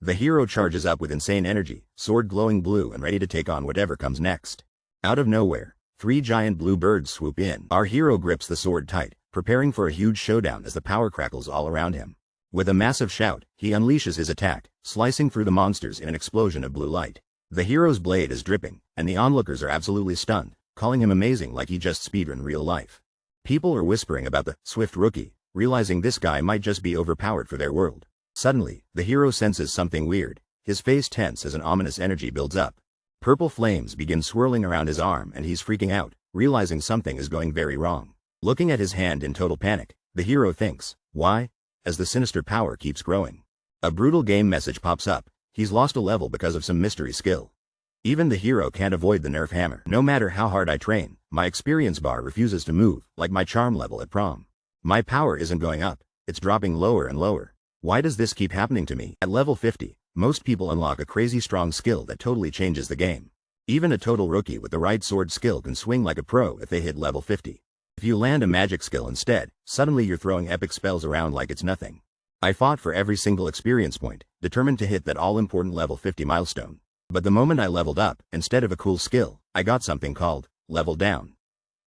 The hero charges up with insane energy, sword glowing blue and ready to take on whatever comes next. Out of nowhere, 3 giant blue birds swoop in. Our hero grips the sword tight, preparing for a huge showdown as the power crackles all around him. With a massive shout, he unleashes his attack, slicing through the monsters in an explosion of blue light. The hero's blade is dripping, and the onlookers are absolutely stunned, calling him amazing like he just speedrun real life. People are whispering about the swift rookie, realizing this guy might just be overpowered for their world. Suddenly, the hero senses something weird. His face tense as an ominous energy builds up. Purple flames begin swirling around his arm and he's freaking out, realizing something is going very wrong. Looking at his hand in total panic, the hero thinks, why? As the sinister power keeps growing. A brutal game message pops up. He's lost a level because of some mystery skill. Even the hero can't avoid the nerf hammer. No matter how hard I train, my experience bar refuses to move, like my charm level at prom. My power isn't going up, it's dropping lower and lower. Why does this keep happening to me? At level 50, most people unlock a crazy strong skill that totally changes the game. Even a total rookie with the right sword skill can swing like a pro if they hit level 50. If you land a magic skill instead, suddenly you're throwing epic spells around like it's nothing. I fought for every single experience point, determined to hit that all-important level 50 milestone. But the moment I leveled up, instead of a cool skill, I got something called level down.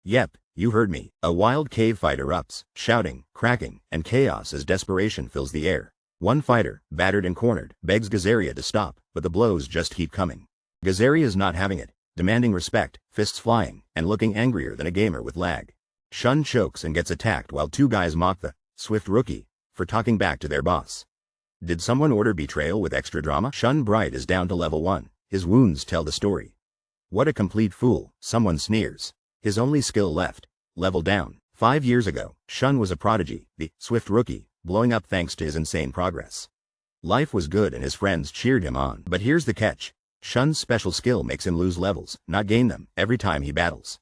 Yep, you heard me. A wild cave fight erupts, shouting, cracking, and chaos as desperation fills the air. One fighter, battered and cornered, begs Gazaria to stop, but the blows just keep coming. Gazaria's not having it, demanding respect, fists flying, and looking angrier than a gamer with lag. Shun chokes and gets attacked while 2 guys mock the swift rookie for talking back to their boss. Did someone order betrayal with extra drama? Shun Bright is down to level 1. His wounds tell the story. What a complete fool, someone sneers. His only skill left, level down. 5 years ago, Shun was a prodigy, the swift rookie, blowing up thanks to his insane progress. Life was good and his friends cheered him on. But here's the catch. Shun's special skill makes him lose levels, not gain them, every time he battles.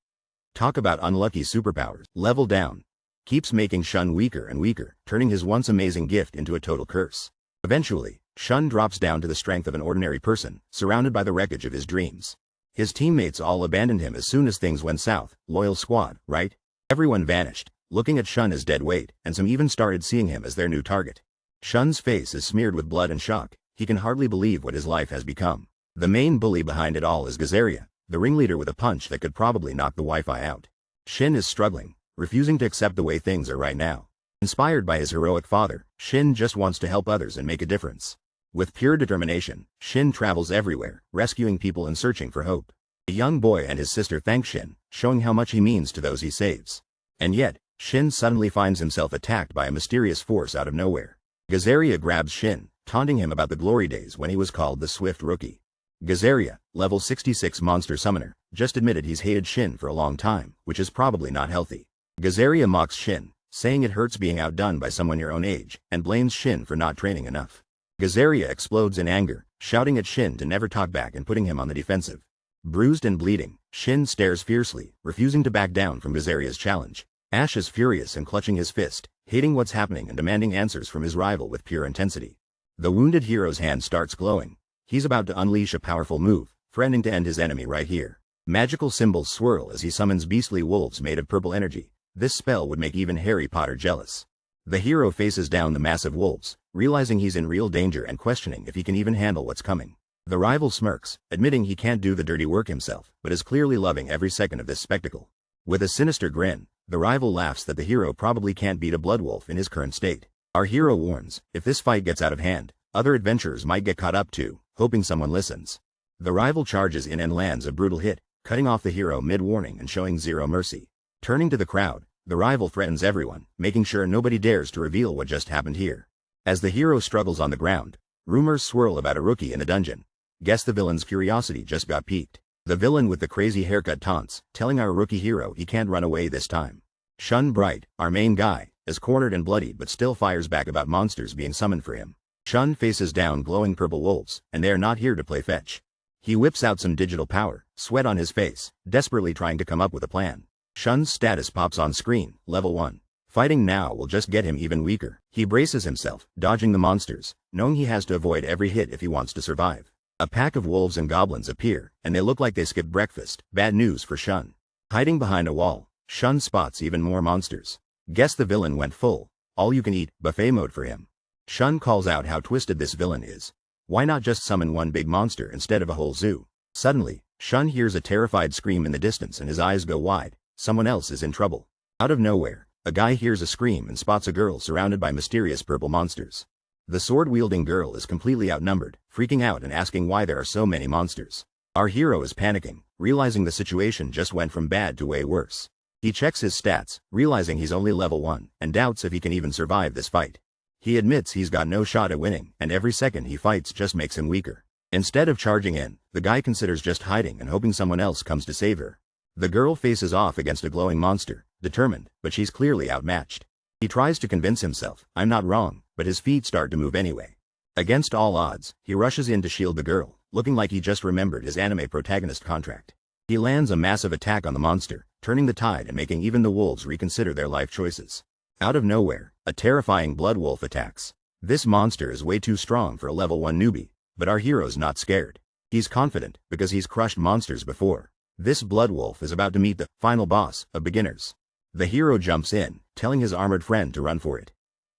Talk about unlucky superpowers. Level down keeps making Shun weaker and weaker, turning his once amazing gift into a total curse. Eventually, Shun drops down to the strength of an ordinary person, surrounded by the wreckage of his dreams. His teammates all abandoned him as soon as things went south. Loyal squad, right? Everyone vanished, looking at Shun as dead weight, and some even started seeing him as their new target. Shun's face is smeared with blood and shock. He can hardly believe what his life has become. The main bully behind it all is Gazaria, the ringleader with a punch that could probably knock the Wi-Fi out. Shin is struggling, refusing to accept the way things are right now. Inspired by his heroic father, Shin just wants to help others and make a difference. With pure determination, Shin travels everywhere, rescuing people and searching for hope. A young boy and his sister thank Shin, showing how much he means to those he saves. And yet, Shin suddenly finds himself attacked by a mysterious force out of nowhere. Gazaria grabs Shin, taunting him about the glory days when he was called the Swift Rookie. Gazaria, level 66 monster summoner, just admitted he's hated Shin for a long time, which is probably not healthy. Gazaria mocks Shin, saying it hurts being outdone by someone your own age, and blames Shin for not training enough. Gazaria explodes in anger, shouting at Shin to never talk back and putting him on the defensive. Bruised and bleeding, Shin stares fiercely, refusing to back down from Gazaria's challenge. Ash is furious and clutching his fist, hating what's happening and demanding answers from his rival with pure intensity. The wounded hero's hand starts glowing. He's about to unleash a powerful move, threatening to end his enemy right here. Magical symbols swirl as he summons beastly wolves made of purple energy. This spell would make even Harry Potter jealous. The hero faces down the massive wolves, realizing he's in real danger and questioning if he can even handle what's coming. The rival smirks, admitting he can't do the dirty work himself, but is clearly loving every second of this spectacle. With a sinister grin, the rival laughs that the hero probably can't beat a bloodwolf in his current state. Our hero warns, if this fight gets out of hand, other adventurers might get caught up too, hoping someone listens. The rival charges in and lands a brutal hit, cutting off the hero mid-warning and showing zero mercy. Turning to the crowd, the rival threatens everyone, making sure nobody dares to reveal what just happened here. As the hero struggles on the ground, rumors swirl about a rookie in the dungeon. Guess the villain's curiosity just got piqued. The villain with the crazy haircut taunts, telling our rookie hero he can't run away this time. Shun Bright, our main guy, is cornered and bloodied but still fires back about monsters being summoned for him. Shun faces down glowing purple wolves, and they are not here to play fetch. He whips out some digital power, sweat on his face, desperately trying to come up with a plan. Shun's status pops on screen, level 1. Fighting now will just get him even weaker. He braces himself, dodging the monsters, knowing he has to avoid every hit if he wants to survive. A pack of wolves and goblins appear, and they look like they skipped breakfast. Bad news for Shun. Hiding behind a wall, Shun spots even more monsters. Guess the villain went full all-you-can-eat buffet mode for him. Shun calls out how twisted this villain is. Why not just summon one big monster instead of a whole zoo? Suddenly, Shun hears a terrified scream in the distance and his eyes go wide. Someone else is in trouble. Out of nowhere, a guy hears a scream and spots a girl surrounded by mysterious purple monsters. The sword-wielding girl is completely outnumbered, freaking out and asking why there are so many monsters. Our hero is panicking, realizing the situation just went from bad to way worse. He checks his stats, realizing he's only level 1, and doubts if he can even survive this fight. He admits he's got no shot at winning, and every second he fights just makes him weaker. Instead of charging in, the guy considers just hiding and hoping someone else comes to save her. The girl faces off against a glowing monster, determined, but she's clearly outmatched. He tries to convince himself, I'm not wrong, but his feet start to move anyway. Against all odds, he rushes in to shield the girl, looking like he just remembered his anime protagonist contract. He lands a massive attack on the monster, turning the tide and making even the wolves reconsider their life choices. Out of nowhere, a terrifying blood wolf attacks. This monster is way too strong for a level 1 newbie, but our hero's not scared. He's confident because he's crushed monsters before. This blood wolf is about to meet the final boss of beginners. The hero jumps in, telling his armored friend to run for it.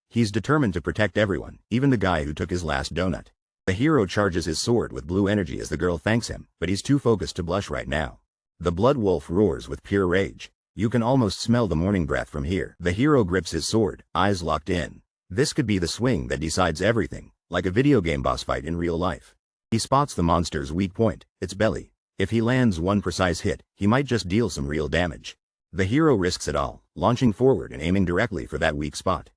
He's determined to protect everyone, even the guy who took his last donut. The hero charges his sword with blue energy as the girl thanks him, but he's too focused to blush right now. The blood wolf roars with pure rage. You can almost smell the morning breath from here. The hero grips his sword, eyes locked in. This could be the swing that decides everything, like a video game boss fight in real life. He spots the monster's weak point, its belly. If he lands one precise hit, he might just deal some real damage. The hero risks it all, launching forward and aiming directly for that weak spot.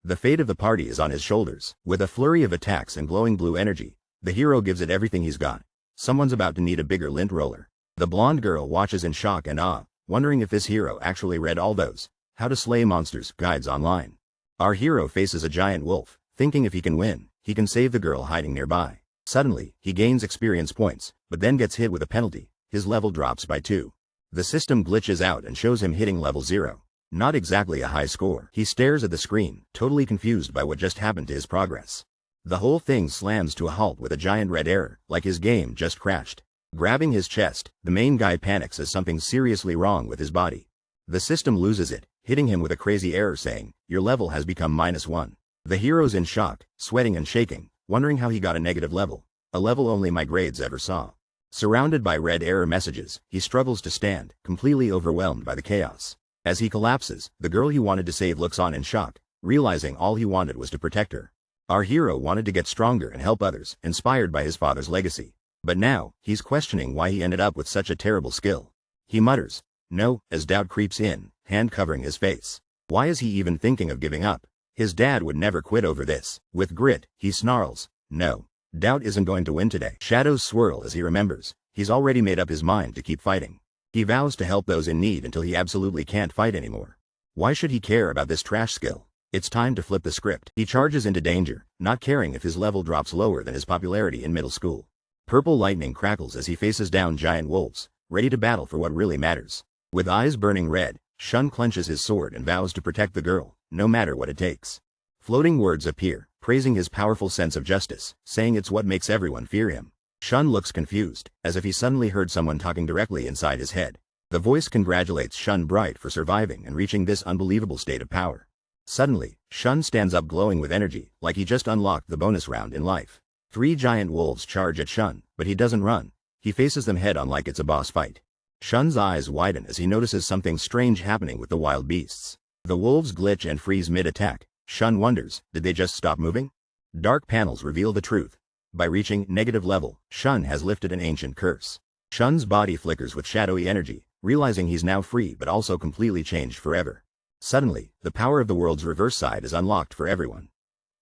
The fate of the party is on his shoulders. With a flurry of attacks and glowing blue energy, the hero gives it everything he's got. Someone's about to need a bigger lint roller. The blonde girl watches in shock and awe, wondering if this hero actually read all those How to Slay Monsters guides online. Our hero faces a giant wolf, thinking if he can win, he can save the girl hiding nearby. Suddenly, he gains experience points, but then gets hit with a penalty. His level drops by 2. The system glitches out and shows him hitting level 0. Not exactly a high score. He stares at the screen, totally confused by what just happened to his progress. The whole thing slams to a halt with a giant red error, like his game just crashed. Grabbing his chest, the main guy panics as something's seriously wrong with his body. The system loses it, hitting him with a crazy error saying, your level has become -1. The hero's in shock, sweating and shaking, wondering how he got a negative level. A level only my grades ever saw. Surrounded by red error messages, he struggles to stand, completely overwhelmed by the chaos. As he collapses, the girl he wanted to save looks on in shock, realizing all he wanted was to protect her. Our hero wanted to get stronger and help others, inspired by his father's legacy. But now, he's questioning why he ended up with such a terrible skill. He mutters, no, as doubt creeps in, hand covering his face. Why is he even thinking of giving up? His dad would never quit over this. With grit, he snarls, no, doubt isn't going to win today. Shadows swirl as he remembers. He's already made up his mind to keep fighting. He vows to help those in need until he absolutely can't fight anymore. Why should he care about this trash skill? It's time to flip the script. He charges into danger, not caring if his level drops lower than his popularity in middle school. Purple lightning crackles as he faces down giant wolves, ready to battle for what really matters. With eyes burning red, Shun clenches his sword and vows to protect the girl, no matter what it takes. Floating words appear, praising his powerful sense of justice, saying it's what makes everyone fear him. Shun looks confused, as if he suddenly heard someone talking directly inside his head. The voice congratulates Shun Bright for surviving and reaching this unbelievable state of power. Suddenly, Shun stands up glowing with energy, like he just unlocked the bonus round in life. 3 giant wolves charge at Shun, but he doesn't run. He faces them head on like it's a boss fight. Shun's eyes widen as he notices something strange happening with the wild beasts. The wolves glitch and freeze mid-attack. Shun wonders, did they just stop moving? Dark panels reveal the truth. By reaching negative level, Shun has lifted an ancient curse. Shun's body flickers with shadowy energy, realizing he's now free but also completely changed forever. Suddenly, the power of the world's reverse side is unlocked for everyone.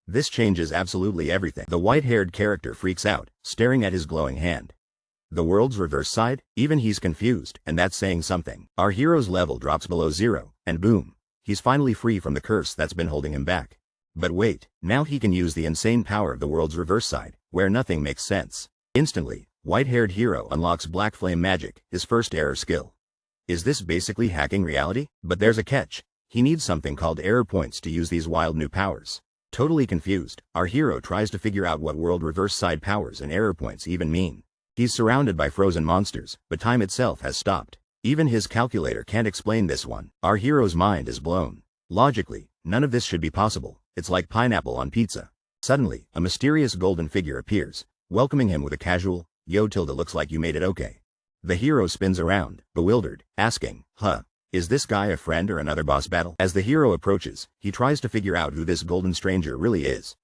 This changes absolutely everything. The white-haired character freaks out, staring at his glowing hand. The world's reverse side? Even he's confused, and that's saying something. Our hero's level drops below 0, and boom, he's finally free from the curse that's been holding him back. But wait, now he can use the insane power of the world's reverse side, where nothing makes sense. Instantly, white-haired hero unlocks Black Flame Magic, his first error skill. Is this basically hacking reality? But there's a catch. He needs something called error points to use these wild new powers. Totally confused, our hero tries to figure out what world reverse side powers and error points even mean. He's surrounded by frozen monsters, but time itself has stopped. Even his calculator can't explain this one. Our hero's mind is blown. Logically, none of this should be possible. It's like pineapple on pizza. Suddenly, a mysterious golden figure appears, welcoming him with a casual, "Yo Tilda, looks like you made it okay." The hero spins around, bewildered, asking, is this guy a friend or another boss battle? As the hero approaches, he tries to figure out who this golden stranger really is.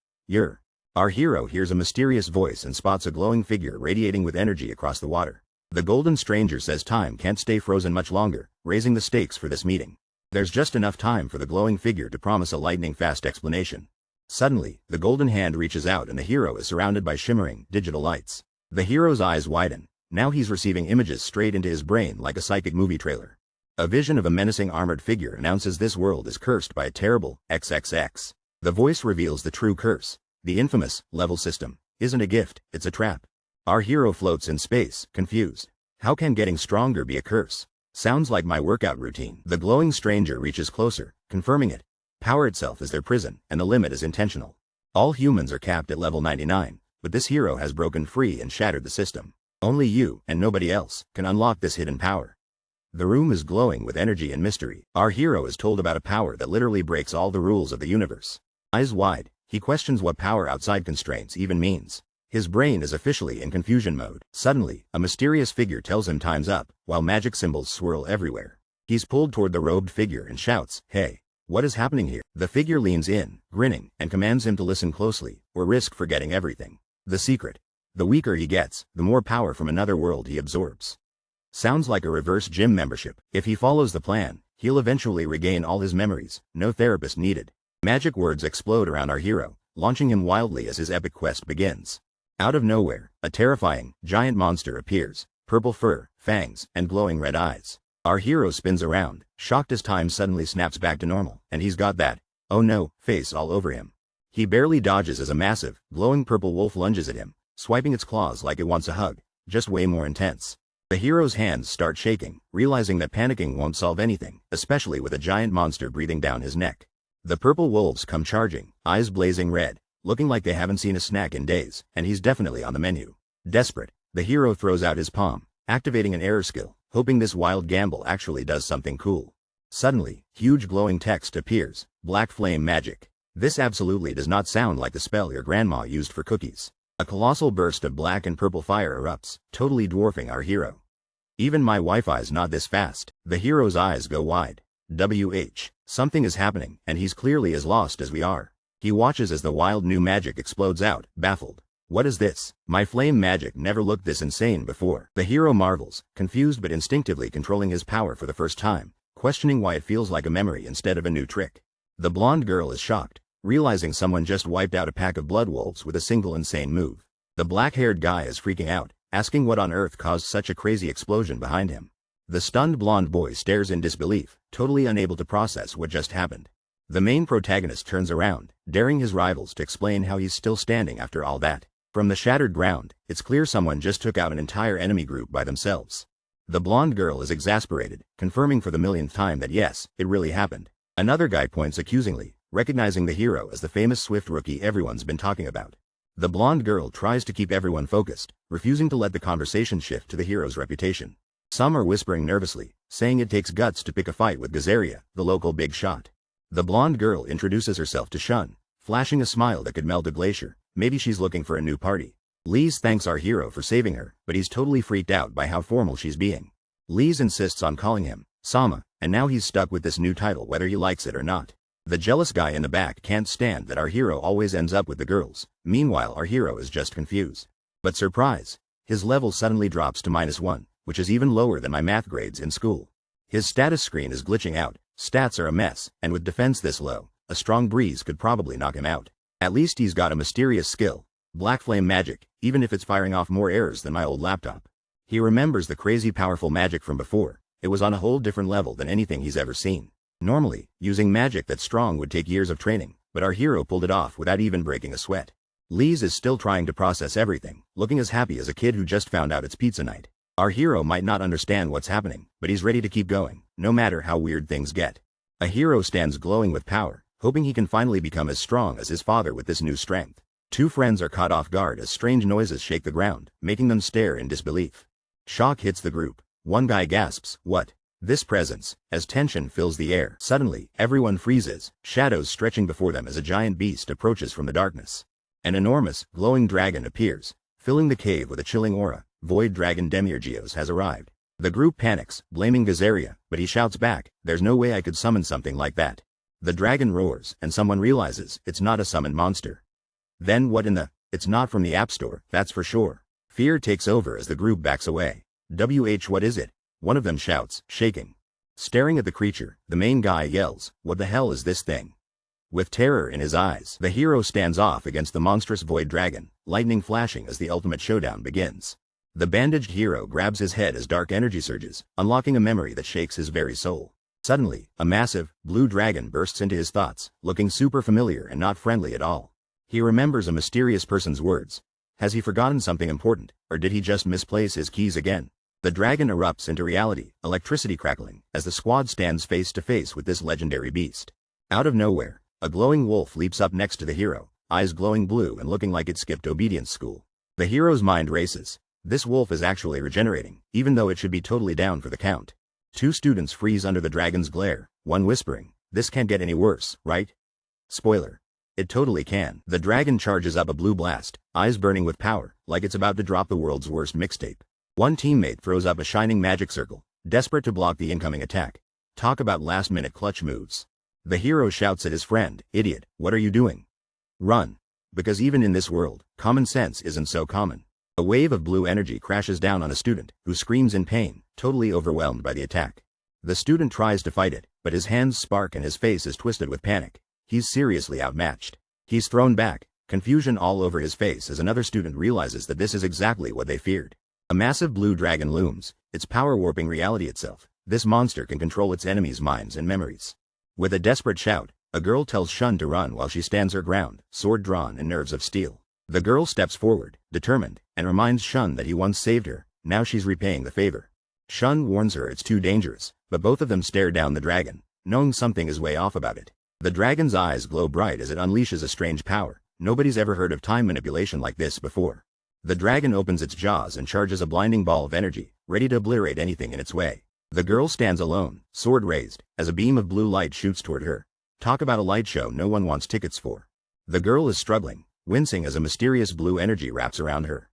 Our hero hears a mysterious voice and spots a glowing figure radiating with energy across the water. The golden stranger says time can't stay frozen much longer, raising the stakes for this meeting. There's just enough time for the glowing figure to promise a lightning-fast explanation. Suddenly, the golden hand reaches out and the hero is surrounded by shimmering, digital lights. The hero's eyes widen. Now he's receiving images straight into his brain like a psychic movie trailer. A vision of a menacing armored figure announces this world is cursed by a terrible XXX. The voice reveals the true curse. The infamous level system isn't a gift, it's a trap. Our hero floats in space, confused. How can getting stronger be a curse? Sounds like my workout routine. The glowing stranger reaches closer, confirming it. Power itself is their prison, and the limit is intentional. All humans are capped at level 99, but this hero has broken free and shattered the system. Only you, and nobody else, can unlock this hidden power. The room is glowing with energy and mystery. Our hero is told about a power that literally breaks all the rules of the universe. Eyes wide, he questions what power outside constraints even means. His brain is officially in confusion mode. Suddenly, a mysterious figure tells him time's up, while magic symbols swirl everywhere. He's pulled toward the robed figure and shouts, "Hey, what is happening here?" The figure leans in, grinning, and commands him to listen closely, or risk forgetting everything. The secret. The weaker he gets, the more power from another world he absorbs. Sounds like a reverse gym membership. If he follows the plan, he'll eventually regain all his memories, no therapist needed. Magic words explode around our hero, launching him wildly as his epic quest begins. Out of nowhere, a terrifying, giant monster appears, purple fur, fangs, and glowing red eyes. Our hero spins around, shocked as time suddenly snaps back to normal, and he's got that, "oh no," face all over him. He barely dodges as a massive, glowing purple wolf lunges at him, swiping its claws like it wants a hug, just way more intense. The hero's hands start shaking, realizing that panicking won't solve anything, especially with a giant monster breathing down his neck. The purple wolves come charging, eyes blazing red, looking like they haven't seen a snack in days, and he's definitely on the menu. Desperate, the hero throws out his palm, activating an error skill, hoping this wild gamble actually does something cool. Suddenly, huge glowing text appears, "Black Flame Magic." This absolutely does not sound like the spell your grandma used for cookies. A colossal burst of black and purple fire erupts, totally dwarfing our hero. Even my Wi-Fi's not this fast. The hero's eyes go wide. Something is happening, and he's clearly as lost as we are. He watches as the wild new magic explodes out, baffled. What is this? My flame magic never looked this insane before. The hero marvels, confused but instinctively controlling his power for the first time, questioning why it feels like a memory instead of a new trick. The blonde girl is shocked, realizing someone just wiped out a pack of blood wolves with a single insane move. The black-haired guy is freaking out, asking what on earth caused such a crazy explosion behind him. The stunned blonde boy stares in disbelief, totally unable to process what just happened. The main protagonist turns around, daring his rivals to explain how he's still standing after all that. From the shattered ground, it's clear someone just took out an entire enemy group by themselves. The blonde girl is exasperated, confirming for the millionth time that yes, it really happened. Another guy points accusingly, recognizing the hero as the famous Swift rookie everyone's been talking about. The blonde girl tries to keep everyone focused, refusing to let the conversation shift to the hero's reputation. Some are whispering nervously, saying it takes guts to pick a fight with Gazaria, the local big shot. The blonde girl introduces herself to Shun, flashing a smile that could melt a glacier. Maybe she's looking for a new party. Lise thanks our hero for saving her, but he's totally freaked out by how formal she's being. Lise insists on calling him Sama, and now he's stuck with this new title whether he likes it or not. The jealous guy in the back can't stand that our hero always ends up with the girls. Meanwhile, our hero is just confused. But surprise! His level suddenly drops to -1, which is even lower than my math grades in school. His status screen is glitching out, stats are a mess, and with defense this low, a strong breeze could probably knock him out. At least he's got a mysterious skill, Black Flame Magic, even if it's firing off more errors than my old laptop. He remembers the crazy powerful magic from before. It was on a whole different level than anything he's ever seen. Normally, using magic that strong would take years of training, but our hero pulled it off without even breaking a sweat. Lise is still trying to process everything, looking as happy as a kid who just found out it's pizza night. Our hero might not understand what's happening, but he's ready to keep going, no matter how weird things get. A hero stands glowing with power, hoping he can finally become as strong as his father with this new strength. Two friends are caught off guard as strange noises shake the ground, making them stare in disbelief. Shock hits the group. One guy gasps, "What?" This presence, as tension fills the air. Suddenly, everyone freezes, shadows stretching before them as a giant beast approaches from the darkness. An enormous, glowing dragon appears, Filling the cave with a chilling aura, Void Dragon Demiurgeos has arrived. The group panics, blaming Gazaria, but he shouts back, "There's no way I could summon something like that." The dragon roars, and someone realizes it's not a summoned monster. Then what in the... It's not from the App Store, that's for sure. Fear takes over as the group backs away. What is it? One of them shouts, shaking. Staring at the creature, the main guy yells, "What the hell is this thing?" With terror in his eyes, the hero stands off against the monstrous void dragon, lightning flashing as the ultimate showdown begins. The bandaged hero grabs his head as dark energy surges, unlocking a memory that shakes his very soul. Suddenly, a massive, blue dragon bursts into his thoughts, looking super familiar and not friendly at all. He remembers a mysterious person's words. Has he forgotten something important, or did he just misplace his keys again? The dragon erupts into reality, electricity crackling, as the squad stands face to face with this legendary beast. Out of nowhere, a glowing wolf leaps up next to the hero, eyes glowing blue and looking like it skipped obedience school. The hero's mind races. This wolf is actually regenerating, even though it should be totally down for the count. Two students freeze under the dragon's glare, one whispering, "This can't get any worse, right?" Spoiler. It totally can. The dragon charges up a blue blast, eyes burning with power, like it's about to drop the world's worst mixtape. One teammate throws up a shining magic circle, desperate to block the incoming attack. Talk about last-minute clutch moves. The hero shouts at his friend, "Idiot, what are you doing? Run." Because even in this world, common sense isn't so common. A wave of blue energy crashes down on a student, who screams in pain, totally overwhelmed by the attack. The student tries to fight it, but his hands spark and his face is twisted with panic. He's seriously outmatched. He's thrown back, confusion all over his face as another student realizes that this is exactly what they feared. A massive blue dragon looms, its power warping reality itself. This monster can control its enemies' minds and memories. With a desperate shout, a girl tells Shun to run while she stands her ground, sword drawn and nerves of steel. The girl steps forward, determined, and reminds Shun that he once saved her. Now she's repaying the favor. Shun warns her it's too dangerous, but both of them stare down the dragon, knowing something is way off about it. The dragon's eyes glow bright as it unleashes a strange power. Nobody's ever heard of time manipulation like this before. The dragon opens its jaws and charges a blinding ball of energy, ready to obliterate anything in its way. The girl stands alone, sword raised, as a beam of blue light shoots toward her. Talk about a light show no one wants tickets for. The girl is struggling, wincing as a mysterious blue energy wraps around her.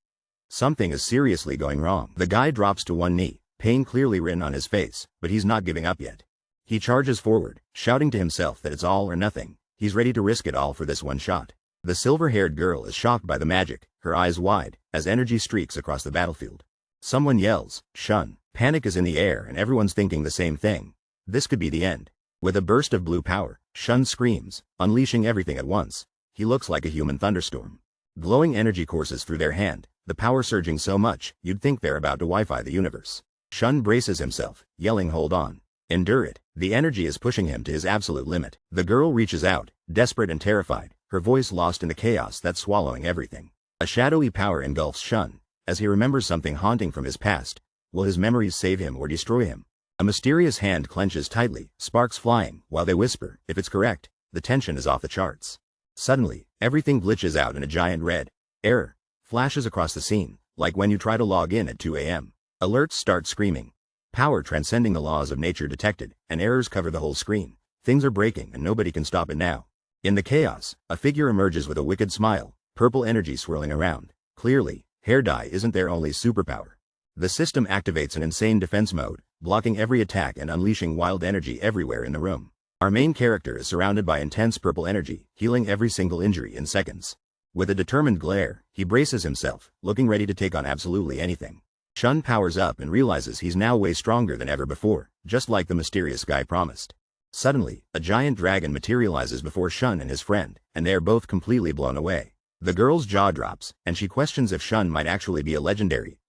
Something is seriously going wrong. The guy drops to one knee, pain clearly written on his face, but he's not giving up yet. He charges forward, shouting to himself that it's all or nothing. He's ready to risk it all for this one shot. The silver-haired girl is shocked by the magic, her eyes wide, as energy streaks across the battlefield. Someone yells, "Shun." Panic is in the air and everyone's thinking the same thing. This could be the end. With a burst of blue power, Shun screams, unleashing everything at once. He looks like a human thunderstorm. Glowing energy courses through their hand, the power surging so much, you'd think they're about to Wi-Fi the universe. Shun braces himself, yelling, "Hold on. Endure it." The energy is pushing him to his absolute limit. The girl reaches out, desperate and terrified, her voice lost in the chaos that's swallowing everything. A shadowy power engulfs Shun, as he remembers something haunting from his past. Will his memories save him or destroy him? A mysterious hand clenches tightly, sparks flying, while they whisper, if it's correct, the tension is off the charts. Suddenly, everything glitches out and a giant red error flashes across the scene, like when you try to log in at 2 a.m. Alerts start screaming. Power transcending the laws of nature detected, and errors cover the whole screen. Things are breaking and nobody can stop it now. In the chaos, a figure emerges with a wicked smile, purple energy swirling around. Clearly, hair dye isn't their only superpower. The system activates an insane defense mode, blocking every attack and unleashing wild energy everywhere in the room. Our main character is surrounded by intense purple energy, healing every single injury in seconds. With a determined glare, he braces himself, looking ready to take on absolutely anything. Shun powers up and realizes he's now way stronger than ever before, just like the mysterious guy promised. Suddenly, a giant dragon materializes before Shun and his friend, and they are both completely blown away. The girl's jaw drops, and she questions if Shun might actually be a legendary,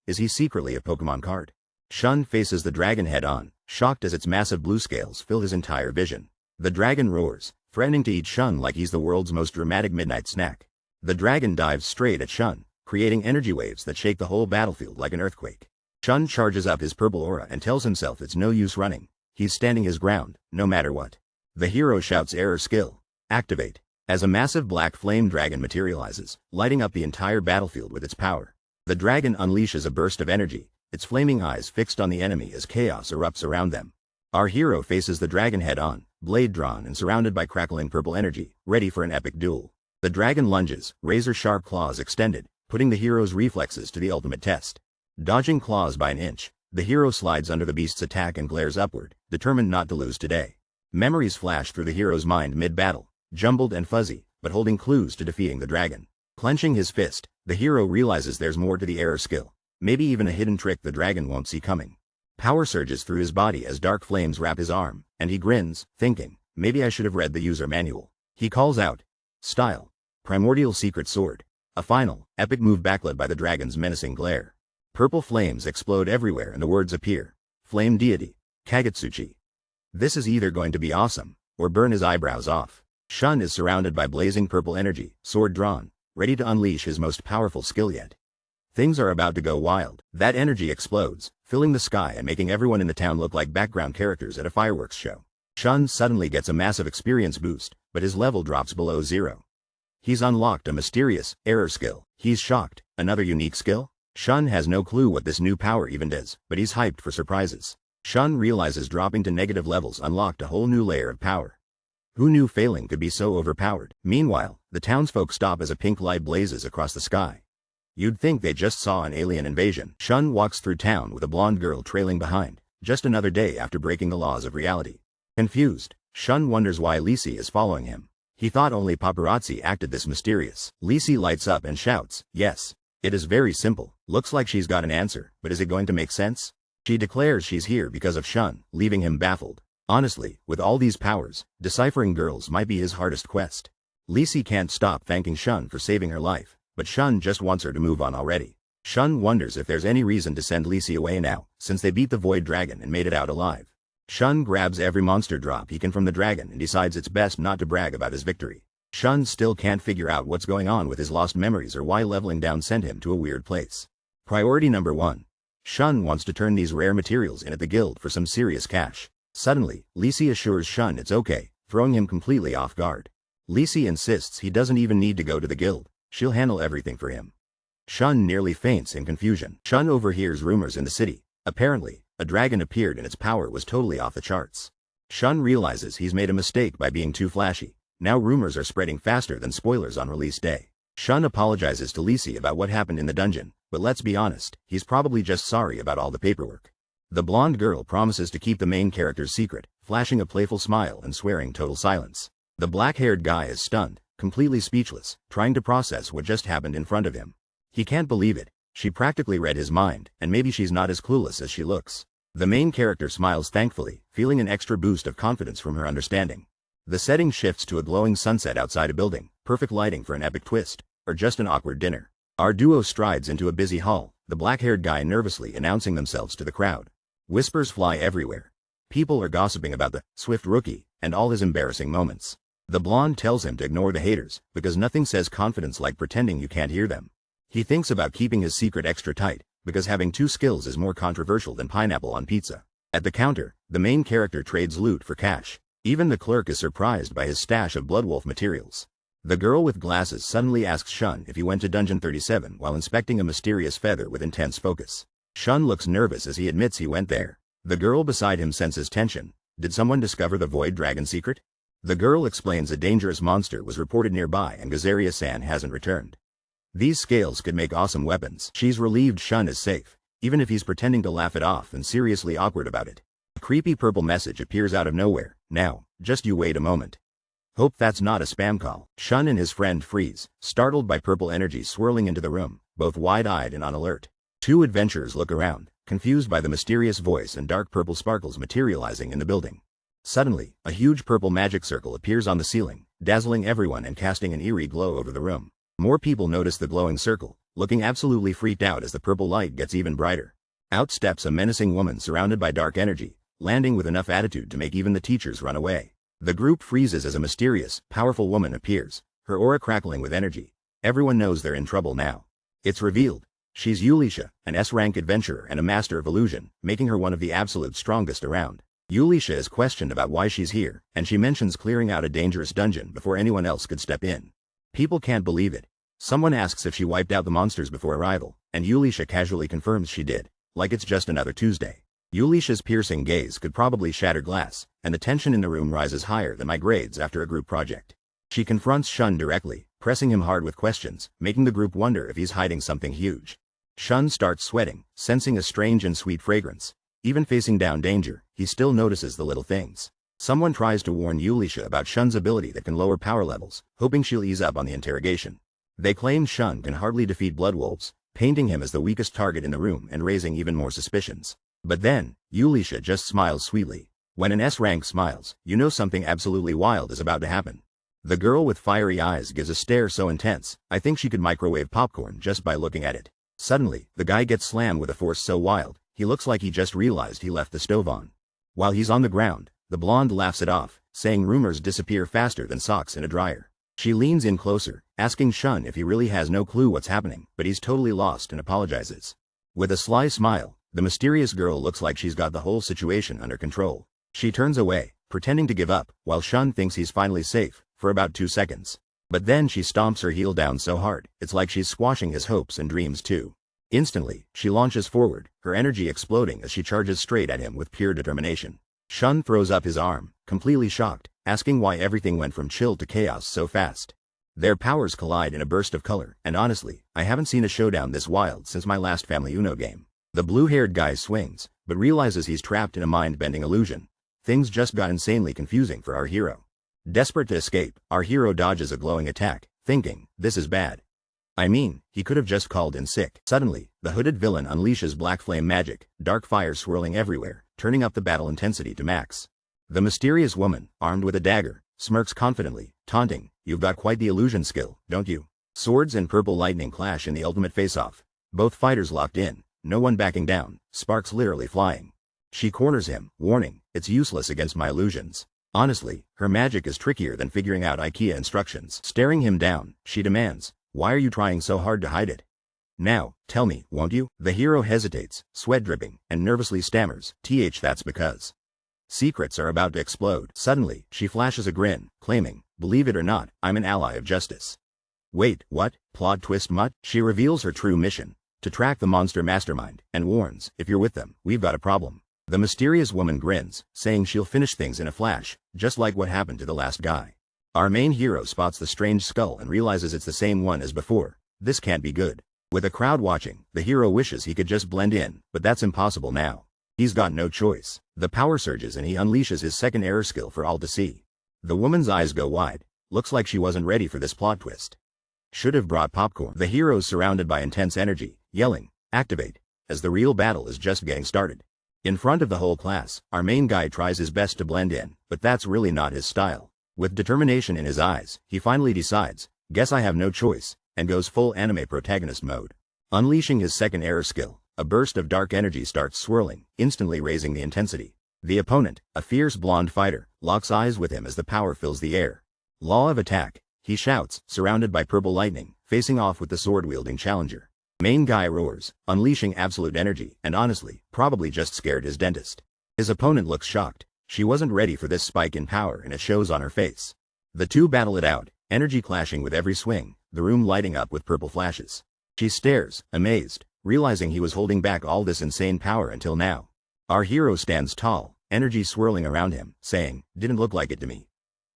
is he secretly a Pokemon card? Shun faces the dragon head-on, shocked as its massive blue scales fill his entire vision. The dragon roars, threatening to eat Shun like he's the world's most dramatic midnight snack. The dragon dives straight at Shun, creating energy waves that shake the whole battlefield like an earthquake. Shun charges up his purple aura and tells himself it's no use running. He's standing his ground, no matter what. The hero shouts error skill. Activate. As a massive black flame dragon materializes, lighting up the entire battlefield with its power. The dragon unleashes a burst of energy, its flaming eyes fixed on the enemy as chaos erupts around them. Our hero faces the dragon head-on, blade drawn and surrounded by crackling purple energy, ready for an epic duel. The dragon lunges, razor-sharp claws extended, putting the hero's reflexes to the ultimate test. Dodging claws by an inch, the hero slides under the beast's attack and glares upward, determined not to lose today. Memories flash through the hero's mind mid-battle, jumbled and fuzzy, but holding clues to defeating the dragon. Clenching his fist, the hero realizes there's more to the error skill, maybe even a hidden trick the dragon won't see coming. Power surges through his body as dark flames wrap his arm, and he grins, thinking, maybe I should have read the user manual. He calls out, "Style. Primordial secret sword." A final, epic move backlit by the dragon's menacing glare. Purple flames explode everywhere and the words appear. Flame deity, Kagetsuchi. This is either going to be awesome, or burn his eyebrows off. Shun is surrounded by blazing purple energy, sword drawn, ready to unleash his most powerful skill yet. Things are about to go wild. That energy explodes, filling the sky and making everyone in the town look like background characters at a fireworks show. Shun suddenly gets a massive experience boost, but his level drops below 0. He's unlocked a mysterious error skill. He's shocked. Another unique skill? Shun has no clue what this new power even does, but he's hyped for surprises. Shun realizes dropping to negative levels unlocked a whole new layer of power. Who knew failing could be so overpowered? Meanwhile, the townsfolk stop as a pink light blazes across the sky. You'd think they just saw an alien invasion. Shun walks through town with a blonde girl trailing behind, just another day after breaking the laws of reality. Confused, Shun wonders why Lisi is following him. He thought only paparazzi acted this mysterious. Lisi lights up and shouts, "Yes. It is very simple. Looks like she's got an answer, but is it going to make sense?" She declares she's here because of Shun, leaving him baffled. Honestly, with all these powers, deciphering girls might be his hardest quest. Lisi can't stop thanking Shun for saving her life, but Shun just wants her to move on already. Shun wonders if there's any reason to send Lisi away now, since they beat the Void Dragon and made it out alive. Shun grabs every monster drop he can from the dragon and decides it's best not to brag about his victory. Shun still can't figure out what's going on with his lost memories or why leveling down sent him to a weird place. Priority number 1. Shun wants to turn these rare materials in at the guild for some serious cash. Suddenly, Lisi assures Shun it's okay, throwing him completely off guard. Lisi insists he doesn't even need to go to the guild. She'll handle everything for him. Shun nearly faints in confusion. Shun overhears rumors in the city. Apparently, a dragon appeared and its power was totally off the charts. Shun realizes he's made a mistake by being too flashy. Now rumors are spreading faster than spoilers on release day. Shun apologizes to Lisi about what happened in the dungeon, but let's be honest, he's probably just sorry about all the paperwork. The blonde girl promises to keep the main character's secret, flashing a playful smile and swearing total silence. The black-haired guy is stunned, completely speechless, trying to process what just happened in front of him. He can't believe it. She practically read his mind, and maybe she's not as clueless as she looks. The main character smiles thankfully, feeling an extra boost of confidence from her understanding. The setting shifts to a glowing sunset outside a building, perfect lighting for an epic twist, or just an awkward dinner. Our duo strides into a busy hall, the black-haired guy nervously announcing themselves to the crowd. Whispers fly everywhere. People are gossiping about the swift rookie and all his embarrassing moments. The blonde tells him to ignore the haters, because nothing says confidence like pretending you can't hear them. He thinks about keeping his secret extra tight, because having 2 skills is more controversial than pineapple on pizza. At the counter, the main character trades loot for cash. Even the clerk is surprised by his stash of Bloodwolf materials. The girl with glasses suddenly asks Shun if he went to Dungeon 37 while inspecting a mysterious feather with intense focus. Shun looks nervous as he admits he went there. The girl beside him senses tension. Did someone discover the Void Dragon secret? The girl explains a dangerous monster was reported nearby and Gazaria-san hasn't returned. These scales could make awesome weapons. She's relieved Shun is safe, even if he's pretending to laugh it off and seriously awkward about it. A creepy purple message appears out of nowhere. "Now, just you wait a moment. Hope that's not a spam call." Shun and his friend freeze, startled by purple energy swirling into the room, both wide-eyed and on alert. 2 adventurers look around, confused by the mysterious voice and dark purple sparkles materializing in the building. Suddenly, a huge purple magic circle appears on the ceiling, dazzling everyone and casting an eerie glow over the room. More people notice the glowing circle, looking absolutely freaked out as the purple light gets even brighter. Out steps a menacing woman surrounded by dark energy, landing with enough attitude to make even the teachers run away. The group freezes as a mysterious, powerful woman appears, her aura crackling with energy. Everyone knows they're in trouble now. It's revealed. She's Yulisha, an S-rank adventurer and a master of illusion, making her one of the absolute strongest around. Yulisha is questioned about why she's here, and she mentions clearing out a dangerous dungeon before anyone else could step in. People can't believe it. Someone asks if she wiped out the monsters before arrival, and Yulisha casually confirms she did, like it's just another Tuesday. Yulisha's piercing gaze could probably shatter glass, and the tension in the room rises higher than my grades after a group project. She confronts Shun directly, pressing him hard with questions, making the group wonder if he's hiding something huge. Shun starts sweating, sensing a strange and sweet fragrance. Even facing down danger, he still notices the little things. Someone tries to warn Yulisha about Shun's ability that can lower power levels, hoping she'll ease up on the interrogation. They claim Shun can hardly defeat blood wolves, painting him as the weakest target in the room and raising even more suspicions. But then, Yulisha just smiles sweetly. When an S-rank smiles, you know something absolutely wild is about to happen. The girl with fiery eyes gives a stare so intense, I think she could microwave popcorn just by looking at it. Suddenly, the guy gets slammed with a force so wild, he looks like he just realized he left the stove on. While he's on the ground, the blonde laughs it off, saying rumors disappear faster than socks in a dryer. She leans in closer, asking Shun if he really has no clue what's happening, but he's totally lost and apologizes. With a sly smile, the mysterious girl looks like she's got the whole situation under control. She turns away, pretending to give up, while Shun thinks he's finally safe, for about 2 seconds. But then she stomps her heel down so hard, it's like she's squashing his hopes and dreams too. Instantly, she launches forward, her energy exploding as she charges straight at him with pure determination. Shun throws up his arm, completely shocked, asking why everything went from chill to chaos so fast. Their powers collide in a burst of color, and honestly, I haven't seen a showdown this wild since my last Family Uno game. The blue-haired guy swings, but realizes he's trapped in a mind-bending illusion. Things just got insanely confusing for our hero. Desperate to escape, our hero dodges a glowing attack, thinking, this is bad. I mean, he could have just called in sick. Suddenly, the hooded villain unleashes black flame magic, dark fire swirling everywhere, turning up the battle intensity to max. The mysterious woman, armed with a dagger, smirks confidently, taunting, you've got quite the illusion skill, don't you? Swords and purple lightning clash in the ultimate face-off. Both fighters locked in, no one backing down, sparks literally flying. She corners him, warning, it's useless against my illusions. Honestly, her magic is trickier than figuring out IKEA instructions. Staring him down, she demands, why are you trying so hard to hide it? Now, tell me, won't you? The hero hesitates, sweat dripping, and nervously stammers, that's because secrets are about to explode. Suddenly, she flashes a grin, claiming, believe it or not, I'm an ally of justice. Wait, what? Plot twist mutt? She reveals her true mission, to track the monster mastermind, and warns, if you're with them, we've got a problem. The mysterious woman grins, saying she'll finish things in a flash, just like what happened to the last guy. Our main hero spots the strange skull and realizes it's the same one as before. This can't be good. With a crowd watching, the hero wishes he could just blend in, but that's impossible now. He's got no choice. The power surges and he unleashes his second error skill for all to see. The woman's eyes go wide. Looks like she wasn't ready for this plot twist. Should have brought popcorn. The hero's surrounded by intense energy, yelling, activate, as the real battle is just getting started. In front of the whole class, our main guy tries his best to blend in, but that's really not his style. With determination in his eyes, he finally decides, guess I have no choice, and goes full anime protagonist mode. Unleashing his second error skill, a burst of dark energy starts swirling, instantly raising the intensity. The opponent, a fierce blonde fighter, locks eyes with him as the power fills the air. Law of attack, he shouts, surrounded by purple lightning, facing off with the sword-wielding challenger. Main guy roars, unleashing absolute energy, and honestly, probably just scared his dentist. His opponent looks shocked. She wasn't ready for this spike in power and it shows on her face. The two battle it out, energy clashing with every swing, the room lighting up with purple flashes. She stares, amazed, realizing he was holding back all this insane power until now. Our hero stands tall, energy swirling around him, saying, didn't look like it to me.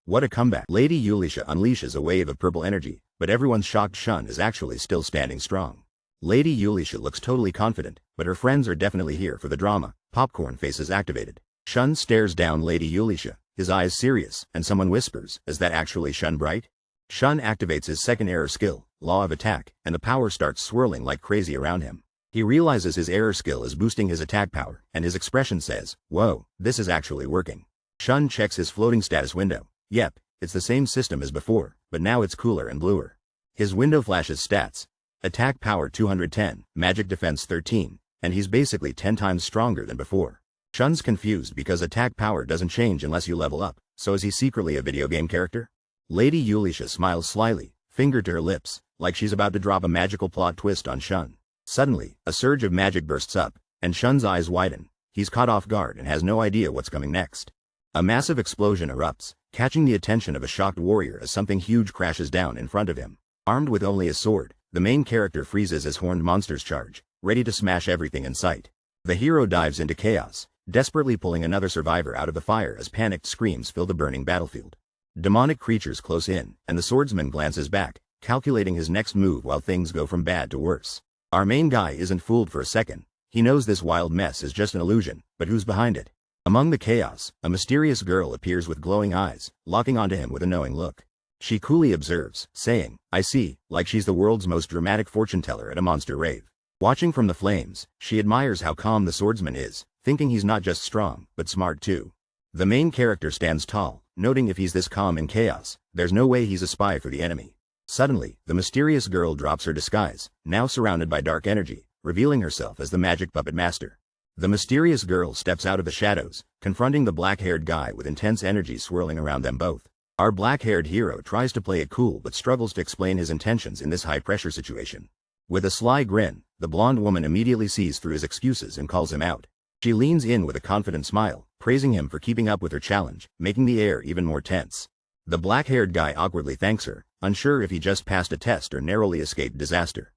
What a comeback. Lady Yulisha unleashes a wave of purple energy, but everyone's shocked Shun is actually still standing strong. Lady Yulisha looks totally confident, but her friends are definitely here for the drama. Popcorn face is activated. Shun stares down Lady Yulisha, his eyes serious, and someone whispers, is that actually Shun Bright? Shun activates his second error skill, Law of Attack, and the power starts swirling like crazy around him. He realizes his error skill is boosting his attack power, and his expression says, whoa, this is actually working. Shun checks his floating status window. Yep, it's the same system as before, but now it's cooler and bluer. His window flashes stats. Attack power 210, magic defense 13, and he's basically 10 times stronger than before. Shun's confused because attack power doesn't change unless you level up, so is he secretly a video game character? Lady Yulisha smiles slyly, finger to her lips, like she's about to drop a magical plot twist on Shun. Suddenly, a surge of magic bursts up, and Shun's eyes widen. He's caught off guard and has no idea what's coming next. A massive explosion erupts, catching the attention of a shocked warrior as something huge crashes down in front of him. Armed with only a sword, the main character freezes as horned monsters charge, ready to smash everything in sight. The hero dives into chaos, desperately pulling another survivor out of the fire as panicked screams fill the burning battlefield. Demonic creatures close in, and the swordsman glances back, calculating his next move while things go from bad to worse. Our main guy isn't fooled for a second. He knows this wild mess is just an illusion, but who's behind it? Among the chaos, a mysterious girl appears with glowing eyes, locking onto him with a knowing look. She coolly observes, saying, "I see," like she's the world's most dramatic fortune teller at a monster rave. Watching from the flames, she admires how calm the swordsman is, thinking he's not just strong, but smart too. The main character stands tall, noting if he's this calm in chaos, there's no way he's a spy for the enemy. Suddenly, the mysterious girl drops her disguise, now surrounded by dark energy, revealing herself as the magic puppet master. The mysterious girl steps out of the shadows, confronting the black-haired guy with intense energy swirling around them both. Our black-haired hero tries to play it cool but struggles to explain his intentions in this high-pressure situation. With a sly grin, the blonde woman immediately sees through his excuses and calls him out. She leans in with a confident smile, praising him for keeping up with her challenge, making the air even more tense. The black-haired guy awkwardly thanks her, unsure if he just passed a test or narrowly escaped disaster.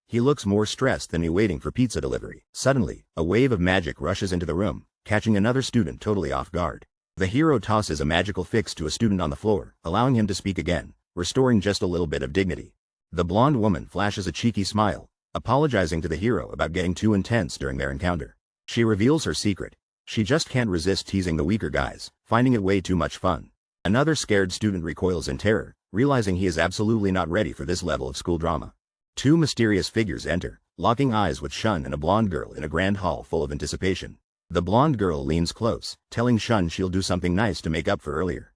He looks more stressed than he waiting for pizza delivery. Suddenly, a wave of magic rushes into the room, catching another student totally off guard. The hero tosses a magical fix to a student on the floor, allowing him to speak again, restoring just a little bit of dignity. The blonde woman flashes a cheeky smile, apologizing to the hero about getting too intense during their encounter. She reveals her secret. She just can't resist teasing the weaker guys, finding it way too much fun. Another scared student recoils in terror, realizing he is absolutely not ready for this level of school drama. Two mysterious figures enter, locking eyes with Shun and a blonde girl in a grand hall full of anticipation. The blonde girl leans close, telling Shun she'll do something nice to make up for earlier.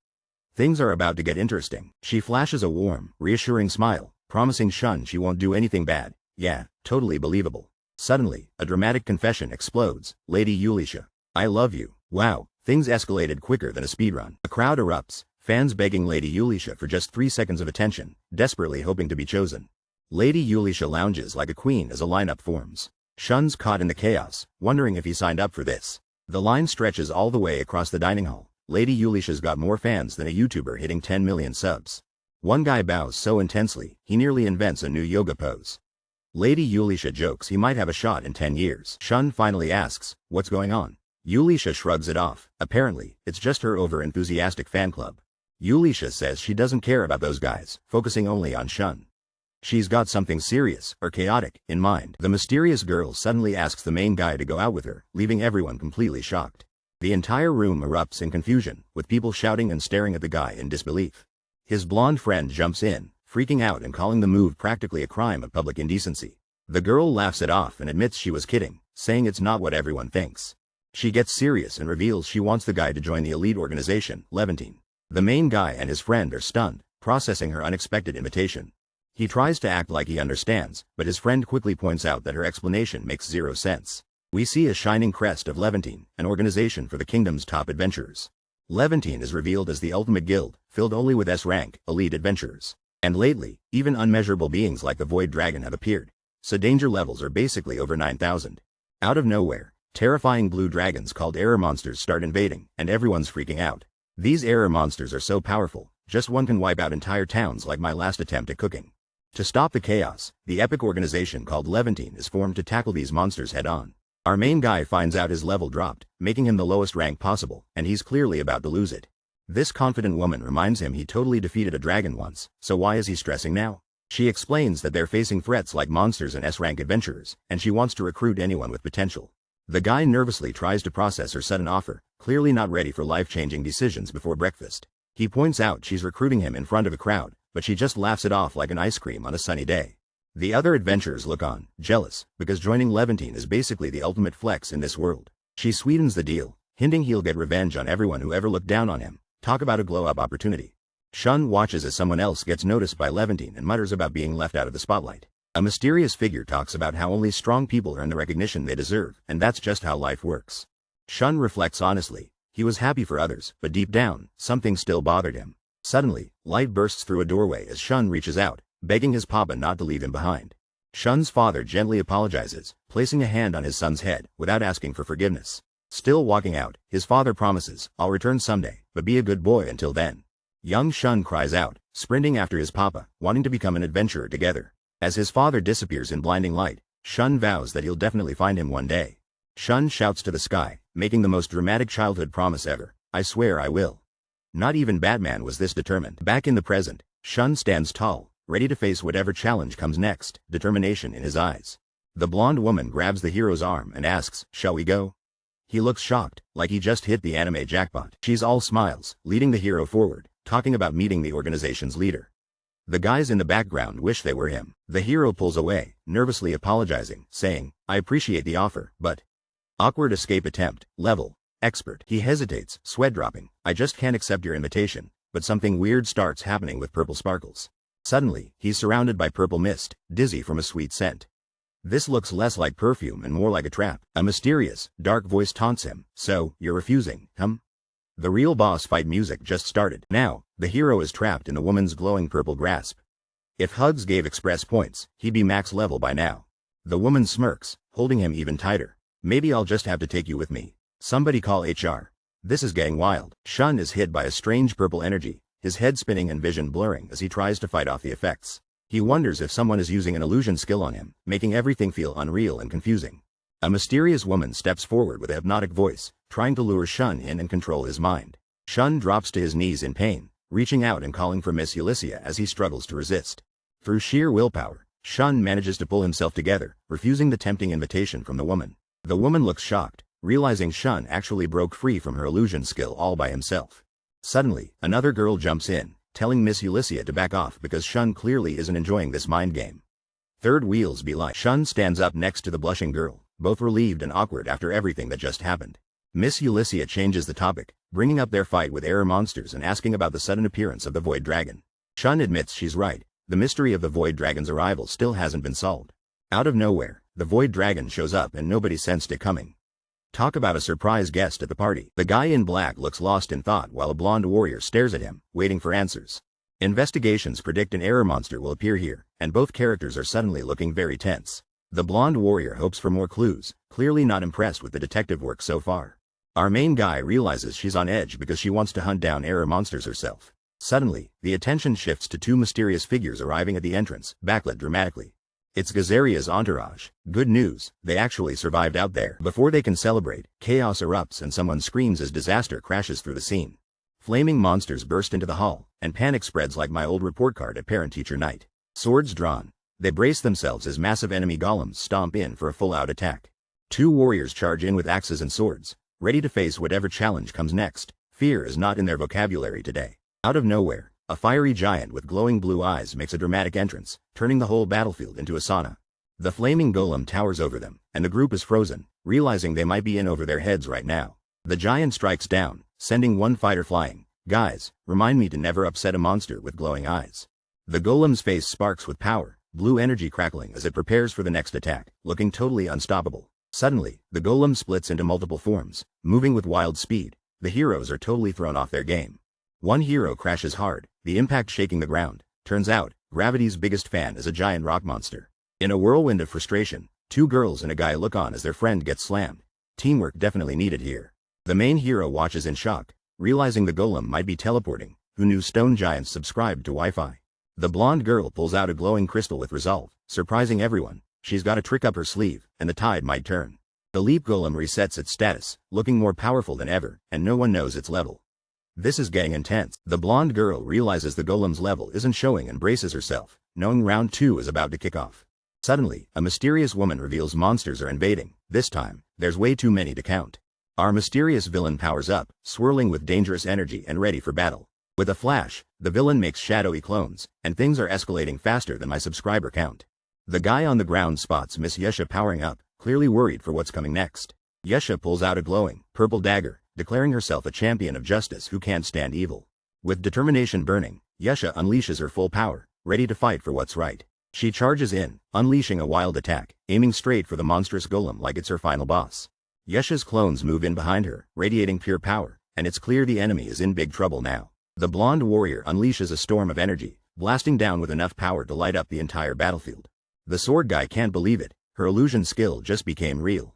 Things are about to get interesting. She flashes a warm, reassuring smile, promising Shun she won't do anything bad. Yeah, totally believable. Suddenly, a dramatic confession explodes. "Lady Yulisha, I love you." Wow, things escalated quicker than a speedrun. A crowd erupts, fans begging Lady Yulisha for just 3 seconds of attention, desperately hoping to be chosen. Lady Yulisha lounges like a queen as a lineup forms. Shun's caught in the chaos, wondering if he signed up for this. The line stretches all the way across the dining hall. Lady Yulisha's got more fans than a YouTuber hitting 10 million subs. One guy bows so intensely, he nearly invents a new yoga pose. Lady Yulisha jokes he might have a shot in 10 years. Shun finally asks, "What's going on?" Yulisha shrugs it off. Apparently, it's just her over-enthusiastic fan club. Yulisha says she doesn't care about those guys, focusing only on Shun. She's got something serious, or chaotic, in mind. The mysterious girl suddenly asks the main guy to go out with her, leaving everyone completely shocked. The entire room erupts in confusion, with people shouting and staring at the guy in disbelief. His blonde friend jumps in, freaking out and calling the move practically a crime of public indecency. The girl laughs it off and admits she was kidding, saying it's not what everyone thinks. She gets serious and reveals she wants the guy to join the elite organization, Levantine. The main guy and his friend are stunned, processing her unexpected invitation. He tries to act like he understands, but his friend quickly points out that her explanation makes zero sense. We see a shining crest of Levantine, an organization for the kingdom's top adventurers. Levantine is revealed as the ultimate guild, filled only with S-rank, elite adventurers. And lately, even unmeasurable beings like the Void Dragon have appeared, so danger levels are basically over 9,000. Out of nowhere, terrifying blue dragons called error monsters start invading, and everyone's freaking out. These error monsters are so powerful, just one can wipe out entire towns like my last attempt at cooking. To stop the chaos, the epic organization called Levantine is formed to tackle these monsters head-on. Our main guy finds out his level dropped, making him the lowest rank possible, and he's clearly about to lose it. This confident woman reminds him he totally defeated a dragon once, so why is he stressing now? She explains that they're facing threats like monsters and S-rank adventurers, and she wants to recruit anyone with potential. The guy nervously tries to process her sudden offer, clearly not ready for life-changing decisions before breakfast. He points out she's recruiting him in front of a crowd, but she just laughs it off like an ice cream on a sunny day. The other adventurers look on, jealous, because joining Levantine is basically the ultimate flex in this world. She sweetens the deal, hinting he'll get revenge on everyone who ever looked down on him. Talk about a glow-up opportunity. Shun watches as someone else gets noticed by Levantine and mutters about being left out of the spotlight. A mysterious figure talks about how only strong people earn the recognition they deserve, and that's just how life works. Shun reflects honestly. He was happy for others, but deep down, something still bothered him. Suddenly, light bursts through a doorway as Shun reaches out, begging his papa not to leave him behind. Shun's father gently apologizes, placing a hand on his son's head, without asking for forgiveness. Still walking out, his father promises, "I'll return someday, but be a good boy until then." Young Shun cries out, sprinting after his papa, wanting to become an adventurer together. As his father disappears in blinding light, Shun vows that he'll definitely find him one day. Shun shouts to the sky, making the most dramatic childhood promise ever, "I swear I will." Not even Batman was this determined. Back in the present, Shun stands tall, ready to face whatever challenge comes next, determination in his eyes. The blonde woman grabs the hero's arm and asks, "Shall we go?" He looks shocked, like he just hit the anime jackpot. She's all smiles, leading the hero forward, talking about meeting the organization's leader. The guys in the background wish they were him. The hero pulls away, nervously apologizing, saying, "I appreciate the offer, but..." Awkward escape attempt, level, expert. He hesitates, sweat dropping. "I just can't accept your invitation," but something weird starts happening with purple sparkles. Suddenly, he's surrounded by purple mist, dizzy from a sweet scent. This looks less like perfume and more like a trap. A mysterious, dark voice taunts him, "So, you're refusing, huh?" The real boss fight music just started. Now, the hero is trapped in the woman's glowing purple grasp. If hugs gave express points, he'd be max level by now. The woman smirks, holding him even tighter. "Maybe I'll just have to take you with me. Somebody call HR. This is getting wild." Shun is hit by a strange purple energy, his head spinning and vision blurring as he tries to fight off the effects. He wonders if someone is using an illusion skill on him, making everything feel unreal and confusing. A mysterious woman steps forward with a hypnotic voice, trying to lure Shun in and control his mind. Shun drops to his knees in pain, reaching out and calling for Miss Ulysses as he struggles to resist. Through sheer willpower, Shun manages to pull himself together, refusing the tempting invitation from the woman. The woman looks shocked, realizing Shun actually broke free from her illusion skill all by himself. Suddenly, another girl jumps in, telling Miss Ulysses to back off because Shun clearly isn't enjoying this mind game. Third wheels be like. Shun stands up next to the blushing girl, both relieved and awkward after everything that just happened. Miss Ulysses changes the topic, bringing up their fight with error monsters and asking about the sudden appearance of the Void Dragon. Shun admits she's right, the mystery of the Void Dragon's arrival still hasn't been solved. Out of nowhere, the Void Dragon shows up and nobody sensed it coming. Talk about a surprise guest at the party. The guy in black looks lost in thought while a blonde warrior stares at him, waiting for answers. Investigations predict an error monster will appear here, and both characters are suddenly looking very tense. The blonde warrior hopes for more clues, clearly not impressed with the detective work so far. Our main guy realizes she's on edge because she wants to hunt down error monsters herself. Suddenly, the attention shifts to two mysterious figures arriving at the entrance, backlit dramatically. It's Gazaria's entourage. Good news, they actually survived out there. Before they can celebrate, chaos erupts and someone screams as disaster crashes through the scene. Flaming monsters burst into the hall, and panic spreads like my old report card at parent-teacher night. Swords drawn, they brace themselves as massive enemy golems stomp in for a full-out attack. Two warriors charge in with axes and swords, ready to face whatever challenge comes next. Fear is not in their vocabulary today. Out of nowhere, a fiery giant with glowing blue eyes makes a dramatic entrance, turning the whole battlefield into a sauna. The flaming golem towers over them, and the group is frozen, realizing they might be in over their heads right now. The giant strikes down, sending one fighter flying. "Guys, remind me to never upset a monster with glowing eyes." The golem's face sparks with power, blue energy crackling as it prepares for the next attack, looking totally unstoppable. Suddenly, the golem splits into multiple forms, moving with wild speed. The heroes are totally thrown off their game. One hero crashes hard, the impact shaking the ground. Turns out, gravity's biggest fan is a giant rock monster. In a whirlwind of frustration, two girls and a guy look on as their friend gets slammed. Teamwork definitely needed here. The main hero watches in shock, realizing the golem might be teleporting. Who knew stone giants subscribed to Wi-Fi? The blonde girl pulls out a glowing crystal with resolve, surprising everyone. She's got a trick up her sleeve, and the tide might turn. The leap golem resets its status, looking more powerful than ever, and no one knows its level. This is getting intense. The blonde girl realizes the golem's level isn't showing and braces herself, knowing round 2 is about to kick off. Suddenly, a mysterious woman reveals monsters are invading. This time, there's way too many to count. Our mysterious villain powers up, swirling with dangerous energy and ready for battle. With a flash, the villain makes shadowy clones, and things are escalating faster than my subscriber count. The guy on the ground spots Miss Yesha powering up, clearly worried for what's coming next. Yesha pulls out a glowing, purple dagger, declaring herself a champion of justice who can't stand evil. With determination burning, Yesha unleashes her full power, ready to fight for what's right. She charges in, unleashing a wild attack, aiming straight for the monstrous golem like it's her final boss. Yesha's clones move in behind her, radiating pure power, and it's clear the enemy is in big trouble now. The blonde warrior unleashes a storm of energy, blasting down with enough power to light up the entire battlefield. The sword guy can't believe it, her illusion skill just became real.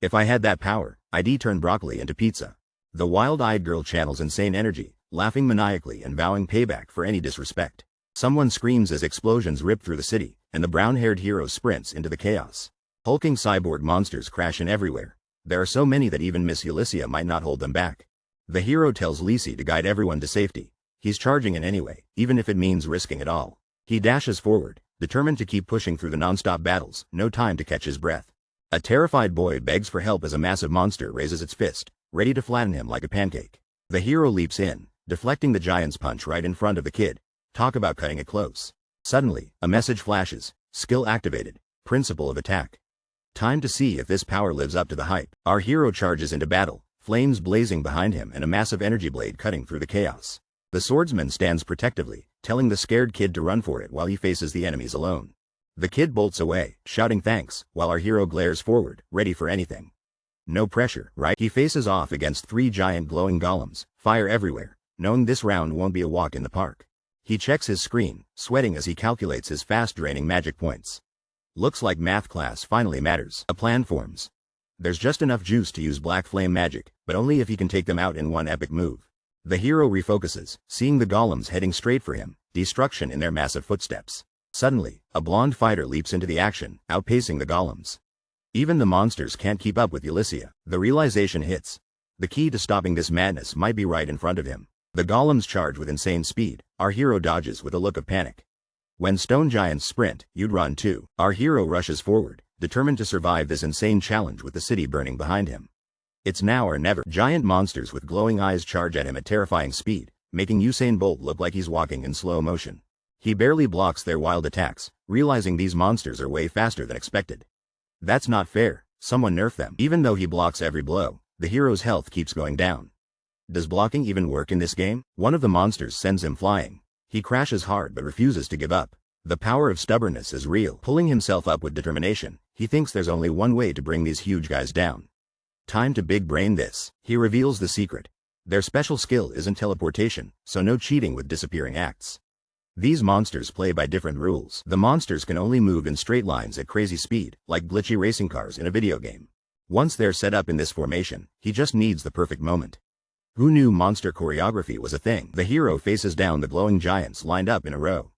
If I had that power, I'd turn broccoli into pizza. The wild-eyed girl channels insane energy, laughing maniacally and vowing payback for any disrespect. Someone screams as explosions rip through the city, and the brown-haired hero sprints into the chaos. Hulking cyborg monsters crash in everywhere. There are so many that even Miss Ulysses might not hold them back. The hero tells Lisi to guide everyone to safety. He's charging in anyway, even if it means risking it all. He dashes forward, determined to keep pushing through the non-stop battles, no time to catch his breath. A terrified boy begs for help as a massive monster raises its fist, ready to flatten him like a pancake. The hero leaps in, deflecting the giant's punch right in front of the kid. Talk about cutting it close. Suddenly, a message flashes. Skill activated. Principle of attack. Time to see if this power lives up to the hype. Our hero charges into battle, flames blazing behind him and a massive energy blade cutting through the chaos. The swordsman stands protectively, telling the scared kid to run for it while he faces the enemies alone. The kid bolts away, shouting thanks, while our hero glares forward, ready for anything. No pressure, right? He faces off against 3 giant glowing golems, fire everywhere, knowing this round won't be a walk in the park. He checks his screen, sweating as he calculates his fast-draining magic points. Looks like math class finally matters. A plan forms. There's just enough juice to use black flame magic, but only if he can take them out in one epic move. The hero refocuses, seeing the golems heading straight for him, destruction in their massive footsteps. Suddenly, a blonde fighter leaps into the action, outpacing the golems. Even the monsters can't keep up with Ulyssia. The realization hits. The key to stopping this madness might be right in front of him. The golems charge with insane speed. Our hero dodges with a look of panic. When stone giants sprint, you'd run too. Our hero rushes forward, determined to survive this insane challenge with the city burning behind him. It's now or never. Giant monsters with glowing eyes charge at him at terrifying speed, making Usain Bolt look like he's walking in slow motion. He barely blocks their wild attacks, realizing these monsters are way faster than expected. That's not fair. Someone nerf them. Even though he blocks every blow, the hero's health keeps going down. Does blocking even work in this game? One of the monsters sends him flying. He crashes hard but refuses to give up. The power of stubbornness is real. Pulling himself up with determination, he thinks there's only one way to bring these huge guys down. Time to big brain this. He reveals the secret. Their special skill isn't teleportation, so no cheating with disappearing acts. These monsters play by different rules. The monsters can only move in straight lines at crazy speed, like glitchy racing cars in a video game. Once they're set up in this formation, he just needs the perfect moment. Who knew monster choreography was a thing? The hero faces down the glowing giants lined up in a row.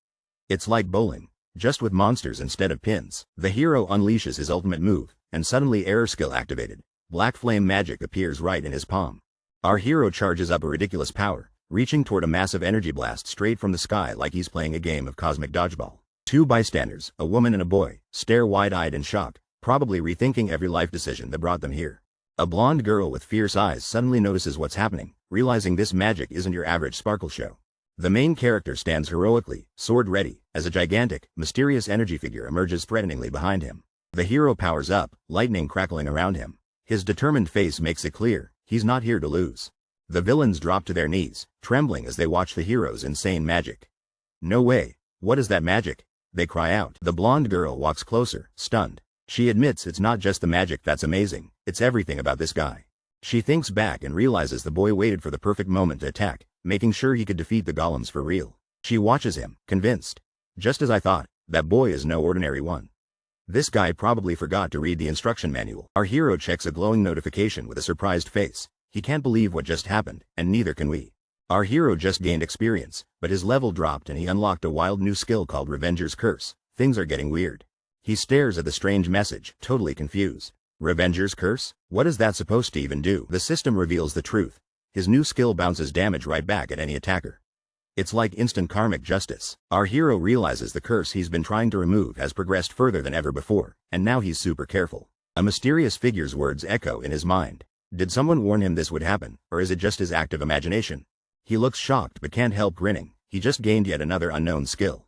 It's like bowling, just with monsters instead of pins. The hero unleashes his ultimate move, and suddenly air skill activated. Black flame magic appears right in his palm. Our hero charges up a ridiculous power, reaching toward a massive energy blast straight from the sky like he's playing a game of cosmic dodgeball. 2 bystanders, a woman and a boy, stare wide-eyed in shock, probably rethinking every life decision that brought them here. A blonde girl with fierce eyes suddenly notices what's happening, realizing this magic isn't your average sparkle show. The main character stands heroically, sword ready, as a gigantic, mysterious energy figure emerges threateningly behind him. The hero powers up, lightning crackling around him. His determined face makes it clear, he's not here to lose. The villains drop to their knees, trembling as they watch the hero's insane magic. No way, what is that magic? They cry out. The blonde girl walks closer, stunned. She admits it's not just the magic that's amazing, it's everything about this guy. She thinks back and realizes the boy waited for the perfect moment to attack, making sure he could defeat the golems for real. She watches him, convinced. Just as I thought, that boy is no ordinary one. This guy probably forgot to read the instruction manual. Our hero checks a glowing notification with a surprised face. He can't believe what just happened, and neither can we. Our hero just gained experience, but his level dropped and he unlocked a wild new skill called Revenger's Curse. Things are getting weird. He stares at the strange message, totally confused. Revenger's Curse? What is that supposed to even do? The system reveals the truth. His new skill bounces damage right back at any attacker. It's like instant karmic justice. Our hero realizes the curse he's been trying to remove has progressed further than ever before, and now he's super careful. A mysterious figure's words echo in his mind. Did someone warn him this would happen, or is it just his active imagination? He looks shocked but can't help grinning. He just gained yet another unknown skill.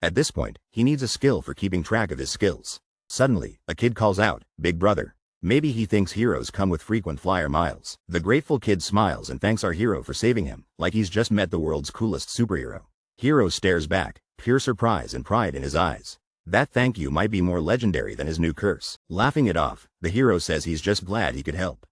At this point, he needs a skill for keeping track of his skills. Suddenly, a kid calls out, "Big brother." Maybe he thinks heroes come with frequent flyer miles. The grateful kid smiles and thanks our hero for saving him, like he's just met the world's coolest superhero. Hero stares back, pure surprise and pride in his eyes. That thank you might be more legendary than his new curse. Laughing it off, the hero says he's just glad he could help.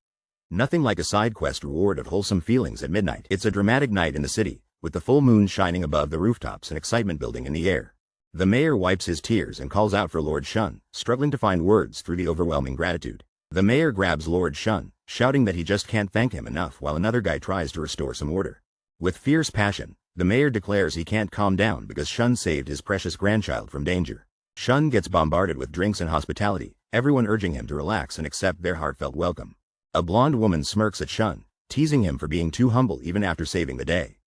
Nothing like a side quest reward of wholesome feelings at midnight. It's a dramatic night in the city, with the full moon shining above the rooftops and excitement building in the air. The mayor wipes his tears and calls out for Lord Shun, struggling to find words through the overwhelming gratitude. The mayor grabs Lord Shun, shouting that he just can't thank him enough while another guy tries to restore some order. With fierce passion, the mayor declares he can't calm down because Shun saved his precious grandchild from danger. Shun gets bombarded with drinks and hospitality, everyone urging him to relax and accept their heartfelt welcome. A blonde woman smirks at Shun, teasing him for being too humble even after saving the day.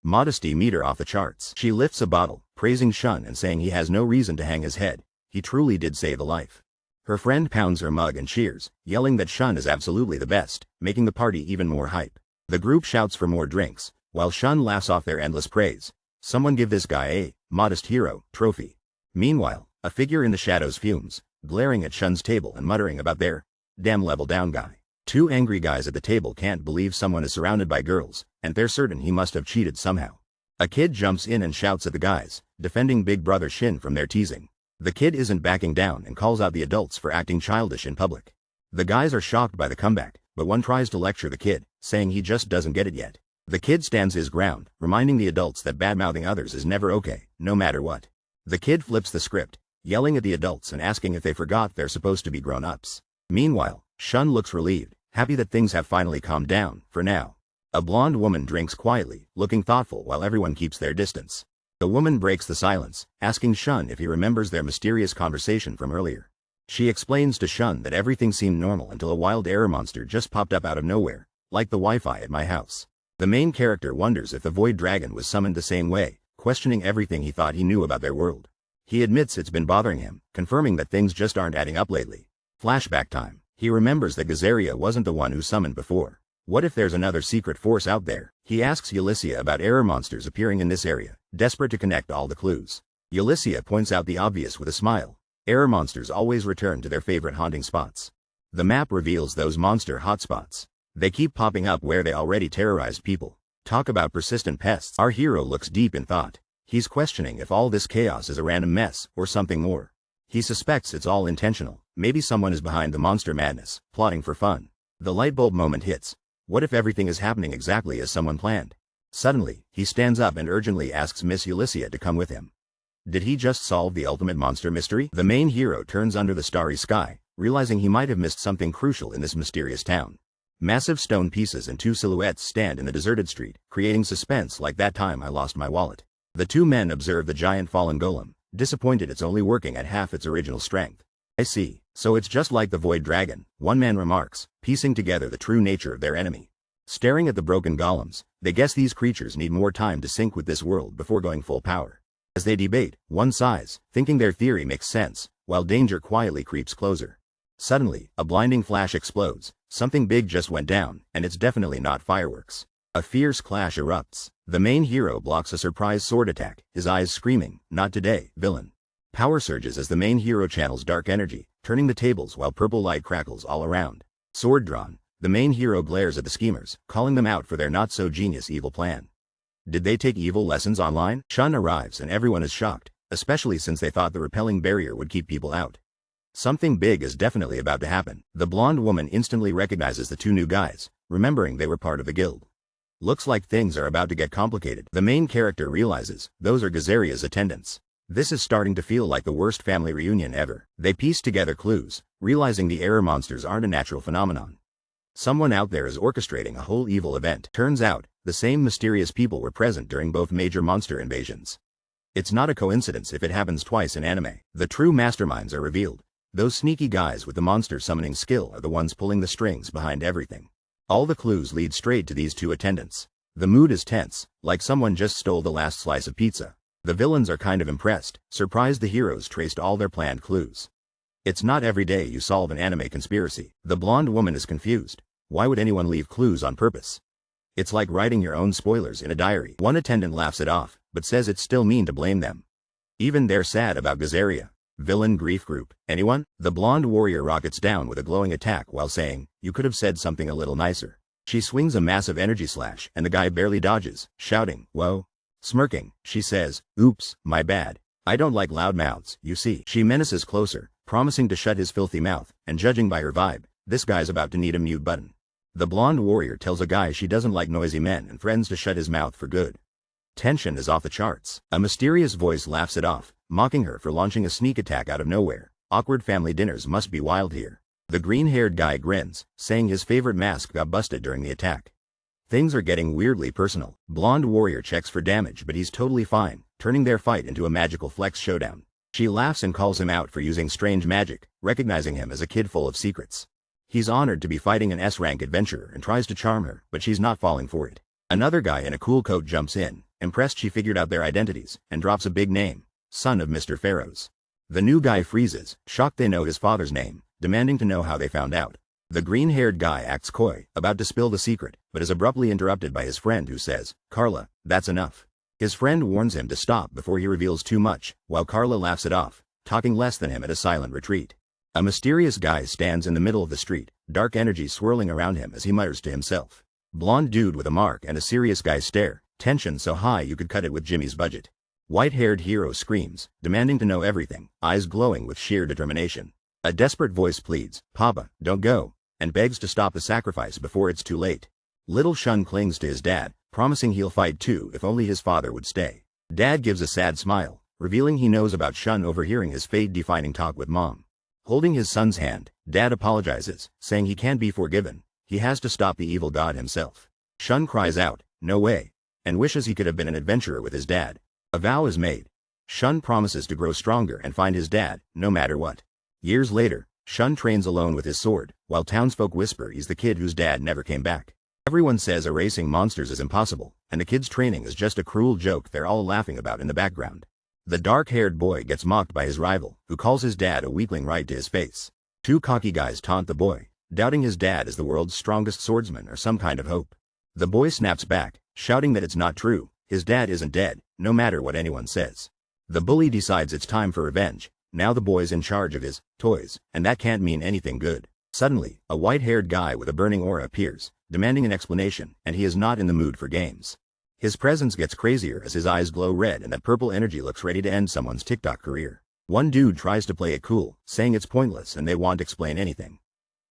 Modesty meter off the charts. She lifts a bottle, praising Shun and saying he has no reason to hang his head. He truly did save a life. Her friend pounds her mug and cheers, yelling that Shun is absolutely the best, making the party even more hype. The group shouts for more drinks, while Shun laughs off their endless praise. Someone give this guy a modest hero trophy. Meanwhile, a figure in the shadows fumes, glaring at Shun's table and muttering about their damn level down guy. Two angry guys at the table can't believe someone is surrounded by girls, and they're certain he must have cheated somehow. A kid jumps in and shouts at the guys, defending Big Brother Shin from their teasing. The kid isn't backing down and calls out the adults for acting childish in public. The guys are shocked by the comeback, but one tries to lecture the kid, saying he just doesn't get it yet. The kid stands his ground, reminding the adults that badmouthing others is never okay, no matter what. The kid flips the script, yelling at the adults and asking if they forgot they're supposed to be grown-ups. Meanwhile, Shun looks relieved, happy that things have finally calmed down, for now. A blonde woman drinks quietly, looking thoughtful while everyone keeps their distance. The woman breaks the silence, asking Shun if he remembers their mysterious conversation from earlier. She explains to Shun that everything seemed normal until a wild error monster just popped up out of nowhere, like the Wi-Fi at my house. The main character wonders if the Void Dragon was summoned the same way, questioning everything he thought he knew about their world. He admits it's been bothering him, confirming that things just aren't adding up lately. Flashback time. He remembers that Gazaria wasn't the one who summoned before. What if there's another secret force out there? He asks Ulyssia about error monsters appearing in this area, desperate to connect all the clues. Ulyssia points out the obvious with a smile. Error monsters always return to their favorite haunting spots. The map reveals those monster hotspots. They keep popping up where they already terrorized people. Talk about persistent pests. Our hero looks deep in thought. He's questioning if all this chaos is a random mess or something more. He suspects it's all intentional. Maybe someone is behind the monster madness, plotting for fun. The lightbulb moment hits. What if everything is happening exactly as someone planned? Suddenly, he stands up and urgently asks Miss Ulyssia to come with him. Did he just solve the ultimate monster mystery? The main hero turns under the starry sky, realizing he might have missed something crucial in this mysterious town. Massive stone pieces and two silhouettes stand in the deserted street, creating suspense like that time I lost my wallet. The two men observe the giant fallen golem, disappointed it's only working at half its original strength. I see, so it's just like the Void Dragon, one man remarks, piecing together the true nature of their enemy. Staring at the broken golems, they guess these creatures need more time to sync with this world before going full power. As they debate, one sighs, thinking their theory makes sense, while danger quietly creeps closer. Suddenly, a blinding flash explodes. Something big just went down, and it's definitely not fireworks. A fierce clash erupts. The main hero blocks a surprise sword attack, his eyes screaming, "Not today, villain." Power surges as the main hero channels dark energy, turning the tables while purple light crackles all around. Sword drawn, the main hero glares at the schemers, calling them out for their not-so-genius evil plan. Did they take evil lessons online? Shun arrives and everyone is shocked, especially since they thought the repelling barrier would keep people out. Something big is definitely about to happen. The blonde woman instantly recognizes the two new guys, remembering they were part of the guild. Looks like things are about to get complicated. The main character realizes those are Gazaria's attendants. This is starting to feel like the worst family reunion ever. They piece together clues, realizing the error monsters aren't a natural phenomenon. Someone out there is orchestrating a whole evil event. Turns out, the same mysterious people were present during both major monster invasions. It's not a coincidence if it happens twice in anime. The true masterminds are revealed. Those sneaky guys with the monster summoning skill are the ones pulling the strings behind everything. All the clues lead straight to these two attendants. The mood is tense, like someone just stole the last slice of pizza. The villains are kind of impressed, surprised the heroes traced all their planned clues. It's not every day you solve an anime conspiracy. The blonde woman is confused. Why would anyone leave clues on purpose? It's like writing your own spoilers in a diary. One attendant laughs it off, but says it's still mean to blame them. Even they're sad about Gazaria. Villain grief group. Anyone? The blonde warrior rockets down with a glowing attack while saying, "You could have said something a little nicer." She swings a massive energy slash and the guy barely dodges, shouting, "Whoa." Smirking, she says, "Oops, my bad. I don't like loud mouths, you see." She menaces closer, promising to shut his filthy mouth, and judging by her vibe, this guy's about to need a mute button. The blonde warrior tells a guy she doesn't like noisy men and threatens to shut his mouth for good. Tension is off the charts. A mysterious voice laughs it off, mocking her for launching a sneak attack out of nowhere. Awkward family dinners must be wild here. The green-haired guy grins, saying his favorite mask got busted during the attack. Things are getting weirdly personal. Blonde warrior checks for damage but he's totally fine, turning their fight into a magical flex showdown. She laughs and calls him out for using strange magic, recognizing him as a kid full of secrets. He's honored to be fighting an S-rank adventurer and tries to charm her, but she's not falling for it. Another guy in a cool coat jumps in, impressed she figured out their identities, and drops a big name, son of Mr. Pharaohs. The new guy freezes, shocked they know his father's name, demanding to know how they found out. The green-haired guy acts coy, about to spill the secret, but is abruptly interrupted by his friend who says, "Carla, that's enough." His friend warns him to stop before he reveals too much, while Carla laughs it off, talking less than him at a silent retreat. A mysterious guy stands in the middle of the street, dark energy swirling around him as he mutters to himself. Blonde dude with a mark and a serious guy stare, tension so high you could cut it with Jimmy's budget. White-haired hero screams, demanding to know everything, eyes glowing with sheer determination. A desperate voice pleads, "Papa, don't go," and begs to stop the sacrifice before it's too late. Little Shun clings to his dad, promising he'll fight too if only his father would stay. Dad gives a sad smile, revealing he knows about Shun overhearing his fate-defining talk with Mom. Holding his son's hand, Dad apologizes, saying he can't be forgiven. He has to stop the evil god himself. Shun cries out, "No way," and wishes he could have been an adventurer with his dad. A vow is made. Shun promises to grow stronger and find his dad, no matter what. Years later, Shun trains alone with his sword, while townsfolk whisper he's the kid whose dad never came back. Everyone says erasing monsters is impossible, and the kid's training is just a cruel joke they're all laughing about in the background. The dark-haired boy gets mocked by his rival, who calls his dad a weakling right to his face. Two cocky guys taunt the boy, doubting his dad is the world's strongest swordsman or some kind of hope. The boy snaps back, shouting that it's not true, his dad isn't dead, no matter what anyone says. The bully decides it's time for revenge. Now the boy's in charge of his toys, and that can't mean anything good. Suddenly, a white-haired guy with a burning aura appears, demanding an explanation, and he is not in the mood for games. His presence gets crazier as his eyes glow red and that purple energy looks ready to end someone's TikTok career. One dude tries to play it cool, saying it's pointless and they won't explain anything.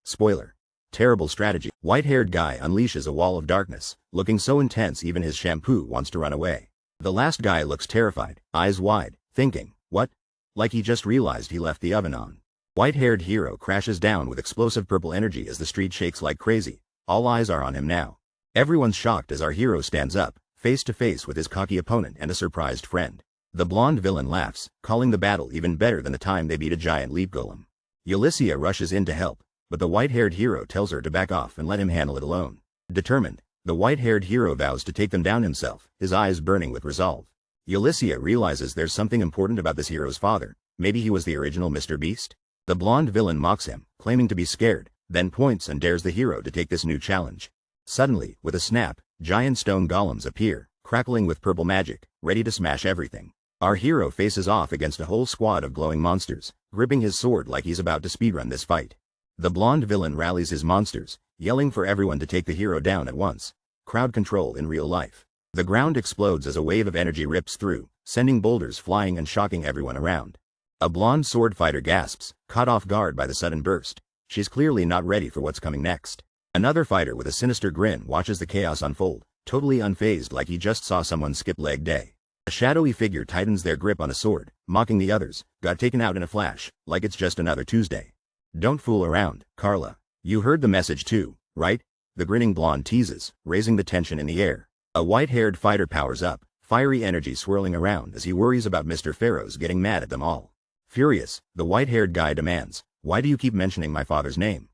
Spoiler. Terrible strategy. White-haired guy unleashes a wall of darkness, looking so intense even his shampoo wants to run away. The last guy looks terrified, eyes wide, thinking, "What?" Like he just realized he left the oven on. White-haired hero crashes down with explosive purple energy as the street shakes like crazy. All eyes are on him now. Everyone's shocked as our hero stands up, face to face with his cocky opponent and a surprised friend. The blonde villain laughs, calling the battle even better than the time they beat a giant leap golem. Ulyssia rushes in to help, but the white-haired hero tells her to back off and let him handle it alone. Determined, the white-haired hero vows to take them down himself, his eyes burning with resolve. Ulyssia realizes there's something important about this hero's father. Maybe he was the original Mr. Beast? The blonde villain mocks him, claiming to be scared, then points and dares the hero to take this new challenge. Suddenly, with a snap, giant stone golems appear, crackling with purple magic, ready to smash everything. Our hero faces off against a whole squad of glowing monsters, gripping his sword like he's about to speedrun this fight. The blonde villain rallies his monsters, yelling for everyone to take the hero down at once. Crowd control in real life. The ground explodes as a wave of energy rips through, sending boulders flying and shocking everyone around. A blonde sword fighter gasps, caught off guard by the sudden burst. She's clearly not ready for what's coming next. Another fighter with a sinister grin watches the chaos unfold, totally unfazed like he just saw someone skip leg day. A shadowy figure tightens their grip on a sword, mocking the others, got taken out in a flash, like it's just another Tuesday. "Don't fool around, Carla. You heard the message too, right?" The grinning blonde teases, raising the tension in the air. A white-haired fighter powers up, fiery energy swirling around as he worries about Mr. Pharaohs getting mad at them all. Furious, the white-haired guy demands, "Why do you keep mentioning my father's name?"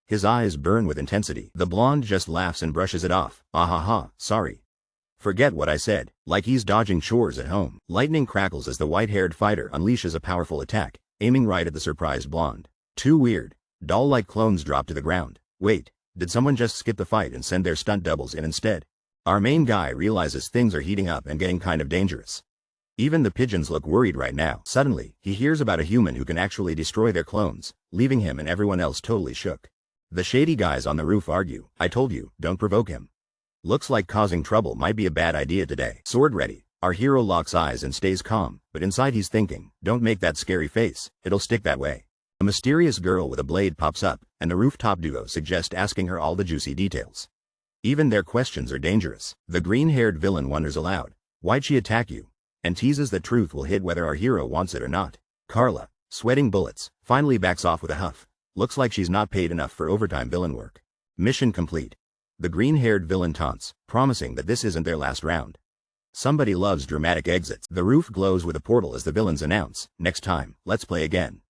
His eyes burn with intensity. The blonde just laughs and brushes it off. "Ah ha ha, sorry. Forget what I said," like he's dodging chores at home. Lightning crackles as the white-haired fighter unleashes a powerful attack, aiming right at the surprised blonde. Two weird, doll-like clones drop to the ground. Wait, did someone just skip the fight and send their stunt doubles in instead? Our main guy realizes things are heating up and getting kind of dangerous. Even the pigeons look worried right now. Suddenly, he hears about a human who can actually destroy their clones, leaving him and everyone else totally shook. The shady guys on the roof argue, "I told you, don't provoke him. Looks like causing trouble might be a bad idea today." Sword ready, our hero locks eyes and stays calm, but inside he's thinking, "Don't make that scary face, it'll stick that way." A mysterious girl with a blade pops up, and the rooftop duo suggest asking her all the juicy details. Even their questions are dangerous. The green-haired villain wonders aloud, "Why'd she attack you?" and teases that truth will hit whether our hero wants it or not. Carla, sweating bullets, finally backs off with a huff. Looks like she's not paid enough for overtime villain work. Mission complete. The green-haired villain taunts, promising that this isn't their last round. Somebody loves dramatic exits. The roof glows with a portal as the villains announce, "Next time, let's play again."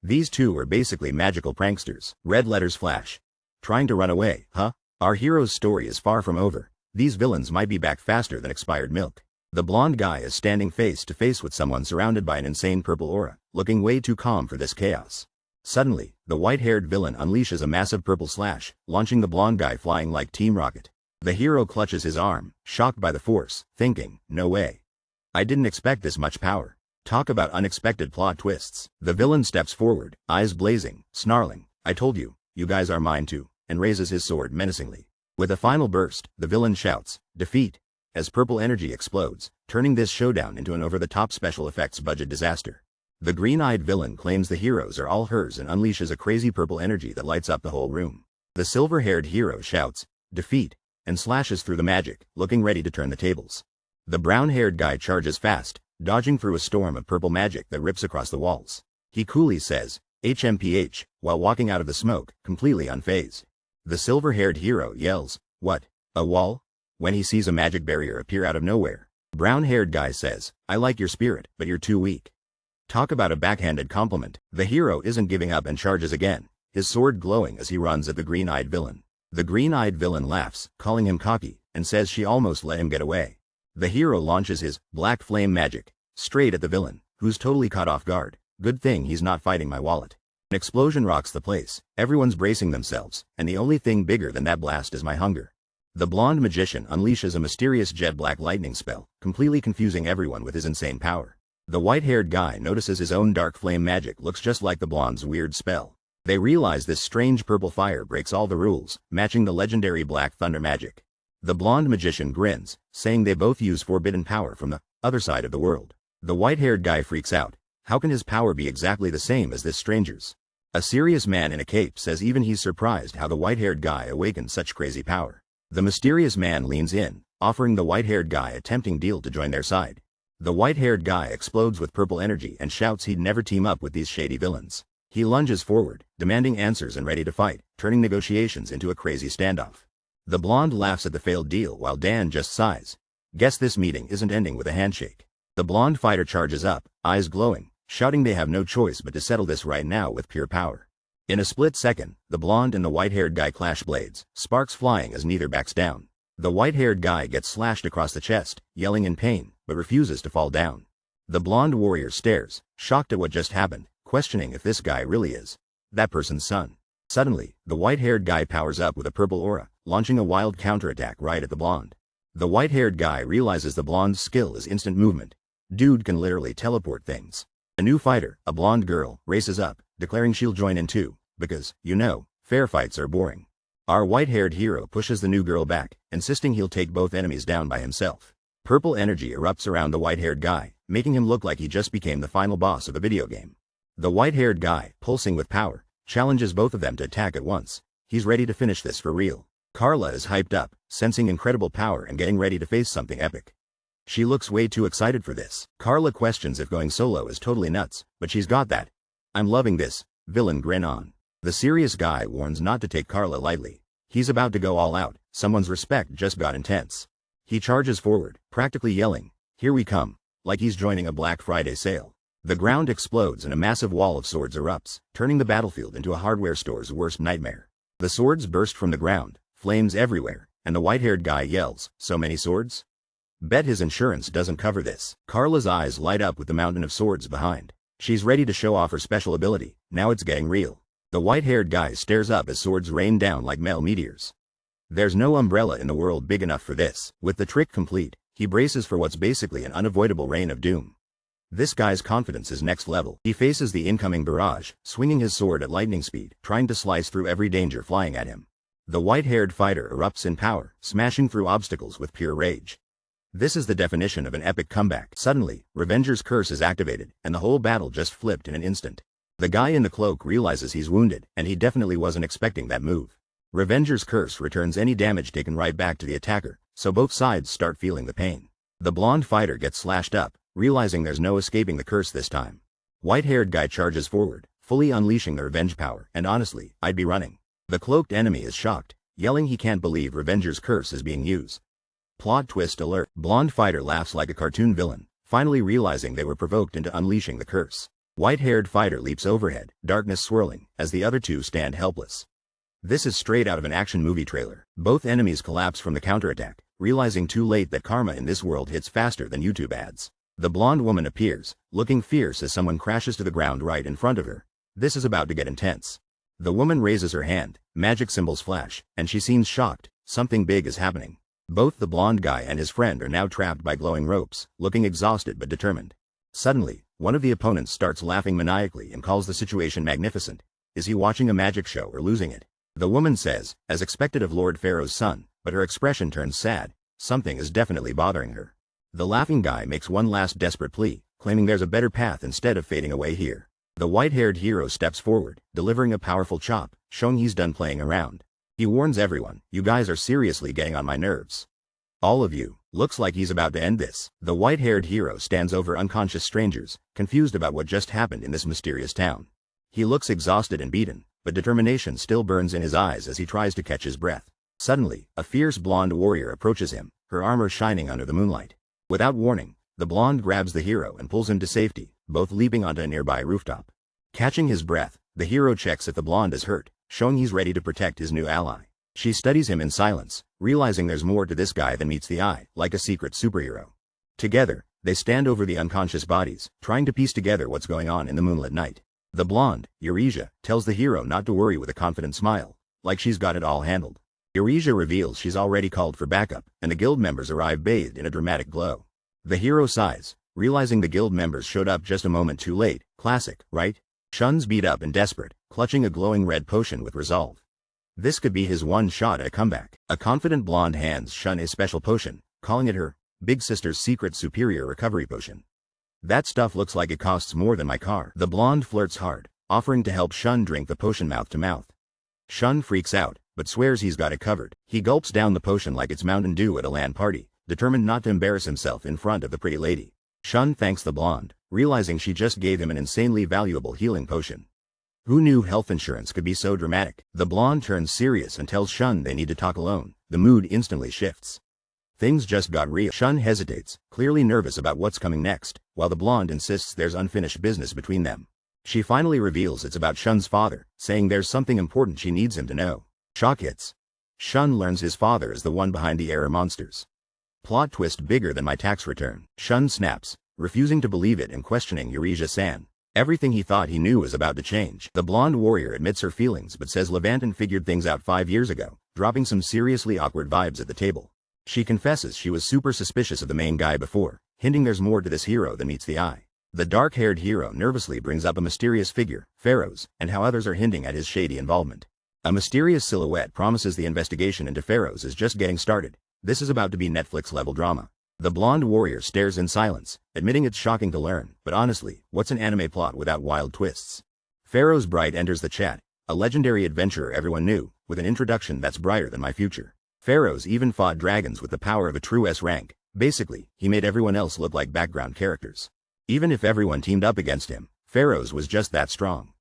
These two are basically magical pranksters. Red letters flash. Trying to run away, huh? Our hero's story is far from over. These villains might be back faster than expired milk. The blonde guy is standing face to face with someone surrounded by an insane purple aura, looking way too calm for this chaos. Suddenly, the white-haired villain unleashes a massive purple slash, launching the blonde guy flying like Team Rocket. The hero clutches his arm, shocked by the force, thinking, no way. I didn't expect this much power. Talk about unexpected plot twists. The villain steps forward, eyes blazing, snarling, I told you, you guys are mine too, and raises his sword menacingly. With a final burst, the villain shouts, defeat, as purple energy explodes, turning this showdown into an over-the-top special effects budget disaster. The green-eyed villain claims the heroes are all hers and unleashes a crazy purple energy that lights up the whole room. The silver-haired hero shouts, defeat, and slashes through the magic, looking ready to turn the tables. The brown-haired guy charges fast, dodging through a storm of purple magic that rips across the walls. He coolly says, HMPH, while walking out of the smoke, completely unfazed. The silver-haired hero yells, what, a wall? When he sees a magic barrier appear out of nowhere. Brown-haired guy says, I like your spirit, but you're too weak. Talk about a backhanded compliment. The hero isn't giving up and charges again, his sword glowing as he runs at the green-eyed villain. The green-eyed villain laughs, calling him cocky, and says she almost let him get away. The hero launches his black flame magic straight at the villain, who's totally caught off guard. Good thing he's not fighting my wallet. An explosion rocks the place, everyone's bracing themselves, and the only thing bigger than that blast is my hunger. The blonde magician unleashes a mysterious jet-black lightning spell, completely confusing everyone with his insane power. The white-haired guy notices his own dark flame magic looks just like the blonde's weird spell. They realize this strange purple fire breaks all the rules, matching the legendary black thunder magic. The blonde magician grins, saying they both use forbidden power from the other side of the world. The white-haired guy freaks out. How can his power be exactly the same as this stranger's? A serious man in a cape says even he's surprised how the white-haired guy awakened such crazy power. The mysterious man leans in, offering the white-haired guy a tempting deal to join their side. The white-haired guy explodes with purple energy and shouts he'd never team up with these shady villains. He lunges forward, demanding answers and ready to fight, turning negotiations into a crazy standoff. The blonde laughs at the failed deal while Dan just sighs. Guess this meeting isn't ending with a handshake. The blonde fighter charges up, eyes glowing, shouting they have no choice but to settle this right now with pure power. In a split second, the blonde and the white-haired guy clash blades, sparks flying as neither backs down. The white-haired guy gets slashed across the chest, yelling in pain, but refuses to fall down. The blonde warrior stares, shocked at what just happened, questioning if this guy really is that person's son. Suddenly, the white-haired guy powers up with a purple aura, launching a wild counterattack right at the blonde. The white-haired guy realizes the blonde's skill is instant movement. Dude can literally teleport things. A new fighter, a blonde girl, races up, declaring she'll join in too, because, you know, fair fights are boring. Our white-haired hero pushes the new girl back, insisting he'll take both enemies down by himself. Purple energy erupts around the white-haired guy, making him look like he just became the final boss of a video game. The white-haired guy, pulsing with power, challenges both of them to attack at once. He's ready to finish this for real. Carla is hyped up, sensing incredible power and getting ready to face something epic. She looks way too excited for this. Carla questions if going solo is totally nuts, but she's got that I'm loving this villain grin on. The serious guy warns not to take Carla lightly. He's about to go all out, someone's respect just got intense. He charges forward, practically yelling, here we come, like he's joining a Black Friday sale. The ground explodes and a massive wall of swords erupts, turning the battlefield into a hardware store's worst nightmare. The swords burst from the ground, flames everywhere, and the white-haired guy yells, so many swords? Bet his insurance doesn't cover this. Carla's eyes light up with the mountain of swords behind. She's ready to show off her special ability. Now it's getting real. The white-haired guy stares up as swords rain down like meteors. There's no umbrella in the world big enough for this. With the trick complete, he braces for what's basically an unavoidable reign of doom. This guy's confidence is next level. He faces the incoming barrage, swinging his sword at lightning speed, trying to slice through every danger flying at him. The white-haired fighter erupts in power, smashing through obstacles with pure rage. This is the definition of an epic comeback. Suddenly, Revenger's curse is activated, and the whole battle just flipped in an instant. The guy in the cloak realizes he's wounded, and he definitely wasn't expecting that move. Revenger's curse returns any damage taken right back to the attacker, so both sides start feeling the pain. The blonde fighter gets slashed up, realizing there's no escaping the curse this time. White-haired guy charges forward, fully unleashing the revenge power, and honestly, I'd be running. The cloaked enemy is shocked, yelling he can't believe Revenger's curse is being used. Plot twist alert. Blonde fighter laughs like a cartoon villain, finally realizing they were provoked into unleashing the curse. White-haired fighter leaps overhead, darkness swirling, as the other two stand helpless. This is straight out of an action movie trailer. Both enemies collapse from the counterattack, realizing too late that karma in this world hits faster than YouTube ads. The blonde woman appears, looking fierce as someone crashes to the ground right in front of her. This is about to get intense. The woman raises her hand, magic symbols flash, and she seems shocked. Something big is happening. Both the blonde guy and his friend are now trapped by glowing ropes, looking exhausted but determined. Suddenly, one of the opponents starts laughing maniacally and calls the situation magnificent. Is he watching a magic show or losing it? The woman says, as expected of Lord Pharaoh's son, but her expression turns sad. Something is definitely bothering her. The laughing guy makes one last desperate plea, claiming there's a better path instead of fading away here. The white-haired hero steps forward, delivering a powerful chop, showing he's done playing around. He warns everyone, you guys are seriously getting on my nerves. All of you. Looks like he's about to end this. The white-haired hero stands over unconscious strangers, confused about what just happened in this mysterious town. He looks exhausted and beaten, but determination still burns in his eyes as he tries to catch his breath. Suddenly, a fierce blonde warrior approaches him, her armor shining under the moonlight. Without warning, the blonde grabs the hero and pulls him to safety, both leaping onto a nearby rooftop. Catching his breath, the hero checks if the blonde is hurt, showing he's ready to protect his new ally. She studies him in silence, realizing there's more to this guy than meets the eye, like a secret superhero. Together, they stand over the unconscious bodies, trying to piece together what's going on in the moonlit night. The blonde, Euresia, tells the hero not to worry with a confident smile, like she's got it all handled. Euresia reveals she's already called for backup, and the guild members arrive bathed in a dramatic glow. The hero sighs, realizing the guild members showed up just a moment too late. Classic, right? Shun's beat up and desperate, clutching a glowing red potion with resolve. This could be his one shot at a comeback. A confident blonde hands Shun a special potion, calling it her big sister's secret superior recovery potion. That stuff looks like it costs more than my car. The blonde flirts hard, offering to help Shun drink the potion mouth to mouth. Shun freaks out, but swears he's got it covered. He gulps down the potion like it's Mountain Dew at a LAN party, determined not to embarrass himself in front of the pretty lady. Shun thanks the blonde, realizing she just gave him an insanely valuable healing potion. Who knew health insurance could be so dramatic? The blonde turns serious and tells Shun they need to talk alone. The mood instantly shifts. Things just got real. Shun hesitates, clearly nervous about what's coming next, while the blonde insists there's unfinished business between them. She finally reveals it's about Shun's father, saying there's something important she needs him to know. Shock hits. Shun learns his father is the one behind the error monsters. Plot twist bigger than my tax return. Shun snaps, refusing to believe it and questioning Euresia-san. Everything he thought he knew is about to change. The blonde warrior admits her feelings but says Levantin figured things out 5 years ago, dropping some seriously awkward vibes at the table. She confesses she was super suspicious of the main guy before, hinting there's more to this hero than meets the eye. The dark-haired hero nervously brings up a mysterious figure, Pharaoh's, and how others are hinting at his shady involvement. A mysterious silhouette promises the investigation into Pharaoh's is just getting started. This is about to be Netflix-level drama. The blonde warrior stares in silence, admitting it's shocking to learn, but honestly, what's an anime plot without wild twists? Shun Bright enters the chat, a legendary adventurer everyone knew, with an introduction that's brighter than my future. Shun even fought dragons with the power of a true S rank. Basically, he made everyone else look like background characters. Even if everyone teamed up against him, Shun was just that strong.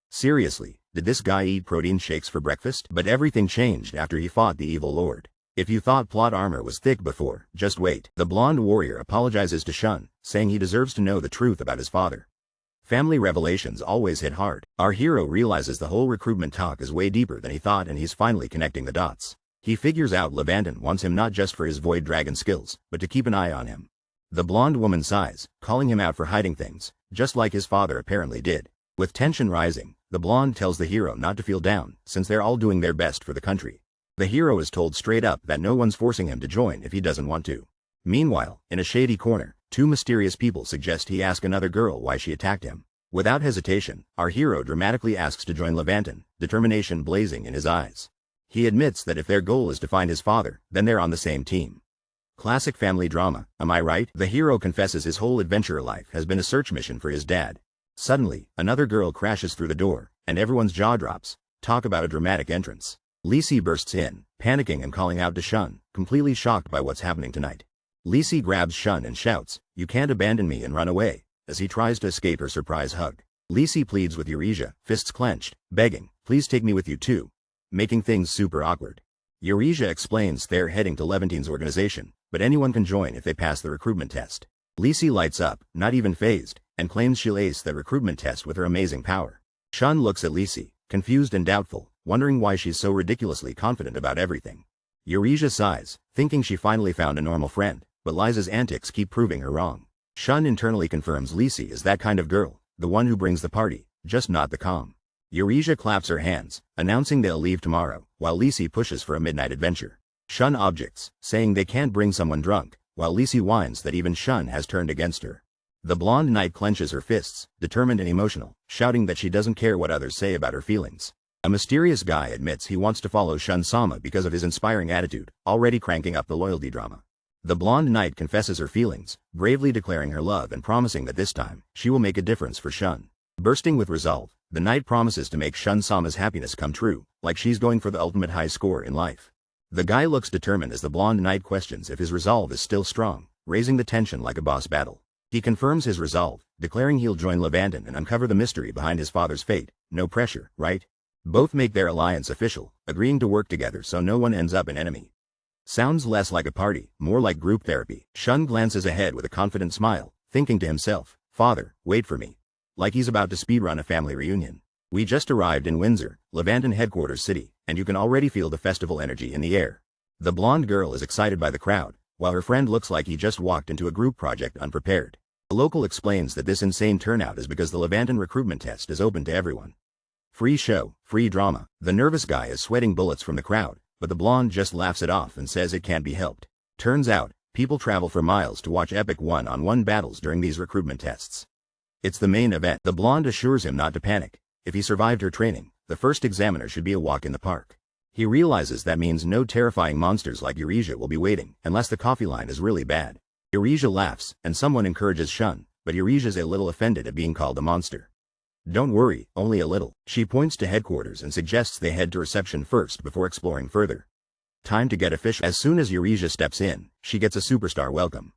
Seriously, did this guy eat protein shakes for breakfast? But everything changed after he fought the evil lord. If you thought plot armor was thick before, just wait. The blonde warrior apologizes to Shun, saying he deserves to know the truth about his father. Family revelations always hit hard. Our hero realizes the whole recruitment talk is way deeper than he thought and he's finally connecting the dots. He figures out Levantin wants him not just for his void dragon skills, but to keep an eye on him. The blonde woman sighs, calling him out for hiding things, just like his father apparently did. With tension rising, the blonde tells the hero not to feel down, since they're all doing their best for the country. The hero is told straight up that no one's forcing him to join if he doesn't want to. Meanwhile, in a shady corner, two mysterious people suggest he ask another girl why she attacked him. Without hesitation, our hero dramatically asks to join Levantin, determination blazing in his eyes. He admits that if their goal is to find his father, then they're on the same team. Classic family drama, am I right? The hero confesses his whole adventurer life has been a search mission for his dad. Suddenly, another girl crashes through the door, and everyone's jaw drops. Talk about a dramatic entrance. Lisi bursts in, panicking and calling out to Shun, completely shocked by what's happening tonight. Lisi grabs Shun and shouts, "You can't abandon me," and run away, as he tries to escape her surprise hug. Lisi pleads with Euresia, fists clenched, begging, "Please take me with you too," making things super awkward. Euresia explains they're heading to Levantin's organization, but anyone can join if they pass the recruitment test. Lisi lights up, not even fazed, and claims she'll ace that recruitment test with her amazing power. Shun looks at Lisi, confused and doubtful, wondering why she's so ridiculously confident about everything. Eureka sighs, thinking she finally found a normal friend, but Liza's antics keep proving her wrong. Shun internally confirms Lisi is that kind of girl, the one who brings the party, just not the calm. Eureka claps her hands, announcing they'll leave tomorrow, while Lisi pushes for a midnight adventure. Shun objects, saying they can't bring someone drunk, while Lisi whines that even Shun has turned against her. The blonde knight clenches her fists, determined and emotional, shouting that she doesn't care what others say about her feelings. A mysterious guy admits he wants to follow Shun-sama because of his inspiring attitude, already cranking up the loyalty drama. The blonde knight confesses her feelings, bravely declaring her love and promising that this time, she will make a difference for Shun. Bursting with resolve, the knight promises to make Shun-sama's happiness come true, like she's going for the ultimate high score in life. The guy looks determined as the blonde knight questions if his resolve is still strong, raising the tension like a boss battle. He confirms his resolve, declaring he'll join Lavandin and uncover the mystery behind his father's fate. No pressure, right? Both make their alliance official, agreeing to work together so no one ends up an enemy. Sounds less like a party, more like group therapy. Shun glances ahead with a confident smile, thinking to himself, "Father, wait for me." Like he's about to speedrun a family reunion. We just arrived in Windsor, Lavandin headquarters city, and you can already feel the festival energy in the air. The blonde girl is excited by the crowd, while her friend looks like he just walked into a group project unprepared. A local explains that this insane turnout is because the Lavandin recruitment test is open to everyone. Free show, free drama. The nervous guy is sweating bullets from the crowd, but the blonde just laughs it off and says it can't be helped. Turns out, people travel for miles to watch epic one-on-one battles during these recruitment tests. It's the main event. The blonde assures him not to panic. If he survived her training, the first examiner should be a walk in the park. He realizes that means no terrifying monsters like Eureka will be waiting, unless the coffee line is really bad. Eureka laughs, and someone encourages Shun, but Eureka's a little offended at being called a monster. Don't worry, only a little. She points to headquarters and suggests they head to reception first before exploring further. Time to get official. As soon as Eureka steps in, she gets a superstar welcome.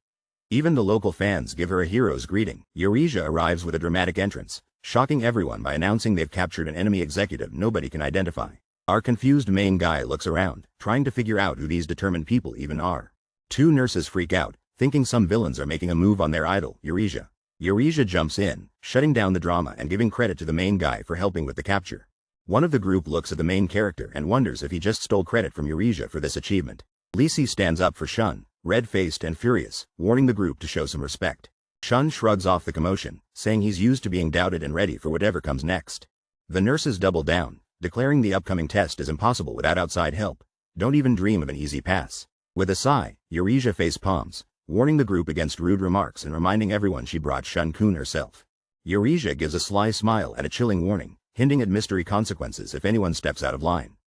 Even the local fans give her a hero's greeting. Eureka arrives with a dramatic entrance, shocking everyone by announcing they've captured an enemy executive nobody can identify. Our confused main guy looks around, trying to figure out who these determined people even are. Two nurses freak out, thinking some villains are making a move on their idol, Eureka. Eureka jumps in, shutting down the drama and giving credit to the main guy for helping with the capture. One of the group looks at the main character and wonders if he just stole credit from Eureka for this achievement. Lisi stands up for Shun, red-faced and furious, warning the group to show some respect. Shun shrugs off the commotion, saying he's used to being doubted and ready for whatever comes next. The nurses double down, declaring the upcoming test is impossible without outside help. Don't even dream of an easy pass. With a sigh, Eureka face palms, warning the group against rude remarks and reminding everyone she brought Shun-kun herself. Eureka gives a sly smile at a chilling warning, hinting at mystery consequences if anyone steps out of line.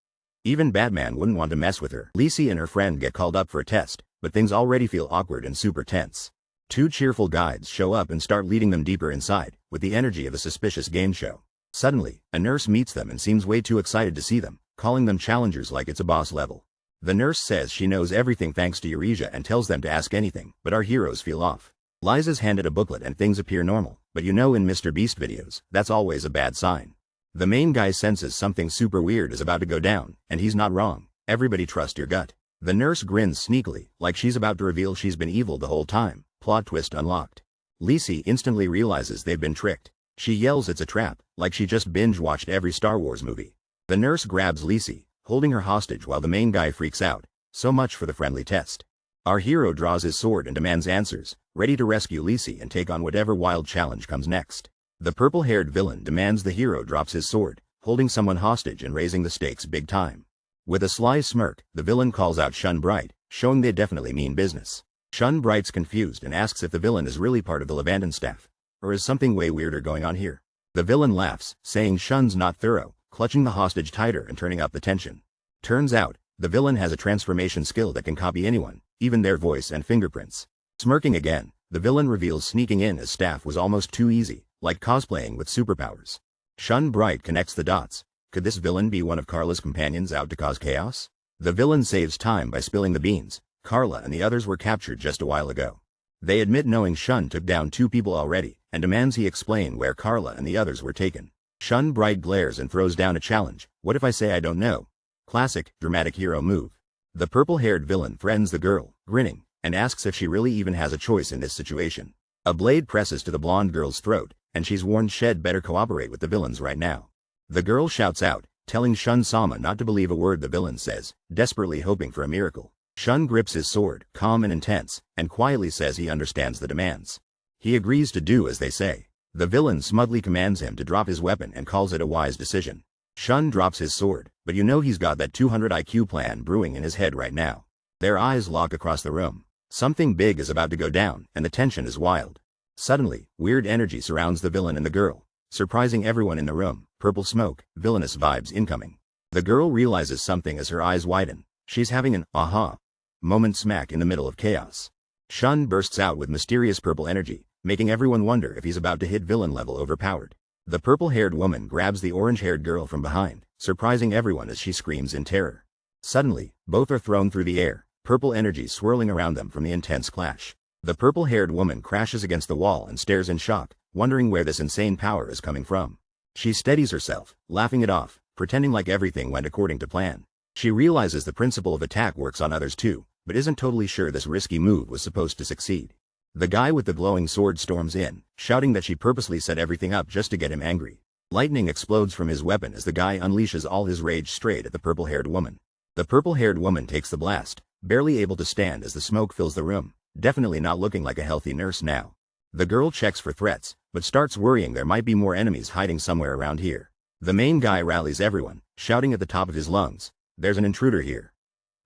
Even Batman wouldn't want to mess with her. Lisi and her friend get called up for a test, but things already feel awkward and super tense. Two cheerful guides show up and start leading them deeper inside, with the energy of a suspicious game show. Suddenly, a nurse meets them and seems way too excited to see them, calling them challengers like it's a boss level. The nurse says she knows everything thanks to Eureka and tells them to ask anything, but our heroes feel off. Liza's handed a booklet and things appear normal, but you know in Mr. Beast videos, that's always a bad sign. The main guy senses something super weird is about to go down, and he's not wrong. Everybody trust your gut. The nurse grins sneakily, like she's about to reveal she's been evil the whole time. Plot twist unlocked. Lisi instantly realizes they've been tricked. She yells it's a trap, like she just binge-watched every Star Wars movie. The nurse grabs Lisi, holding her hostage while the main guy freaks out. So much for the friendly test. Our hero draws his sword and demands answers, ready to rescue Lisi and take on whatever wild challenge comes next. The purple-haired villain demands the hero drops his sword, holding someone hostage and raising the stakes big time. With a sly smirk, the villain calls out Shun Bright, showing they definitely mean business. Shun Bright's confused and asks if the villain is really part of the Lavandin staff, or is something way weirder going on here. The villain laughs, saying Shun's not thorough, clutching the hostage tighter and turning up the tension. Turns out, the villain has a transformation skill that can copy anyone, even their voice and fingerprints. Smirking again, the villain reveals sneaking in as staff was almost too easy, like cosplaying with superpowers. Shun Bright connects the dots. Could this villain be one of Carla's companions out to cause chaos? The villain saves time by spilling the beans. Carla and the others were captured just a while ago. They admit knowing Shun took down 2 people already, and demands he explain where Carla and the others were taken. Shun Bright glares and throws down a challenge. What if I say I don't know? Classic, dramatic hero move. The purple-haired villain threatens the girl, grinning, and asks if she really even has a choice in this situation. A blade presses to the blonde girl's throat, and she's warned Shed better cooperate with the villains right now. The girl shouts out, telling Shun Sama not to believe a word the villain says, desperately hoping for a miracle. Shun grips his sword, calm and intense, and quietly says he understands the demands. He agrees to do as they say. The villain smugly commands him to drop his weapon and calls it a wise decision. Shun drops his sword, but you know he's got that 200 IQ plan brewing in his head right now. Their eyes lock across the room. Something big is about to go down, and the tension is wild. Suddenly, weird energy surrounds the villain and the girl, surprising everyone in the room. Purple smoke, villainous vibes incoming. The girl realizes something as her eyes widen. She's having an aha moment smack in the middle of chaos. Shun bursts out with mysterious purple energy, making everyone wonder if he's about to hit villain level overpowered. The purple-haired woman grabs the orange-haired girl from behind, surprising everyone as she screams in terror. Suddenly, both are thrown through the air, purple energy swirling around them from the intense clash. The purple-haired woman crashes against the wall and stares in shock, wondering where this insane power is coming from. She steadies herself, laughing it off, pretending like everything went according to plan. She realizes the principle of attack works on others too, but isn't totally sure this risky move was supposed to succeed. The guy with the glowing sword storms in, shouting that she purposely set everything up just to get him angry. Lightning explodes from his weapon as the guy unleashes all his rage straight at the purple-haired woman. The purple-haired woman takes the blast, barely able to stand as the smoke fills the room, definitely not looking like a healthy nurse now. The girl checks for threats, but starts worrying there might be more enemies hiding somewhere around here. The main guy rallies everyone, shouting at the top of his lungs, "There's an intruder here."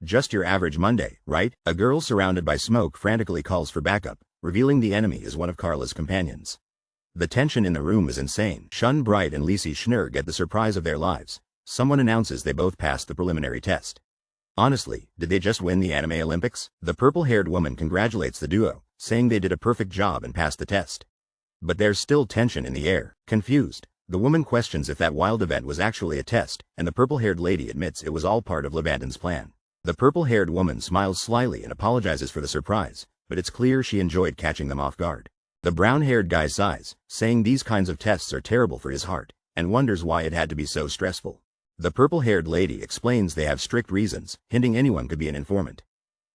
"Just your average Monday, right?" A girl surrounded by smoke frantically calls for backup, revealing the enemy is one of Carla's companions. The tension in the room is insane. Shun Bright and Lisi Schnur get the surprise of their lives. Someone announces they both passed the preliminary test. Honestly, did they just win the anime Olympics? The purple-haired woman congratulates the duo, saying they did a perfect job and passed the test. But there's still tension in the air. Confused, the woman questions if that wild event was actually a test, and the purple-haired lady admits it was all part of Levantin's plan. The purple-haired woman smiles slyly and apologizes for the surprise, but it's clear she enjoyed catching them off guard. The brown-haired guy sighs, saying these kinds of tests are terrible for his heart, and wonders why it had to be so stressful. The purple-haired lady explains they have strict reasons, hinting anyone could be an informant.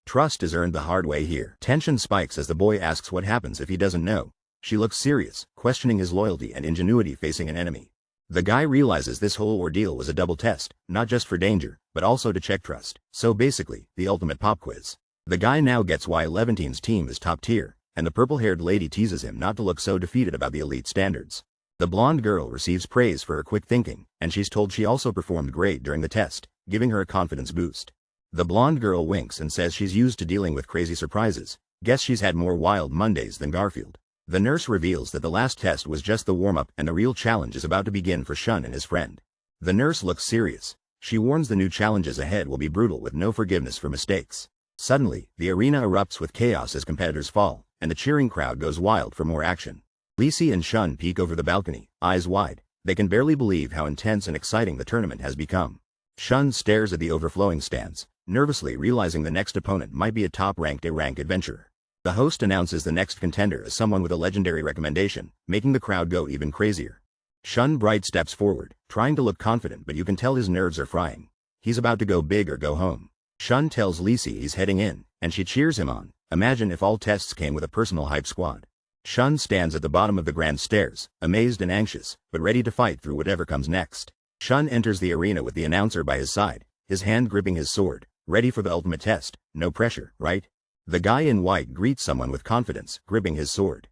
Trust is earned the hard way here. Tension spikes as the boy asks what happens if he doesn't know. She looks serious, questioning his loyalty and ingenuity facing an enemy. The guy realizes this whole ordeal was a double test, not just for danger, but also to check trust. So basically, the ultimate pop quiz. The guy now gets why Levantin's team is top tier, and the purple-haired lady teases him not to look so defeated about the elite standards. The blonde girl receives praise for her quick thinking, and she's told she also performed great during the test, giving her a confidence boost. The blonde girl winks and says she's used to dealing with crazy surprises. Guess she's had more wild Mondays than Garfield. The nurse reveals that the last test was just the warm-up and the real challenge is about to begin for Shun and his friend. The nurse looks serious. She warns the new challenges ahead will be brutal with no forgiveness for mistakes. Suddenly, the arena erupts with chaos as competitors fall, and the cheering crowd goes wild for more action. Lisi and Shun peek over the balcony, eyes wide. They can barely believe how intense and exciting the tournament has become. Shun stares at the overflowing stands, nervously realizing the next opponent might be a top-ranked A-rank adventurer. The host announces the next contender as someone with a legendary recommendation, making the crowd go even crazier. Shun Bright steps forward, trying to look confident, but you can tell his nerves are frying. He's about to go big or go home. Shun tells Lisi he's heading in, and she cheers him on. Imagine if all tests came with a personal hype squad. Shun stands at the bottom of the grand stairs, amazed and anxious, but ready to fight through whatever comes next. Shun enters the arena with the announcer by his side, his hand gripping his sword, ready for the ultimate test. No pressure, right? The guy in white greets someone with confidence, gripping his sword.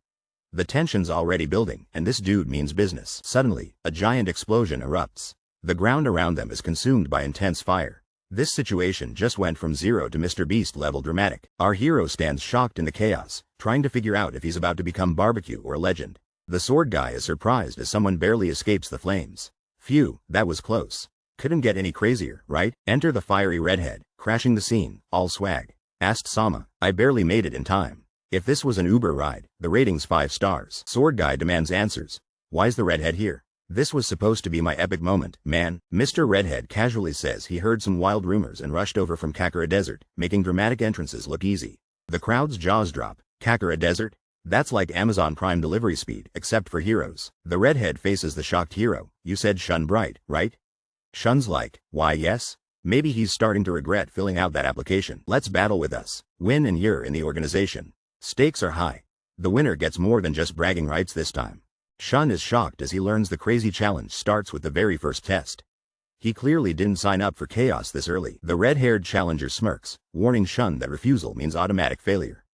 The tension's already building, and this dude means business. Suddenly, a giant explosion erupts. The ground around them is consumed by intense fire. This situation just went from 0 to Mr. Beast level dramatic. Our hero stands shocked in the chaos, trying to figure out if he's about to become barbecue or a legend. The sword guy is surprised as someone barely escapes the flames. Phew, that was close. Couldn't get any crazier, right? Enter the fiery redhead, crashing the scene, all swag. Asked Sama, I barely made it in time. If this was an Uber ride, the rating's 5 stars. Sword guy demands answers. Why's the redhead here? This was supposed to be my epic moment, man. Mr. Redhead casually says he heard some wild rumors and rushed over from Kakura Desert, making dramatic entrances look easy. The crowd's jaws drop. Kakura Desert? That's like Amazon Prime delivery speed, except for heroes. The redhead faces the shocked hero. You said Shun Bright, right? Shun's like, why yes? Maybe he's starting to regret filling out that application. Let's battle with us. Win and you're in the organization. Stakes are high. The winner gets more than just bragging rights this time. Shun is shocked as he learns the crazy challenge starts with the very first test. He clearly didn't sign up for chaos this early. The red-haired challenger smirks, warning Shun that refusal means automatic failure.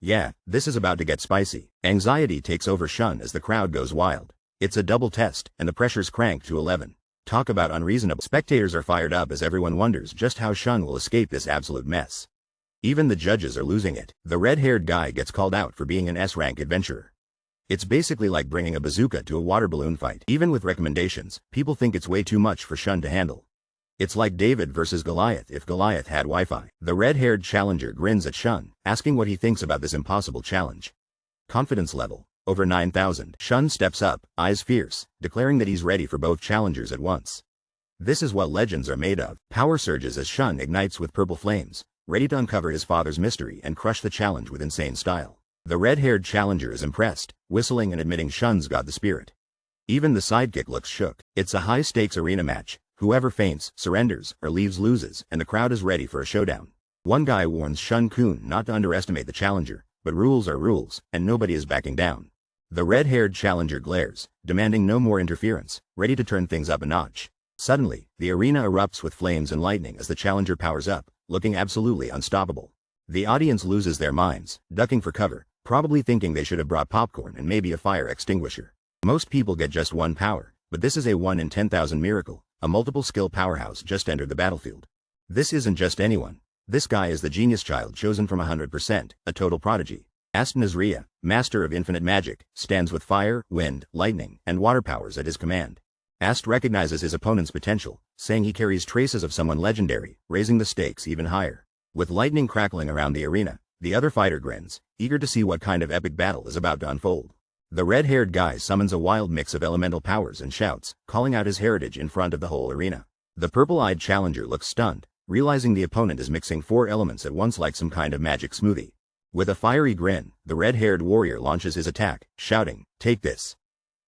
Yeah, this is about to get spicy. Anxiety takes over Shun as the crowd goes wild. It's a double test, and the pressure's cranked to 11. Talk about unreasonable. Spectators are fired up as everyone wonders just how Shun will escape this absolute mess. Even the judges are losing it. The red-haired guy gets called out for being an S-rank adventurer. It's basically like bringing a bazooka to a water balloon fight. Even with recommendations, people think it's way too much for Shun to handle. It's like David versus Goliath if Goliath had Wi-Fi. The red-haired challenger grins at Shun, asking what he thinks about this impossible challenge. Confidence level, over 9,000. Shun steps up, eyes fierce, declaring that he's ready for both challengers at once. This is what legends are made of. Power surges as Shun ignites with purple flames, ready to uncover his father's mystery and crush the challenge with insane style. The red-haired challenger is impressed, whistling and admitting Shun's got the spirit. Even the sidekick looks shook. It's a high-stakes arena match. Whoever faints, surrenders, or leaves loses, and the crowd is ready for a showdown. One guy warns Shun-kun not to underestimate the challenger, but rules are rules, and nobody is backing down. The red-haired challenger glares, demanding no more interference, ready to turn things up a notch. Suddenly, the arena erupts with flames and lightning as the challenger powers up, looking absolutely unstoppable. The audience loses their minds, ducking for cover, probably thinking they should have brought popcorn and maybe a fire extinguisher. Most people get just one power, but this is a 1 in 10,000 miracle. A multiple skill powerhouse just entered the battlefield. This isn't just anyone. This guy is the genius child chosen from 100%, a total prodigy. Ast Nazria, master of infinite magic, stands with fire, wind, lightning, and water powers at his command. Ast recognizes his opponent's potential, saying he carries traces of someone legendary, raising the stakes even higher. With lightning crackling around the arena, the other fighter grins, eager to see what kind of epic battle is about to unfold. The red-haired guy summons a wild mix of elemental powers and shouts, calling out his heritage in front of the whole arena. The purple-eyed challenger looks stunned, realizing the opponent is mixing 4 elements at once like some kind of magic smoothie. With a fiery grin, the red-haired warrior launches his attack, shouting, "Take this."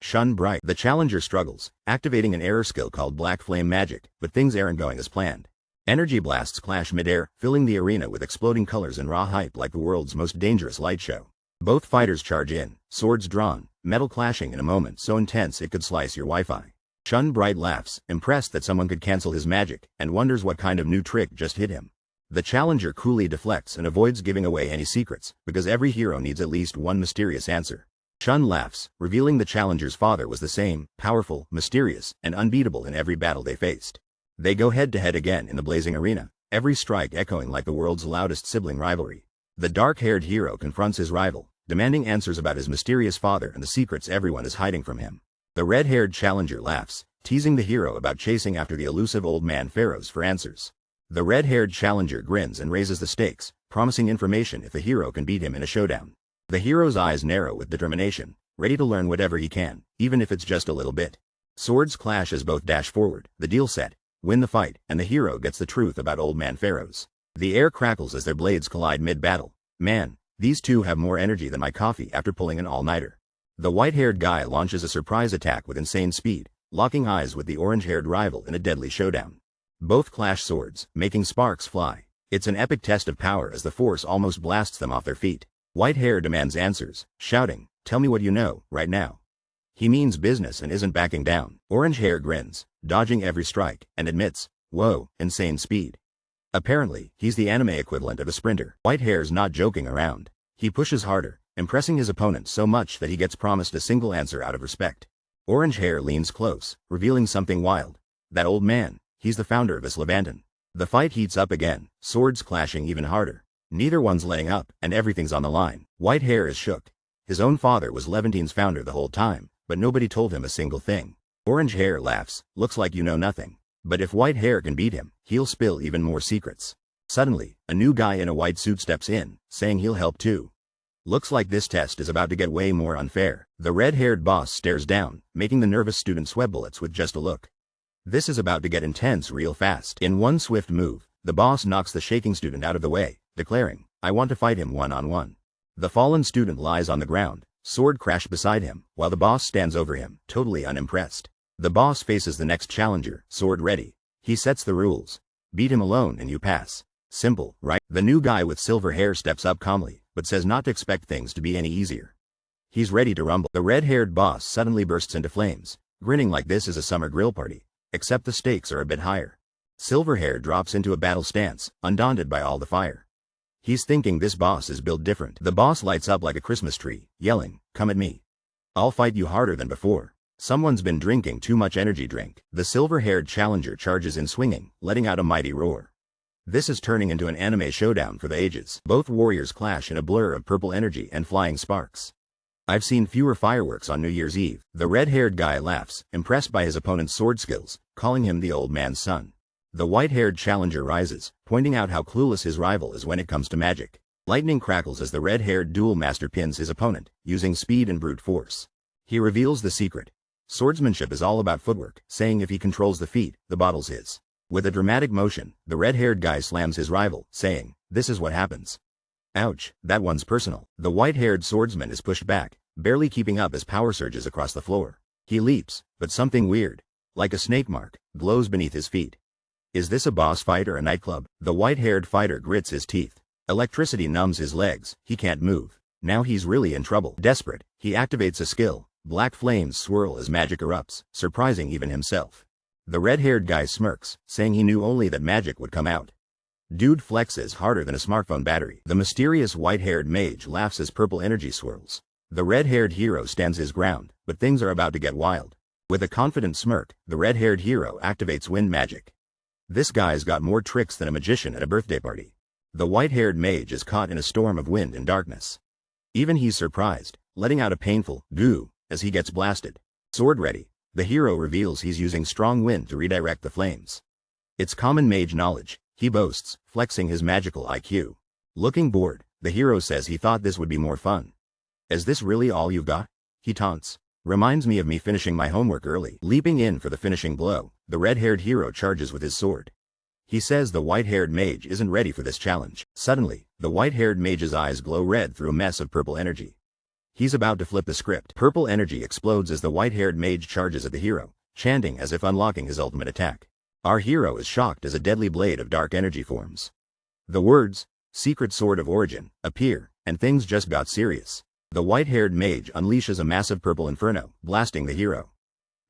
Shun Bright. The challenger struggles, activating an error skill called Black Flame Magic, but things aren't going as planned. Energy blasts clash mid-air, filling the arena with exploding colors and raw hype like the world's most dangerous light show. Both fighters charge in, swords drawn, metal clashing in a moment so intense it could slice your Wi-Fi. Shun Bright laughs, impressed that someone could cancel his magic, and wonders what kind of new trick just hit him. The challenger coolly deflects and avoids giving away any secrets, because every hero needs at least one mysterious answer. Shun laughs, revealing the challenger's father was the same, powerful, mysterious, and unbeatable in every battle they faced. They go head-to-head again in the blazing arena, every strike echoing like the world's loudest sibling rivalry. The dark-haired hero confronts his rival, demanding answers about his mysterious father and the secrets everyone is hiding from him. The red-haired challenger laughs, teasing the hero about chasing after the elusive old man pharaohs for answers. The red-haired challenger grins and raises the stakes, promising information if the hero can beat him in a showdown. The hero's eyes narrow with determination, ready to learn whatever he can, even if it's just a little bit. Swords clash as both dash forward, the deal set, win the fight, and the hero gets the truth about old man pharaohs. The air crackles as their blades collide mid-battle. Man, these two have more energy than my coffee after pulling an all-nighter. The white-haired guy launches a surprise attack with insane speed, locking eyes with the orange-haired rival in a deadly showdown. Both clash swords, making sparks fly. It's an epic test of power as the force almost blasts them off their feet. White hair demands answers, shouting, "Tell me what you know, right now." He means business and isn't backing down. Orange hair grins, dodging every strike, and admits, "Whoa, insane speed." Apparently, he's the anime equivalent of a sprinter. White hair's not joking around. He pushes harder, impressing his opponent so much that he gets promised a single answer out of respect. Orange hair leans close, revealing something wild. That old man, he's the founder of Islevanton. The fight heats up again, swords clashing even harder. Neither one's letting up, and everything's on the line. White hair is shook. His own father was Levantin's founder the whole time, but nobody told him a single thing. Orange hair laughs, "Looks like you know nothing." But if white hair can beat him, he'll spill even more secrets. Suddenly, a new guy in a white suit steps in, saying he'll help too. Looks like this test is about to get way more unfair. The red-haired boss stares down, making the nervous student sweat bullets with just a look. This is about to get intense real fast. In one swift move, the boss knocks the shaking student out of the way, declaring, "I want to fight him one-on-one." The fallen student lies on the ground, sword crashed beside him, while the boss stands over him, totally unimpressed. The boss faces the next challenger, sword ready. He sets the rules. Beat him alone and you pass. Simple, right? The new guy with silver hair steps up calmly, but says not to expect things to be any easier. He's ready to rumble. The red-haired boss suddenly bursts into flames, grinning like this is a summer grill party, except the stakes are a bit higher. Silverhair drops into a battle stance, undaunted by all the fire. He's thinking this boss is built different. The boss lights up like a Christmas tree, yelling, "Come at me. I'll fight you harder than before." Someone's been drinking too much energy drink. The silver-haired challenger charges in swinging, letting out a mighty roar. This is turning into an anime showdown for the ages. Both warriors clash in a blur of purple energy and flying sparks. I've seen fewer fireworks on New Year's Eve. The red-haired guy laughs, impressed by his opponent's sword skills, calling him the old man's son. The white-haired challenger rises, pointing out how clueless his rival is when it comes to magic. Lightning crackles as the red-haired duel master pins his opponent, using speed and brute force. He reveals the secret. Swordsmanship is all about footwork, saying if he controls the feet, the bottle's his. With a dramatic motion, the red-haired guy slams his rival, saying, "This is what happens." Ouch, that one's personal. The white-haired swordsman is pushed back, barely keeping up as power surges across the floor. He leaps, but something weird, like a snake mark, glows beneath his feet. Is this a boss fight or a nightclub? The white-haired fighter grits his teeth. Electricity numbs his legs, he can't move. Now he's really in trouble. Desperate, he activates a skill. Black flames swirl as magic erupts, surprising even himself. The red-haired guy smirks, saying he knew only that magic would come out. Dude flexes harder than a smartphone battery. The mysterious white-haired mage laughs as purple energy swirls. The red-haired hero stands his ground, but things are about to get wild. With a confident smirk, the red-haired hero activates wind magic. This guy's got more tricks than a magician at a birthday party. The white-haired mage is caught in a storm of wind and darkness. Even he's surprised, letting out a painful goo as he gets blasted. Sword ready, the hero reveals he's using strong wind to redirect the flames. It's common mage knowledge, he boasts, flexing his magical IQ. Looking bored, the hero says he thought this would be more fun. Is this really all you've got? He taunts. Reminds me of me finishing my homework early. Leaping in for the finishing blow, the red-haired hero charges with his sword. He says the white-haired mage isn't ready for this challenge. Suddenly, the white-haired mage's eyes glow red through a mess of purple energy. He's about to flip the script. Purple energy explodes as the white-haired mage charges at the hero, chanting as if unlocking his ultimate attack. Our hero is shocked as a deadly blade of dark energy forms. The words, "Secret Sword of Origin," appear, and things just got serious. The white-haired mage unleashes a massive purple inferno, blasting the hero.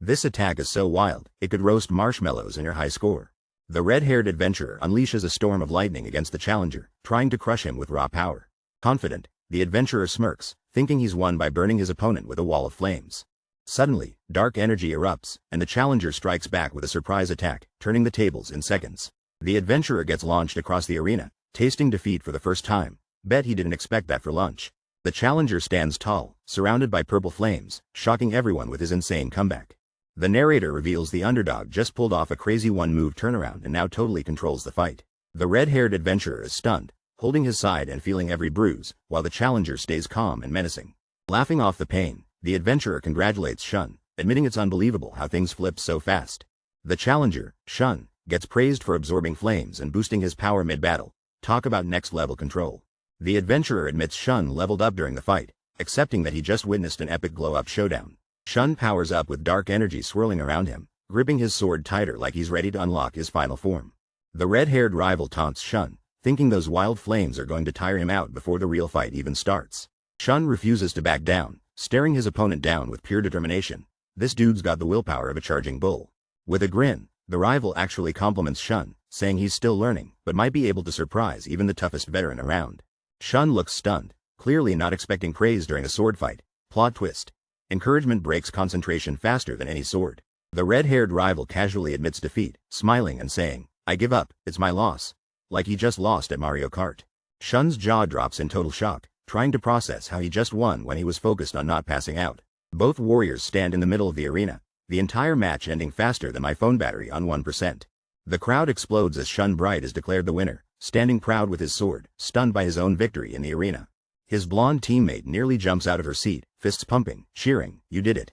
This attack is so wild, it could roast marshmallows in your high score. The red-haired adventurer unleashes a storm of lightning against the challenger, trying to crush him with raw power. Confident, the adventurer smirks, thinking he's won by burning his opponent with a wall of flames. Suddenly, dark energy erupts, and the challenger strikes back with a surprise attack, turning the tables in seconds. The adventurer gets launched across the arena, tasting defeat for the first time. Bet he didn't expect that for lunch. The challenger stands tall, surrounded by purple flames, shocking everyone with his insane comeback. The narrator reveals the underdog just pulled off a crazy one-move turnaround and now totally controls the fight. The red-haired adventurer is stunned, holding his side and feeling every bruise, while the challenger stays calm and menacing. Laughing off the pain, the adventurer congratulates Shun, admitting it's unbelievable how things flip so fast. The challenger, Shun, gets praised for absorbing flames and boosting his power mid-battle. Talk about next-level control. The adventurer admits Shun leveled up during the fight, accepting that he just witnessed an epic glow-up showdown. Shun powers up with dark energy swirling around him, gripping his sword tighter like he's ready to unlock his final form. The red-haired rival taunts Shun, thinking those wild flames are going to tire him out before the real fight even starts. Shun refuses to back down, staring his opponent down with pure determination. This dude's got the willpower of a charging bull. With a grin, the rival actually compliments Shun, saying he's still learning, but might be able to surprise even the toughest veteran around. Shun looks stunned, clearly not expecting praise during a sword fight. Plot twist. Encouragement breaks concentration faster than any sword. The red-haired rival casually admits defeat, smiling and saying, "I give up, it's my loss." Like he just lost at Mario Kart. Shun's jaw drops in total shock, trying to process how he just won when he was focused on not passing out. Both warriors stand in the middle of the arena, the entire match ending faster than my phone battery on 1%. The crowd explodes as Shun Bright is declared the winner, standing proud with his sword, stunned by his own victory in the arena. His blonde teammate nearly jumps out of her seat, fists pumping, cheering, "You did it."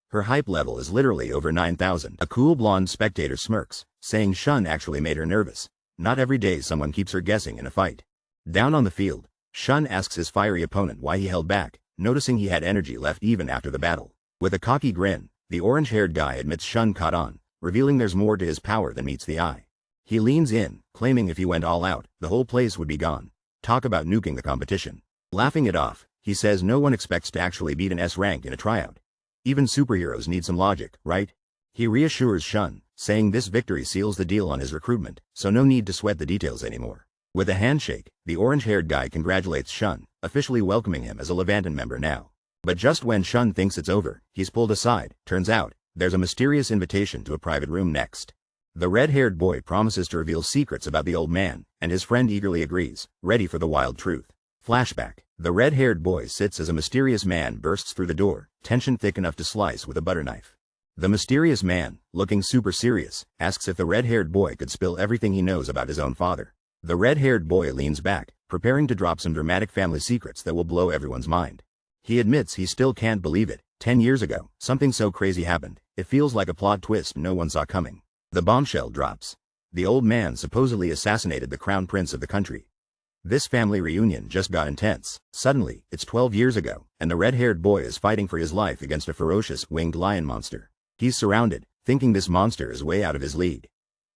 Her hype level is literally over 9,000. A cool blonde spectator smirks, saying Shun actually made her nervous. Not every day someone keeps her guessing in a fight. Down on the field, Shun asks his fiery opponent why he held back, noticing he had energy left even after the battle. With a cocky grin, the orange-haired guy admits Shun caught on, revealing there's more to his power than meets the eye. He leans in, claiming if he went all out, the whole place would be gone. Talk about nuking the competition. Laughing it off, he says no one expects to actually beat an S rank in a tryout. Even superheroes need some logic, right? He reassures Shun, saying this victory seals the deal on his recruitment, so no need to sweat the details anymore. With a handshake, the orange-haired guy congratulates Shun, officially welcoming him as a Levanten member now. But just when Shun thinks it's over, he's pulled aside. Turns out, there's a mysterious invitation to a private room next. The red-haired boy promises to reveal secrets about the old man, and his friend eagerly agrees, ready for the wild truth. Flashback. The red-haired boy sits as a mysterious man bursts through the door, tension thick enough to slice with a butter knife. The mysterious man, looking super serious, asks if the red-haired boy could spill everything he knows about his own father. The red-haired boy leans back, preparing to drop some dramatic family secrets that will blow everyone's mind. He admits he still can't believe it. 10 years ago, something so crazy happened, it feels like a plot twist no one saw coming. The bombshell drops. The old man supposedly assassinated the crown prince of the country. This family reunion just got intense. Suddenly, it's 12 years ago, and the red-haired boy is fighting for his life against a ferocious winged lion monster. He's surrounded, thinking this monster is way out of his league.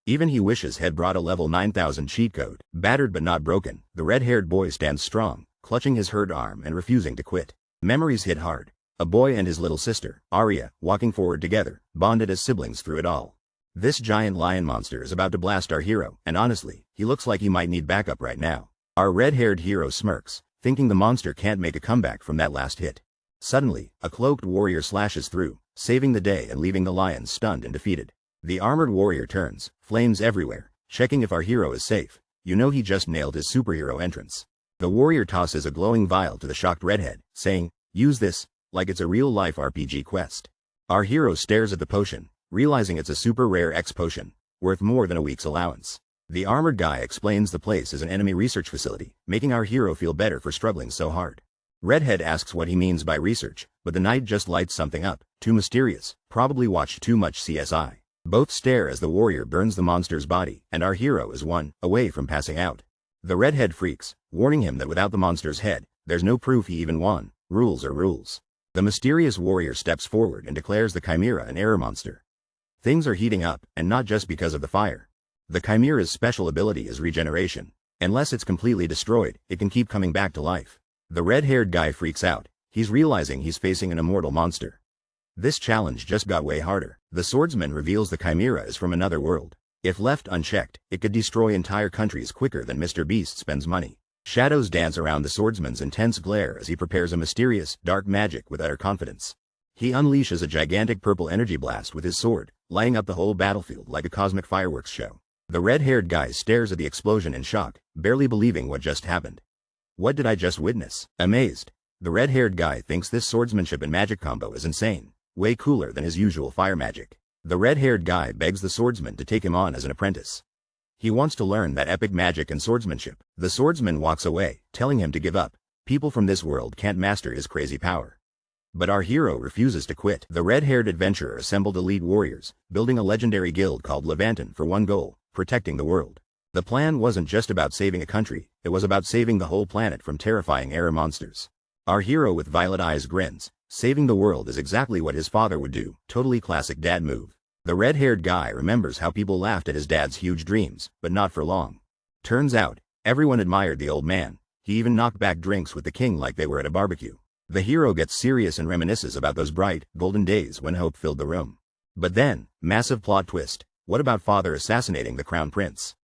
Even he wishes had brought a level 9000 cheat code. Battered but not broken, the red-haired boy stands strong, clutching his hurt arm and refusing to quit. Memories hit hard. A boy and his little sister, Arya, walking forward together, bonded as siblings through it all. This giant lion monster is about to blast our hero, and honestly, he looks like he might need backup right now. Our red-haired hero smirks, thinking the monster can't make a comeback from that last hit. Suddenly, a cloaked warrior slashes through, saving the day and leaving the lions stunned and defeated. The armored warrior turns, flames everywhere, checking if our hero is safe. You know he just nailed his superhero entrance. The warrior tosses a glowing vial to the shocked redhead, saying, "Use this," like it's a real-life RPG quest. Our hero stares at the potion, realizing it's a super rare X potion, worth more than a week's allowance. The armored guy explains the place is an enemy research facility, making our hero feel better for struggling so hard. Redhead asks what he means by research, but the knight just lights something up, too mysterious, probably watched too much CSI. Both stare as the warrior burns the monster's body, and our hero is one away from passing out. The redhead freaks, warning him that without the monster's head, there's no proof he even won. Rules are rules. The mysterious warrior steps forward and declares the chimera an error monster. Things are heating up, and not just because of the fire. The chimera's special ability is regeneration. Unless it's completely destroyed, it can keep coming back to life. The red-haired guy freaks out. He's realizing he's facing an immortal monster. This challenge just got way harder. The swordsman reveals the chimera is from another world. If left unchecked, it could destroy entire countries quicker than Mr. Beast spends money. Shadows dance around the swordsman's intense glare as he prepares a mysterious, dark magic with utter confidence. He unleashes a gigantic purple energy blast with his sword, lighting up the whole battlefield like a cosmic fireworks show. The red-haired guy stares at the explosion in shock, barely believing what just happened. What did I just witness? Amazed, the red-haired guy thinks this swordsmanship and magic combo is insane, way cooler than his usual fire magic. The red-haired guy begs the swordsman to take him on as an apprentice. He wants to learn that epic magic and swordsmanship. The swordsman walks away, telling him to give up. People from this world can't master his crazy power. But our hero refuses to quit. The red-haired adventurer assembled elite warriors, building a legendary guild called Levanten for one goal: protecting the world. The plan wasn't just about saving a country, it was about saving the whole planet from terrifying error monsters. Our hero with violet eyes grins. Saving the world is exactly what his father would do, totally classic dad move. The red-haired guy remembers how people laughed at his dad's huge dreams, but not for long. Turns out, everyone admired the old man. He even knocked back drinks with the king like they were at a barbecue. The hero gets serious and reminisces about those bright, golden days when hope filled the room. But then, massive plot twist. What about father assassinating the crown prince?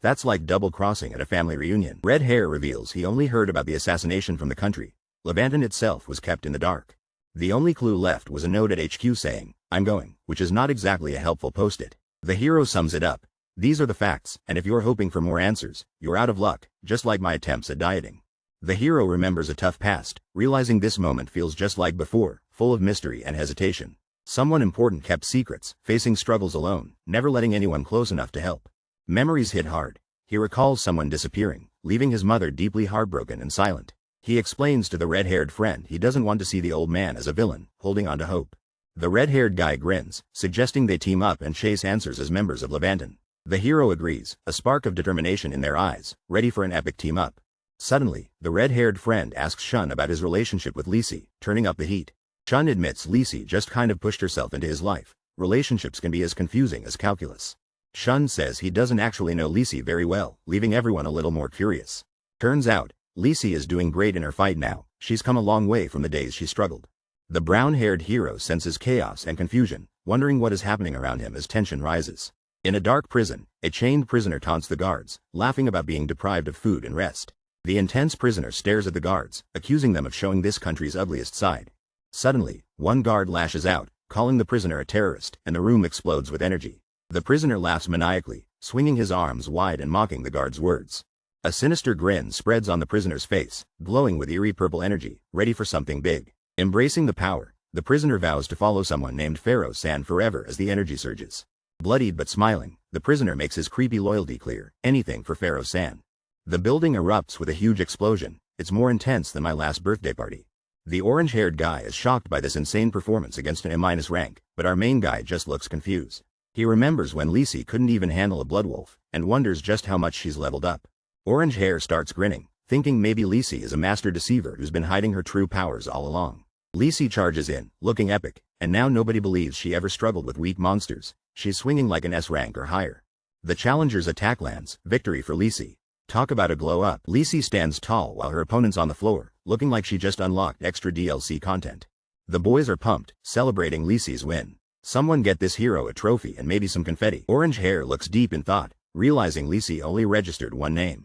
That's like double-crossing at a family reunion. Red hair reveals he only heard about the assassination from the country. Levanten itself was kept in the dark. The only clue left was a note at HQ saying, "I'm going," which is not exactly a helpful post-it. The hero sums it up. These are the facts, and if you're hoping for more answers, you're out of luck, just like my attempts at dieting. The hero remembers a tough past, realizing this moment feels just like before, full of mystery and hesitation. Someone important kept secrets, facing struggles alone, never letting anyone close enough to help. Memories hit hard. He recalls someone disappearing, leaving his mother deeply heartbroken and silent. He explains to the red-haired friend he doesn't want to see the old man as a villain, holding on to hope. The red-haired guy grins, suggesting they team up and chase answers as members of Levanten. The hero agrees, a spark of determination in their eyes, ready for an epic team-up. Suddenly, the red-haired friend asks Shun about his relationship with Lisi, turning up the heat. Shun admits Lisi just kind of pushed herself into his life. Relationships can be as confusing as calculus. Shun says he doesn't actually know Lisi very well, leaving everyone a little more curious. Turns out, Lisi is doing great in her fight now, she's come a long way from the days she struggled. The brown-haired hero senses chaos and confusion, wondering what is happening around him as tension rises. In a dark prison, a chained prisoner taunts the guards, laughing about being deprived of food and rest. The intense prisoner stares at the guards, accusing them of showing this country's ugliest side. Suddenly, one guard lashes out, calling the prisoner a terrorist, and the room explodes with energy. The prisoner laughs maniacally, swinging his arms wide and mocking the guard's words. A sinister grin spreads on the prisoner's face, glowing with eerie purple energy, ready for something big. Embracing the power, the prisoner vows to follow someone named Pharaoh-san forever as the energy surges. Bloodied but smiling, the prisoner makes his creepy loyalty clear, anything for Pharaoh-san. The building erupts with a huge explosion, it's more intense than my last birthday party. The orange-haired guy is shocked by this insane performance against an A- rank, but our main guy just looks confused. He remembers when Lisi couldn't even handle a blood wolf, and wonders just how much she's leveled up. Orange Hair starts grinning, thinking maybe Lisi is a master deceiver who's been hiding her true powers all along. Lisi charges in, looking epic, and now nobody believes she ever struggled with weak monsters. She's swinging like an S rank or higher. The challenger's attack lands, victory for Lisi. Talk about a glow up. Lisi stands tall while her opponent's on the floor, looking like she just unlocked extra DLC content. The boys are pumped, celebrating Lisi's win. Someone get this hero a trophy and maybe some confetti. Orange Hair looks deep in thought, realizing Lisi only registered one name.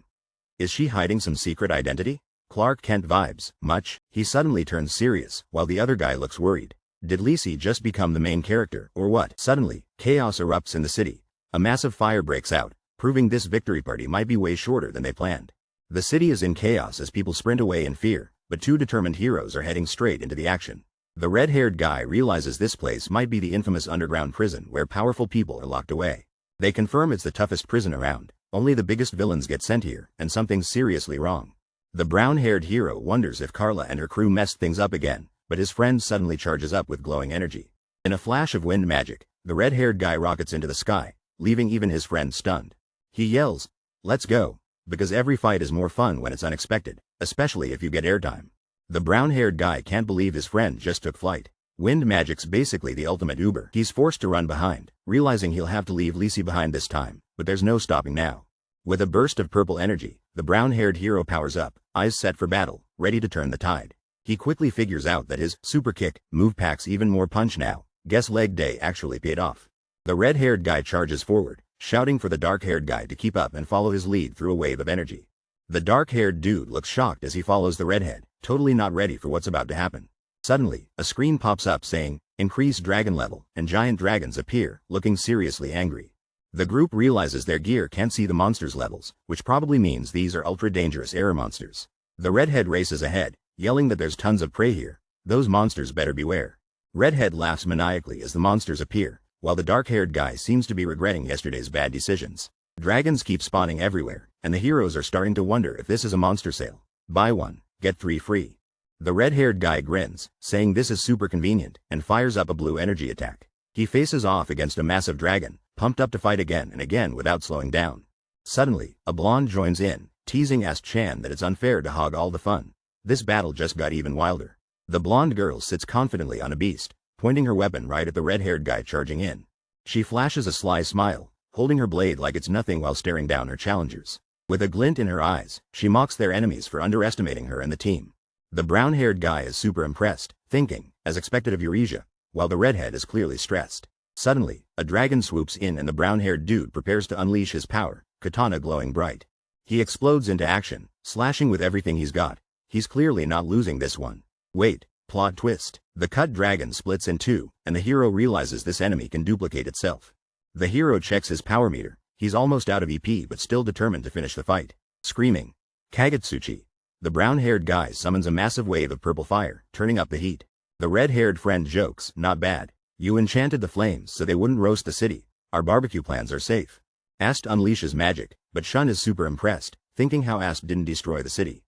Is she hiding some secret identity? Clark Kent vibes, much. He suddenly turns serious, while the other guy looks worried. Did Lisi just become the main character, or what? Suddenly, chaos erupts in the city. A massive fire breaks out, proving this victory party might be way shorter than they planned. The city is in chaos as people sprint away in fear, but two determined heroes are heading straight into the action. The red-haired guy realizes this place might be the infamous underground prison where powerful people are locked away. They confirm it's the toughest prison around. Only the biggest villains get sent here, and something's seriously wrong. The brown-haired hero wonders if Carla and her crew messed things up again, but his friend suddenly charges up with glowing energy. In a flash of wind magic, the red-haired guy rockets into the sky, leaving even his friend stunned. He yells, "Let's go," because every fight is more fun when it's unexpected, especially if you get airtime. The brown-haired guy can't believe his friend just took flight. Wind magic's basically the ultimate Uber. He's forced to run behind, realizing he'll have to leave Lisi behind this time, but there's no stopping now. With a burst of purple energy, the brown-haired hero powers up, eyes set for battle, ready to turn the tide. He quickly figures out that his super kick move packs even more punch now. Guess leg day actually paid off. The red-haired guy charges forward, shouting for the dark-haired guy to keep up and follow his lead through a wave of energy. The dark-haired dude looks shocked as he follows the redhead, totally not ready for what's about to happen. Suddenly, a screen pops up saying, "Increase dragon level," and giant dragons appear, looking seriously angry. The group realizes their gear can't see the monsters' levels, which probably means these are ultra-dangerous error monsters. The redhead races ahead, yelling that there's tons of prey here. Those monsters better beware. Redhead laughs maniacally as the monsters appear, while the dark-haired guy seems to be regretting yesterday's bad decisions. Dragons keep spawning everywhere, and the heroes are starting to wonder if this is a monster sale. Buy one, get 3 free. The red-haired guy grins, saying this is super convenient, and fires up a blue energy attack. He faces off against a massive dragon, pumped up to fight again and again without slowing down. Suddenly, a blonde joins in, teasing Chan that it's unfair to hog all the fun. This battle just got even wilder. The blonde girl sits confidently on a beast, pointing her weapon right at the red-haired guy charging in. She flashes a sly smile, holding her blade like it's nothing while staring down her challengers. With a glint in her eyes, she mocks their enemies for underestimating her and the team. The brown-haired guy is super impressed, thinking, as expected of Eurasia, while the redhead is clearly stressed. Suddenly, a dragon swoops in and the brown-haired dude prepares to unleash his power, katana glowing bright. He explodes into action, slashing with everything he's got. He's clearly not losing this one. Wait, plot twist. The cut dragon splits in two, and the hero realizes this enemy can duplicate itself. The hero checks his power meter. He's almost out of EP but still determined to finish the fight. Screaming, "Kagetsuchi!" The brown-haired guy summons a massive wave of purple fire, turning up the heat. The red-haired friend jokes, "Not bad. You enchanted the flames so they wouldn't roast the city. Our barbecue plans are safe." Ast unleashes magic, but Shun is super impressed, thinking how Ast didn't destroy the city.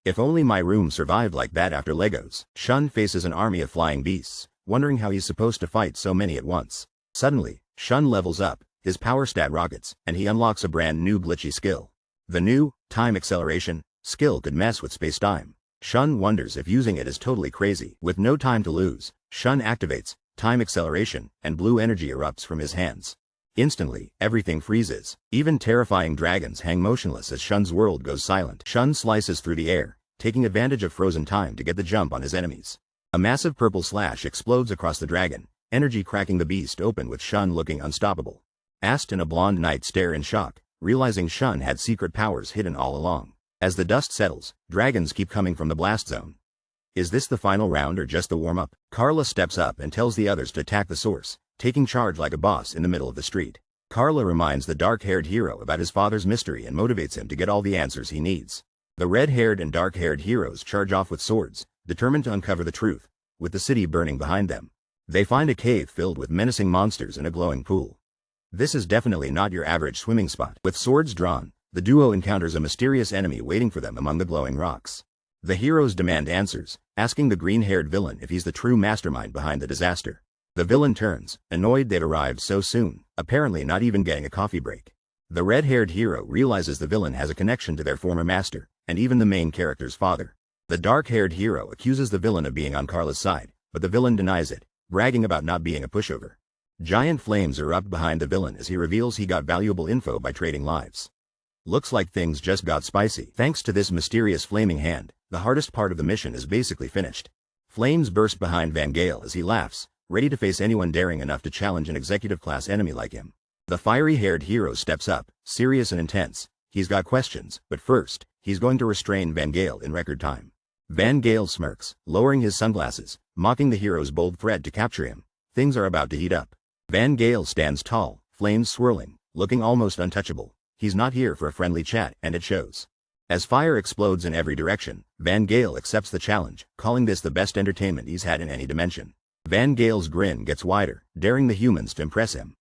If only my room survived like that after Legos. Shun faces an army of flying beasts, wondering how he's supposed to fight so many at once. Suddenly, Shun levels up, his power stat rockets, and he unlocks a brand new glitchy skill. The new, time acceleration, skill could mess with space-time. Shun wonders if using it is totally crazy. With no time to lose, Shun activates time acceleration, and blue energy erupts from his hands. Instantly, everything freezes. Even terrifying dragons hang motionless as Shun's world goes silent. Shun slices through the air, taking advantage of frozen time to get the jump on his enemies. A massive purple slash explodes across the dragon, energy cracking the beast open with Shun looking unstoppable. Ast and a blonde knight stare in shock, realizing Shun had secret powers hidden all along. As the dust settles, dragons keep coming from the blast zone. Is this the final round or just the warm-up? Carla steps up and tells the others to attack the source, taking charge like a boss in the middle of the street. Carla reminds the dark-haired hero about his father's mystery and motivates him to get all the answers he needs. The red-haired and dark-haired heroes charge off with swords, determined to uncover the truth, with the city burning behind them. They find a cave filled with menacing monsters and a glowing pool. This is definitely not your average swimming spot. With swords drawn, the duo encounters a mysterious enemy waiting for them among the glowing rocks. The heroes demand answers, asking the green-haired villain if he's the true mastermind behind the disaster. The villain turns, annoyed they've arrived so soon, apparently not even getting a coffee break. The red-haired hero realizes the villain has a connection to their former master, and even the main character's father. The dark-haired hero accuses the villain of being on Carla's side, but the villain denies it, bragging about not being a pushover. Giant flames erupt behind the villain as he reveals he got valuable info by trading lives. Looks like things just got spicy. Thanks to this mysterious flaming hand, the hardest part of the mission is basically finished. Flames burst behind Van Gale as he laughs, ready to face anyone daring enough to challenge an executive-class enemy like him. The fiery-haired hero steps up, serious and intense. He's got questions, but first, he's going to restrain Van Gale in record time. Van Gale smirks, lowering his sunglasses, mocking the hero's bold threat to capture him. Things are about to heat up. Van Gale stands tall, flames swirling, looking almost untouchable. He's not here for a friendly chat, and it shows. As fire explodes in every direction, Van Gale accepts the challenge, calling this the best entertainment he's had in any dimension. Van Gale's grin gets wider, daring the humans to impress him.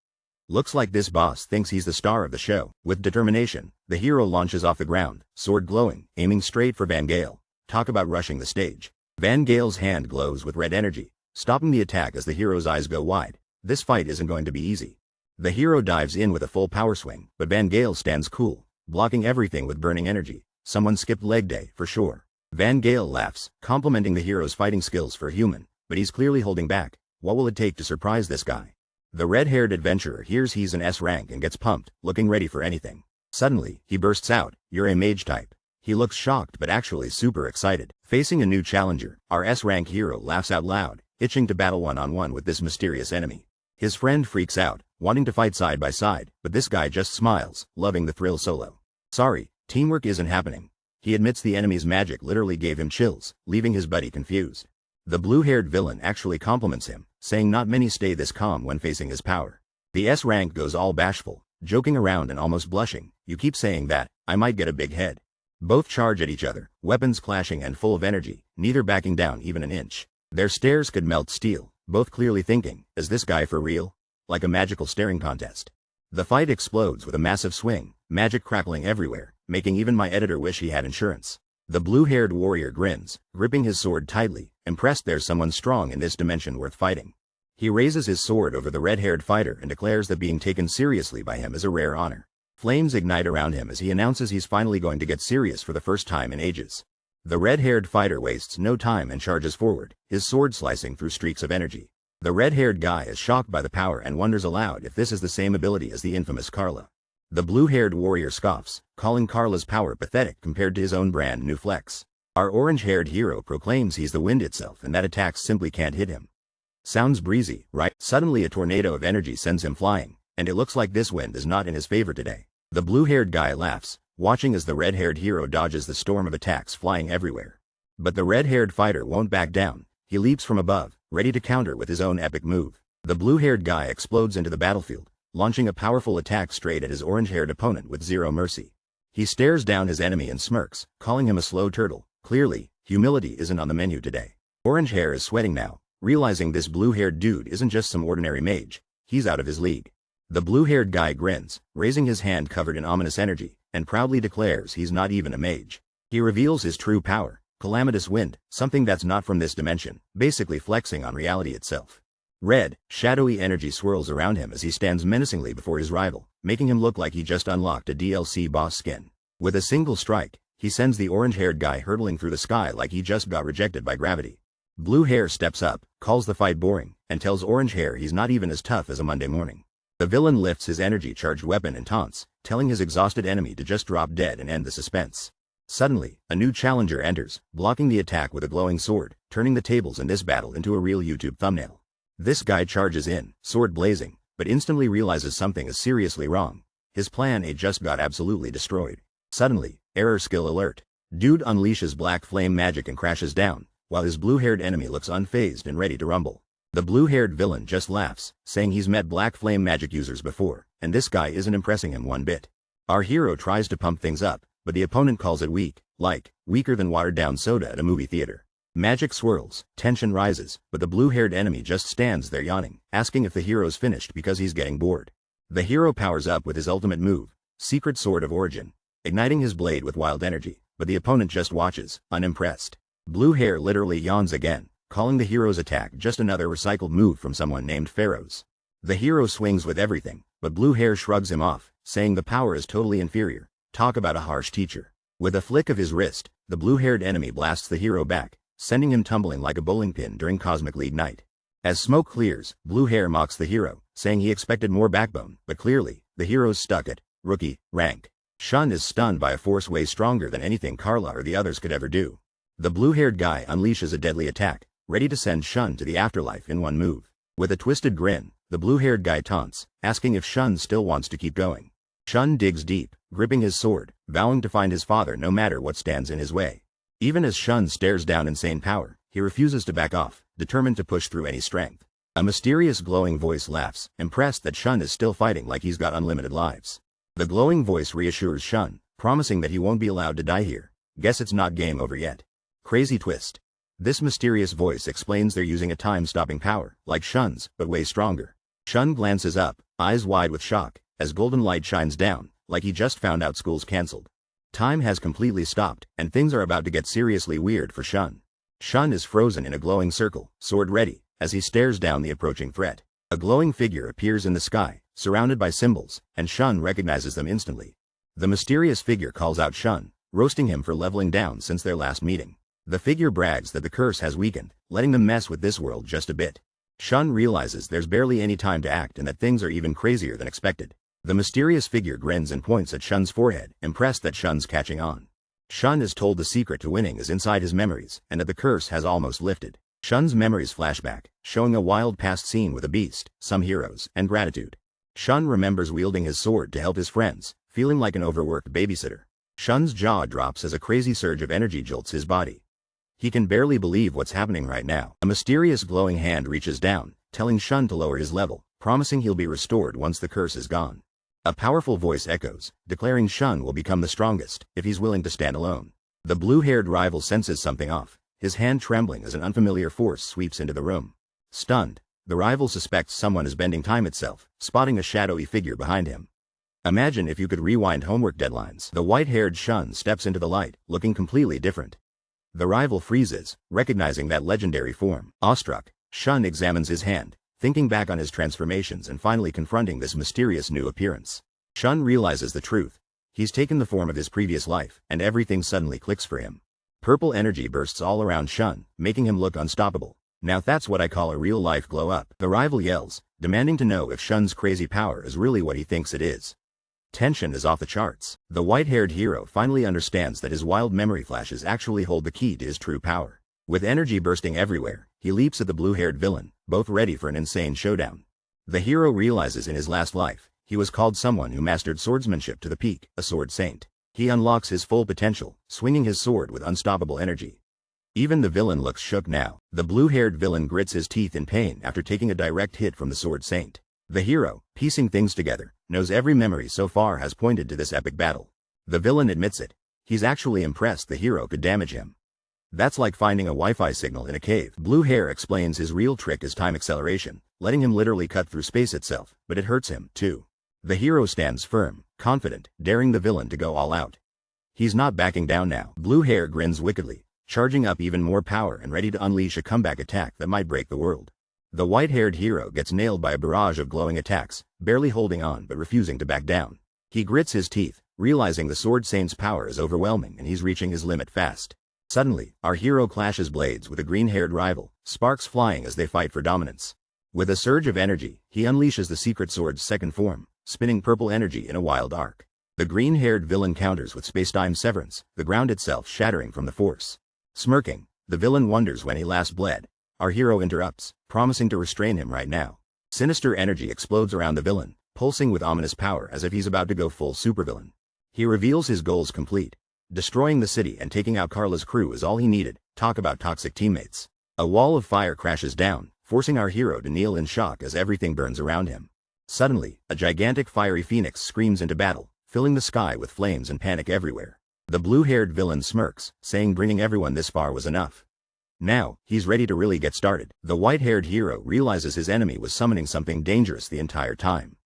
Looks like this boss thinks he's the star of the show. With determination, the hero launches off the ground, sword glowing, aiming straight for Van Gale. Talk about rushing the stage. Van Gale's hand glows with red energy, stopping the attack as the hero's eyes go wide. This fight isn't going to be easy. The hero dives in with a full power swing, but Van Gale stands cool, blocking everything with burning energy. Someone skipped leg day, for sure. Van Gale laughs, complimenting the hero's fighting skills for a human, but he's clearly holding back. What will it take to surprise this guy? The red-haired adventurer hears he's an S rank and gets pumped, looking ready for anything. Suddenly, he bursts out, "You're a mage type." He looks shocked but actually super excited. Facing a new challenger, our S rank hero laughs out loud, itching to battle one-on-one with this mysterious enemy. His friend freaks out, wanting to fight side by side, but this guy just smiles, loving the thrill solo. Sorry, teamwork isn't happening. He admits the enemy's magic literally gave him chills, leaving his buddy confused. The blue-haired villain actually compliments him, saying not many stay this calm when facing his power. The S rank goes all bashful, joking around and almost blushing. "You keep saying that, I might get a big head." Both charge at each other, weapons clashing and full of energy, neither backing down even an inch. Their stares could melt steel, both clearly thinking, is this guy for real? Like a magical staring contest. The fight explodes with a massive swing, magic crackling everywhere, making even my editor wish he had insurance. The blue-haired warrior grins, gripping his sword tightly, impressed there's someone strong in this dimension worth fighting. He raises his sword over the red-haired fighter and declares that being taken seriously by him is a rare honor. Flames ignite around him as he announces he's finally going to get serious for the first time in ages. The red-haired fighter wastes no time and charges forward, his sword slicing through streaks of energy. The red-haired guy is shocked by the power and wonders aloud if this is the same ability as the infamous Carla. The blue-haired warrior scoffs, calling Carla's power pathetic compared to his own brand new flex. Our orange-haired hero proclaims he's the wind itself and that attacks simply can't hit him. Sounds breezy, right? Suddenly a tornado of energy sends him flying, and it looks like this wind is not in his favor today. The blue-haired guy laughs, watching as the red-haired hero dodges the storm of attacks flying everywhere. But the red-haired fighter won't back down. He leaps from above, ready to counter with his own epic move. The blue-haired guy explodes into the battlefield, launching a powerful attack straight at his orange-haired opponent with zero mercy. He stares down his enemy and smirks, calling him a slow turtle. Clearly, humility isn't on the menu today. Orange hair is sweating now, realizing this blue-haired dude isn't just some ordinary mage. He's out of his league. The blue-haired guy grins, raising his hand covered in ominous energy, and proudly declares he's not even a mage. He reveals his true power, calamitous wind, something that's not from this dimension, basically flexing on reality itself. Red, shadowy energy swirls around him as he stands menacingly before his rival, making him look like he just unlocked a DLC boss skin. With a single strike, he sends the orange-haired guy hurtling through the sky like he just got rejected by gravity. Blue hair steps up, calls the fight boring, and tells orange hair he's not even as tough as a Monday morning. The villain lifts his energy-charged weapon and taunts, telling his exhausted enemy to just drop dead and end the suspense. Suddenly, a new challenger enters, blocking the attack with a glowing sword, turning the tables in this battle into a real YouTube thumbnail. This guy charges in, sword blazing, but instantly realizes something is seriously wrong. His plan A just got absolutely destroyed. Suddenly, error skill alert. Dude unleashes black flame magic and crashes down, while his blue-haired enemy looks unfazed and ready to rumble. The blue-haired villain just laughs, saying he's met black flame magic users before, and this guy isn't impressing him one bit. Our hero tries to pump things up, but the opponent calls it weak, like, weaker than watered-down soda at a movie theater. Magic swirls, tension rises, but the blue-haired enemy just stands there yawning, asking if the hero's finished because he's getting bored. The hero powers up with his ultimate move, Secret Sword of Origin, igniting his blade with wild energy, but the opponent just watches, unimpressed. Blue hair literally yawns again, calling the hero's attack just another recycled move from someone named Pharaohs. The hero swings with everything, but blue hair shrugs him off, saying the power is totally inferior. Talk about a harsh teacher. With a flick of his wrist, the blue-haired enemy blasts the hero back, sending him tumbling like a bowling pin during Cosmic League night. As smoke clears, blue hair mocks the hero, saying he expected more backbone, but clearly, the hero's stuck at rookie rank. Shun is stunned by a force way stronger than anything Carla or the others could ever do. The blue-haired guy unleashes a deadly attack, ready to send Shun to the afterlife in one move. With a twisted grin, the blue-haired guy taunts, asking if Shun still wants to keep going. Shun digs deep, gripping his sword, vowing to find his father no matter what stands in his way. Even as Shun stares down insane power, he refuses to back off, determined to push through any strength. A mysterious glowing voice laughs, impressed that Shun is still fighting like he's got unlimited lives. The glowing voice reassures Shun, promising that he won't be allowed to die here. Guess it's not game over yet. Crazy twist. This mysterious voice explains they're using a time-stopping power, like Shun's, but way stronger. Shun glances up, eyes wide with shock, as golden light shines down, like he just found out school's cancelled. Time has completely stopped, and things are about to get seriously weird for Shun. Shun is frozen in a glowing circle, sword ready, as he stares down the approaching threat. A glowing figure appears in the sky, surrounded by symbols, and Shun recognizes them instantly. The mysterious figure calls out Shun, roasting him for leveling down since their last meeting. The figure brags that the curse has weakened, letting them mess with this world just a bit. Shun realizes there's barely any time to act and that things are even crazier than expected. The mysterious figure grins and points at Shun's forehead, impressed that Shun's catching on. Shun is told the secret to winning is inside his memories, and that the curse has almost lifted. Shun's memories flash back, showing a wild past scene with a beast, some heroes, and gratitude. Shun remembers wielding his sword to help his friends, feeling like an overworked babysitter. Shun's jaw drops as a crazy surge of energy jolts his body. He can barely believe what's happening right now. A mysterious glowing hand reaches down, telling Shun to lower his level, promising he'll be restored once the curse is gone. A powerful voice echoes, declaring Shun will become the strongest if he's willing to stand alone. The blue-haired rival senses something off, his hand trembling as an unfamiliar force sweeps into the room. Stunned, the rival suspects someone is bending time itself, spotting a shadowy figure behind him. Imagine if you could rewind homework deadlines. The white-haired Shun steps into the light, looking completely different. The rival freezes, recognizing that legendary form. Awestruck, Shun examines his hand, thinking back on his transformations and finally confronting this mysterious new appearance. Shun realizes the truth. He's taken the form of his previous life, and everything suddenly clicks for him. Purple energy bursts all around Shun, making him look unstoppable. Now that's what I call a real-life glow-up. The rival yells, demanding to know if Shun's crazy power is really what he thinks it is. Tension is off the charts. The white-haired hero finally understands that his wild memory flashes actually hold the key to his true power. With energy bursting everywhere, he leaps at the blue-haired villain, both ready for an insane showdown. The hero realizes in his last life, he was called someone who mastered swordsmanship to the peak, a sword saint. He unlocks his full potential, swinging his sword with unstoppable energy. Even the villain looks shook now. The blue-haired villain grits his teeth in pain after taking a direct hit from the sword saint. The hero, piecing things together, knows every memory so far has pointed to this epic battle. The villain admits it. He's actually impressed the hero could damage him. That's like finding a Wi-Fi signal in a cave. Blue hair explains his real trick is time acceleration, letting him literally cut through space itself, but it hurts him, too. The hero stands firm, confident, daring the villain to go all out. He's not backing down now. Blue hair grins wickedly, charging up even more power and ready to unleash a comeback attack that might break the world. The white-haired hero gets nailed by a barrage of glowing attacks, barely holding on but refusing to back down. He grits his teeth, realizing the sword saint's power is overwhelming and he's reaching his limit fast. Suddenly, our hero clashes blades with a green-haired rival, sparks flying as they fight for dominance. With a surge of energy, he unleashes the secret sword's second form, spinning purple energy in a wild arc. The green-haired villain counters with space-time severance, the ground itself shattering from the force. Smirking, the villain wonders when he last bled. Our hero interrupts, promising to restrain him right now. Sinister energy explodes around the villain, pulsing with ominous power as if he's about to go full supervillain. He reveals his goals complete. Destroying the city and taking out Carla's crew is all he needed. Talk about toxic teammates. A wall of fire crashes down, forcing our hero to kneel in shock as everything burns around him. Suddenly, a gigantic fiery phoenix screams into battle, filling the sky with flames and panic everywhere. The blue-haired villain smirks, saying bringing everyone this far was enough. Now, he's ready to really get started. The white-haired hero realizes his enemy was summoning something dangerous the entire time.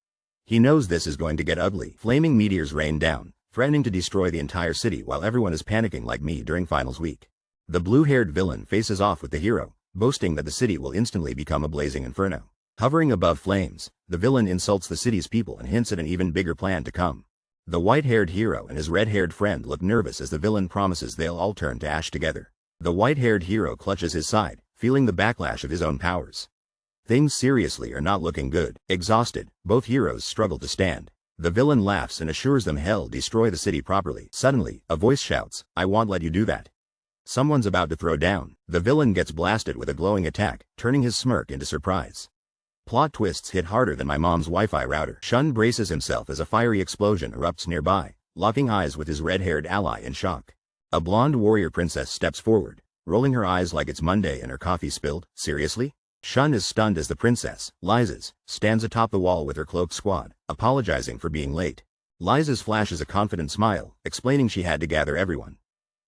He knows this is going to get ugly. Flaming meteors rain down, threatening to destroy the entire city while everyone is panicking like me during finals week. The blue-haired villain faces off with the hero, boasting that the city will instantly become a blazing inferno. Hovering above flames, the villain insults the city's people and hints at an even bigger plan to come. The white-haired hero and his red-haired friend look nervous as the villain promises they'll all turn to ash together. The white-haired hero clutches his side, feeling the backlash of his own powers. Things seriously are not looking good. Exhausted, both heroes struggle to stand. The villain laughs and assures them he'll destroy the city properly. Suddenly, a voice shouts, "I won't let you do that." Someone's about to throw down. The villain gets blasted with a glowing attack, turning his smirk into surprise. Plot twists hit harder than my mom's Wi-Fi router. Shun braces himself as a fiery explosion erupts nearby, locking eyes with his red-haired ally in shock. A blonde warrior princess steps forward, rolling her eyes like it's Monday and her coffee spilled. Seriously? Shun is stunned as the princess, Liza's, stands atop the wall with her cloaked squad, apologizing for being late. Liza's flashes a confident smile, explaining she had to gather everyone.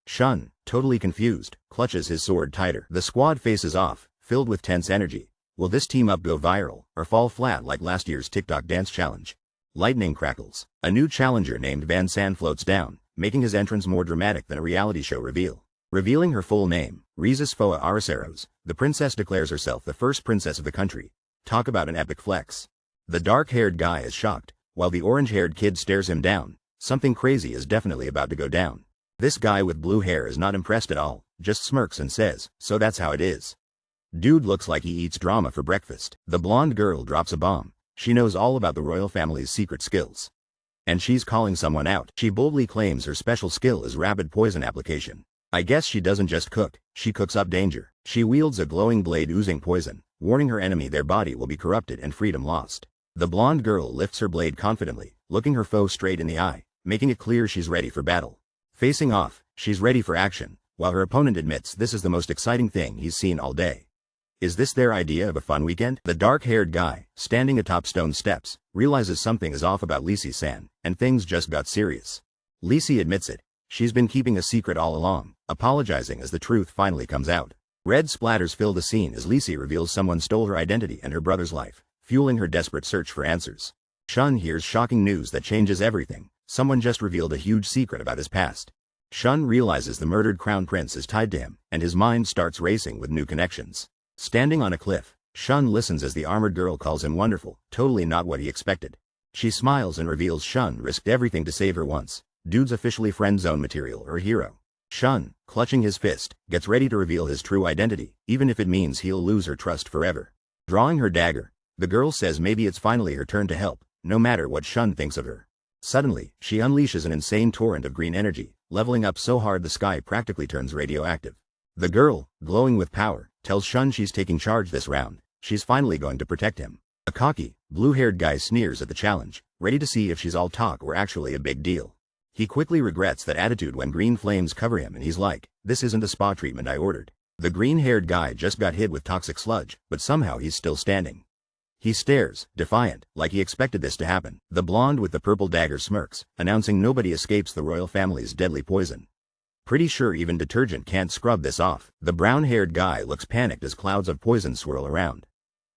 Shun, totally confused, clutches his sword tighter. The squad faces off, filled with tense energy. Will this team up go viral, or fall flat like last year's TikTok dance challenge? Lightning crackles. A new challenger named Van San floats down, making his entrance more dramatic than a reality show reveal. Revealing her full name, Rizas Foa Araceros, the princess declares herself the first princess of the country. Talk about an epic flex. The dark-haired guy is shocked, while the orange-haired kid stares him down. Something crazy is definitely about to go down. This guy with blue hair is not impressed at all, just smirks and says, "So that's how it is." Dude looks like he eats drama for breakfast. The blonde girl drops a bomb. She knows all about the royal family's secret skills. And she's calling someone out. She boldly claims her special skill is rapid poison application. I guess she doesn't just cook, she cooks up danger. She wields a glowing blade oozing poison, warning her enemy their body will be corrupted and freedom lost. The blonde girl lifts her blade confidently, looking her foe straight in the eye, making it clear she's ready for battle. Facing off, she's ready for action, while her opponent admits this is the most exciting thing he's seen all day. Is this their idea of a fun weekend? The dark-haired guy, standing atop stone steps, realizes something is off about Lisi-san, and things just got serious. Lisi admits it. She's been keeping a secret all along, apologizing as the truth finally comes out. Red splatters fill the scene as Lisi reveals someone stole her identity and her brother's life, fueling her desperate search for answers. Shun hears shocking news that changes everything. Someone just revealed a huge secret about his past. Shun realizes the murdered crown prince is tied to him, and his mind starts racing with new connections. Standing on a cliff, Shun listens as the armored girl calls him wonderful, totally not what he expected. She smiles and reveals Shun risked everything to save her once. Dude's officially friend zone material or hero. Shun, clutching his fist, gets ready to reveal his true identity, even if it means he'll lose her trust forever. Drawing her dagger, the girl says maybe it's finally her turn to help, no matter what Shun thinks of her. Suddenly, she unleashes an insane torrent of green energy, leveling up so hard the sky practically turns radioactive. The girl, glowing with power, tells Shun she's taking charge this round. She's finally going to protect him. A cocky, blue-haired guy sneers at the challenge, ready to see if she's all talk or actually a big deal. He quickly regrets that attitude when green flames cover him and he's like, "This isn't a spa treatment I ordered." The green-haired guy just got hit with toxic sludge, but somehow he's still standing. He stares, defiant, like he expected this to happen. The blonde with the purple dagger smirks, announcing nobody escapes the royal family's deadly poison. Pretty sure even detergent can't scrub this off. The brown-haired guy looks panicked as clouds of poison swirl around.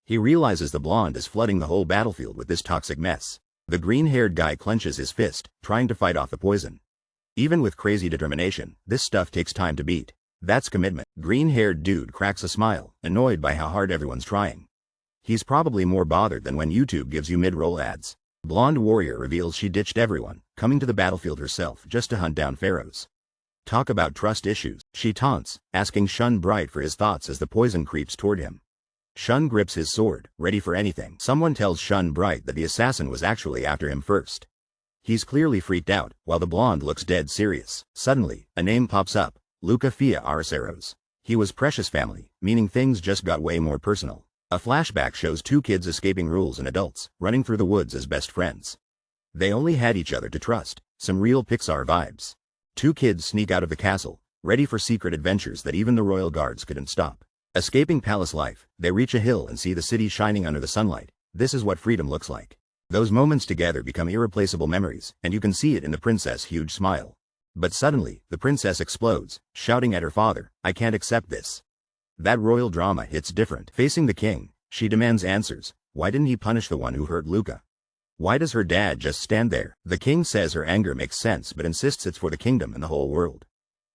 He realizes the blonde is flooding the whole battlefield with this toxic mess. The green-haired guy clenches his fist, trying to fight off the poison. Even with crazy determination, this stuff takes time to beat. That's commitment. Green-haired dude cracks a smile, annoyed by how hard everyone's trying. He's probably more bothered than when YouTube gives you mid-roll ads. Blonde warrior reveals she ditched everyone, coming to the battlefield herself just to hunt down pharaohs. Talk about trust issues. She taunts, asking Shun Bright for his thoughts as the poison creeps toward him. Shun grips his sword, ready for anything. Someone tells Shun Bright that the assassin was actually after him first. He's clearly freaked out, while the blonde looks dead serious. Suddenly, a name pops up, Luca Fia Araceros. He was Precious family, meaning things just got way more personal. A flashback shows two kids escaping rules and adults, running through the woods as best friends. They only had each other to trust, some real Pixar vibes. Two kids sneak out of the castle, ready for secret adventures that even the royal guards couldn't stop. Escaping palace life, they reach a hill and see the city shining under the sunlight. This is what freedom looks like. Those moments together become irreplaceable memories, and you can see it in the princess' huge smile. But suddenly, the princess explodes, shouting at her father, "I can't accept this." That royal drama hits different. Facing the king, she demands answers. Why didn't he punish the one who hurt Luca? Why does her dad just stand there? The king says her anger makes sense but insists it's for the kingdom and the whole world.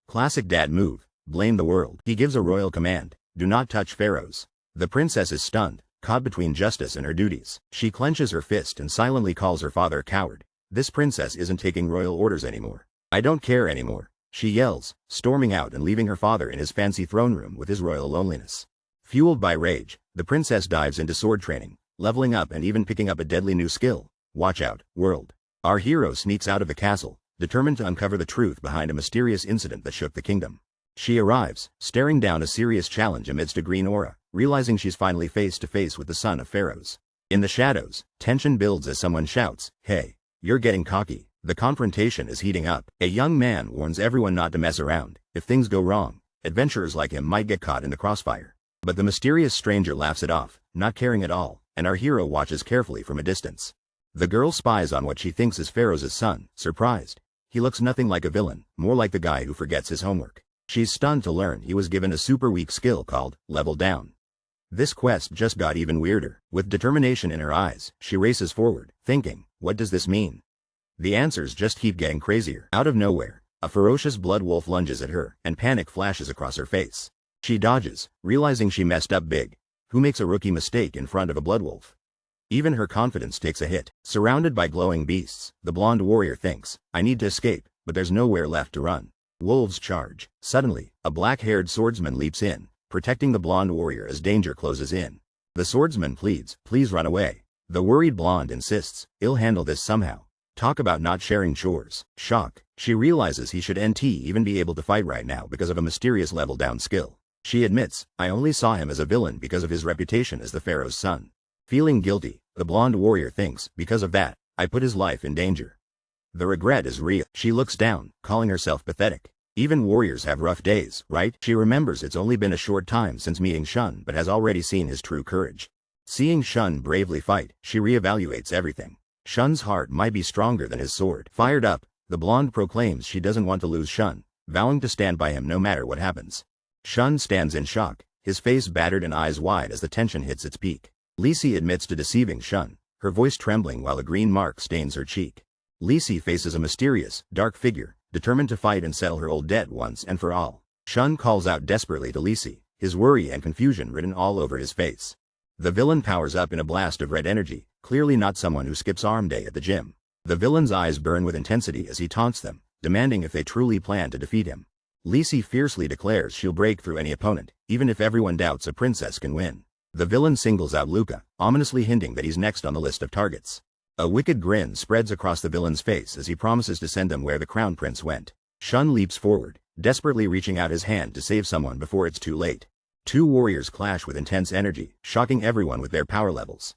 Classic dad move, blame the world. He gives a royal command, do not touch pharaohs. The princess is stunned, caught between justice and her duties. She clenches her fist and silently calls her father a coward. This princess isn't taking royal orders anymore. I don't care anymore, she yells, storming out and leaving her father in his fancy throne room with his royal loneliness. Fueled by rage, the princess dives into sword training, leveling up and even picking up a deadly new skill. Watch out, world. Our hero sneaks out of the castle, determined to uncover the truth behind a mysterious incident that shook the kingdom. She arrives, staring down a serious challenge amidst a green aura, realizing she's finally face to face with the son of pharaohs. In the shadows, tension builds as someone shouts, "Hey, you're getting cocky." The confrontation is heating up. A young man warns everyone not to mess around. If things go wrong, adventurers like him might get caught in the crossfire. But the mysterious stranger laughs it off, not caring at all, and our hero watches carefully from a distance. The girl spies on what she thinks is Pharaoh's son, surprised. He looks nothing like a villain, more like the guy who forgets his homework. She's stunned to learn he was given a super weak skill called Level Down. This quest just got even weirder. With determination in her eyes, she races forward, thinking, what does this mean? The answers just keep getting crazier. Out of nowhere, a ferocious blood wolf lunges at her, and panic flashes across her face. She dodges, realizing she messed up big. Who makes a rookie mistake in front of a blood wolf? Even her confidence takes a hit. Surrounded by glowing beasts, the blonde warrior thinks, I need to escape, but there's nowhere left to run. Wolves charge. Suddenly, a black-haired swordsman leaps in, protecting the blonde warrior as danger closes in. The swordsman pleads, please run away. The worried blonde insists, he'll handle this somehow. Talk about not sharing chores. Shock. She realizes he should even be able to fight right now because of a mysterious level down skill. She admits, I only saw him as a villain because of his reputation as the pharaoh's son. Feeling guilty, the blonde warrior thinks, because of that, I put his life in danger. The regret is real. She looks down, calling herself pathetic. Even warriors have rough days, right? She remembers it's only been a short time since meeting Shun but has already seen his true courage. Seeing Shun bravely fight, she reevaluates everything. Shun's heart might be stronger than his sword. Fired up, the blonde proclaims she doesn't want to lose Shun, vowing to stand by him no matter what happens. Shun stands in shock, his face battered and eyes wide as the tension hits its peak. Lisi admits to deceiving Shun, her voice trembling while a green mark stains her cheek. Lisi faces a mysterious, dark figure, determined to fight and settle her old debt once and for all. Shun calls out desperately to Lisi, his worry and confusion written all over his face. The villain powers up in a blast of red energy, clearly not someone who skips arm day at the gym. The villain's eyes burn with intensity as he taunts them, demanding if they truly plan to defeat him. Lisi fiercely declares she'll break through any opponent, even if everyone doubts a princess can win. The villain singles out Luca, ominously hinting that he's next on the list of targets. A wicked grin spreads across the villain's face as he promises to send them where the crown prince went. Shun leaps forward, desperately reaching out his hand to save someone before it's too late. Two warriors clash with intense energy, shocking everyone with their power levels.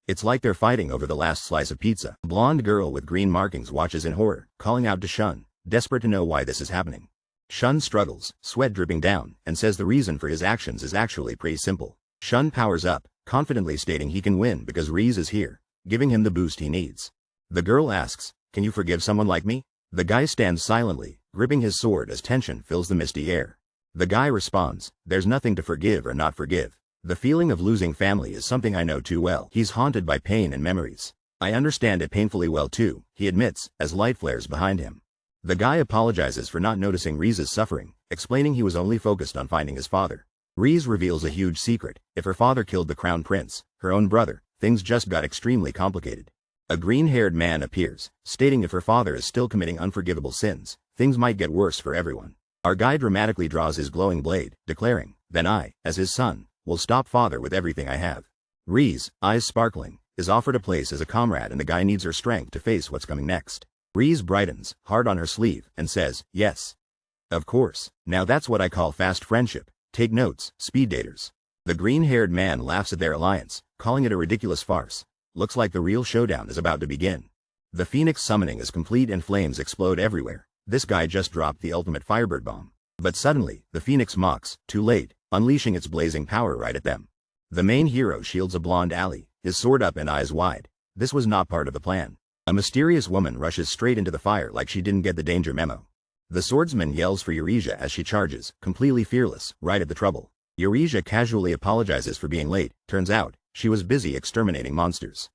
It's like they're fighting over the last slice of pizza. A blonde girl with green markings watches in horror, calling out to Shun, desperate to know why this is happening. Shun struggles, sweat dripping down, and says the reason for his actions is actually pretty simple. Shun powers up, confidently stating he can win because Reese is here, giving him the boost he needs. The girl asks, can you forgive someone like me? The guy stands silently, gripping his sword as tension fills the misty air. The guy responds, there's nothing to forgive or not forgive. The feeling of losing family is something I know too well. He's haunted by pain and memories. I understand it painfully well too, he admits, as light flares behind him. The guy apologizes for not noticing Reese's suffering, explaining he was only focused on finding his father. Reese reveals a huge secret. If her father killed the crown prince, her own brother, things just got extremely complicated. A green-haired man appears, stating if her father is still committing unforgivable sins, things might get worse for everyone. Our guy dramatically draws his glowing blade, declaring, then I, as his son, will stop father with everything I have. Ree's, eyes sparkling, is offered a place as a comrade and the guy needs her strength to face what's coming next. Ree's brightens, heart on her sleeve, and says, yes. Of course, now that's what I call fast friendship. Take notes, speed daters. The green-haired man laughs at their alliance, calling it a ridiculous farce. Looks like the real showdown is about to begin. The Phoenix summoning is complete and flames explode everywhere. This guy just dropped the ultimate Firebird bomb. But suddenly, the Phoenix mocks, too late, unleashing its blazing power right at them. The main hero shields a blonde ally, his sword up and eyes wide. This was not part of the plan. A mysterious woman rushes straight into the fire like she didn't get the danger memo. The swordsman yells for Euresia as she charges, completely fearless, right at the trouble. Euresia casually apologizes for being late. Turns out, she was busy exterminating monsters.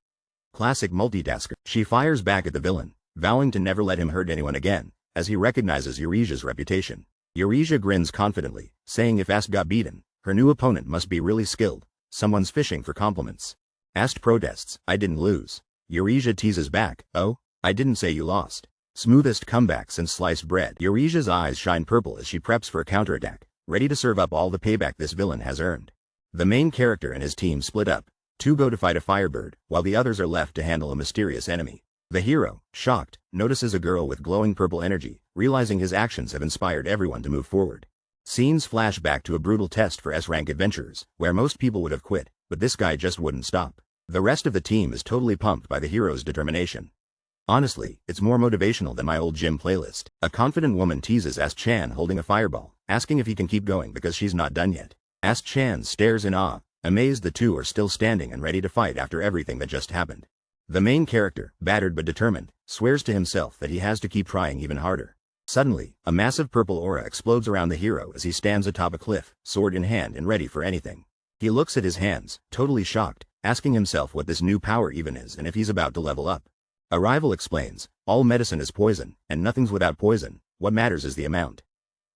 Classic multitasker. She fires back at the villain, vowing to never let him hurt anyone again, as he recognizes Euresia's reputation. Euresia grins confidently, saying if Ast got beaten, her new opponent must be really skilled. Someone's fishing for compliments. Ast protests, I didn't lose. Euresia teases back, oh, I didn't say you lost. Smoothest comebacks and sliced bread. Euresia's eyes shine purple as she preps for a counterattack, ready to serve up all the payback this villain has earned. The main character and his team split up. Two go to fight a Firebird, while the others are left to handle a mysterious enemy. The hero, shocked, notices a girl with glowing purple energy, realizing his actions have inspired everyone to move forward. Scenes flash back to a brutal test for S-rank adventurers, where most people would have quit, but this guy just wouldn't stop. The rest of the team is totally pumped by the hero's determination. Honestly, it's more motivational than my old gym playlist. A confident woman teases Ast-chan holding a fireball, asking if he can keep going because she's not done yet. Ast-chan stares in awe, amazed the two are still standing and ready to fight after everything that just happened. The main character, battered but determined, swears to himself that he has to keep trying even harder. Suddenly, a massive purple aura explodes around the hero as he stands atop a cliff, sword in hand and ready for anything. He looks at his hands, totally shocked, asking himself what this new power even is and if he's about to level up. A rival explains, all medicine is poison, and nothing's without poison, what matters is the amount.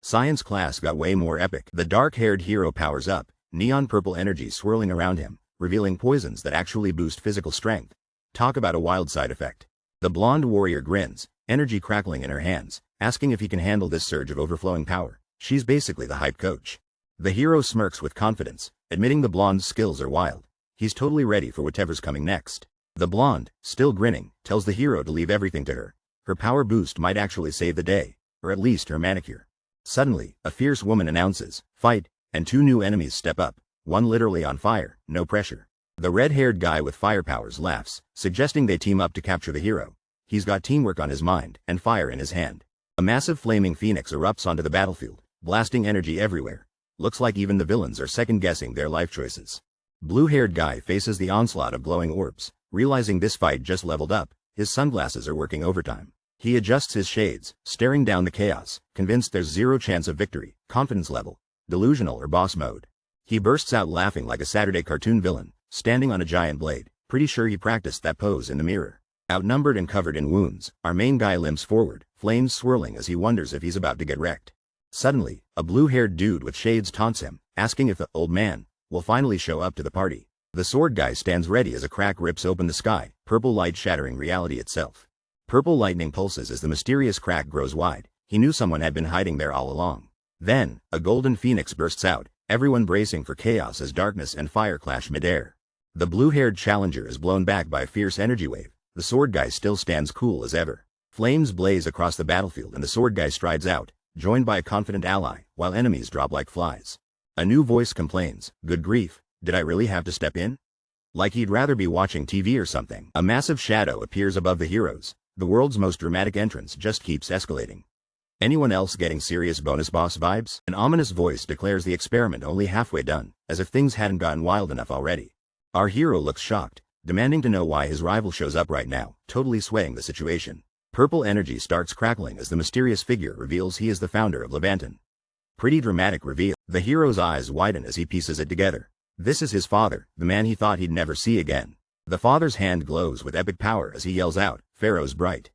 Science class got way more epic. The dark-haired hero powers up, neon purple energy swirling around him, revealing poisons that actually boost physical strength. Talk about a wild side effect. The blonde warrior grins, energy crackling in her hands, asking if he can handle this surge of overflowing power. She's basically the hype coach. The hero smirks with confidence, admitting the blonde's skills are wild. He's totally ready for whatever's coming next. The blonde, still grinning, tells the hero to leave everything to her. Her power boost might actually save the day, or at least her manicure. Suddenly, a fierce woman announces, fight, and two new enemies step up, one literally on fire, no pressure. The red-haired guy with fire powers laughs, suggesting they team up to capture the hero. He's got teamwork on his mind, and fire in his hand. A massive flaming phoenix erupts onto the battlefield, blasting energy everywhere. Looks like even the villains are second-guessing their life choices. Blue-haired guy faces the onslaught of glowing orbs. Realizing this fight just leveled up, his sunglasses are working overtime. He adjusts his shades, staring down the chaos, convinced there's zero chance of victory. Confidence level, delusional or boss mode. He bursts out laughing like a Saturday cartoon villain, standing on a giant blade, pretty sure he practiced that pose in the mirror. Outnumbered and covered in wounds, our main guy limps forward, flames swirling as he wonders if he's about to get wrecked. Suddenly, a blue-haired dude with shades taunts him, asking if the old man will finally show up to the party. The sword guy stands ready as a crack rips open the sky, purple light shattering reality itself. Purple lightning pulses as the mysterious crack grows wide. He knew someone had been hiding there all along. Then, a golden phoenix bursts out, everyone bracing for chaos as darkness and fire clash midair. The blue-haired challenger is blown back by a fierce energy wave. The sword guy still stands cool as ever. Flames blaze across the battlefield and the sword guy strides out, joined by a confident ally, while enemies drop like flies. A new voice complains, good grief. Did I really have to step in? Like he'd rather be watching TV or something. A massive shadow appears above the heroes. The world's most dramatic entrance just keeps escalating. Anyone else getting serious bonus boss vibes? An ominous voice declares the experiment only halfway done, as if things hadn't gotten wild enough already. Our hero looks shocked, demanding to know why his rival shows up right now, totally swaying the situation. Purple energy starts crackling as the mysterious figure reveals he is the founder of Levanton. Pretty dramatic reveal. The hero's eyes widen as he pieces it together. This is his father, the man he thought he'd never see again. The father's hand glows with epic power as he yells out, Pharaoh's Bright.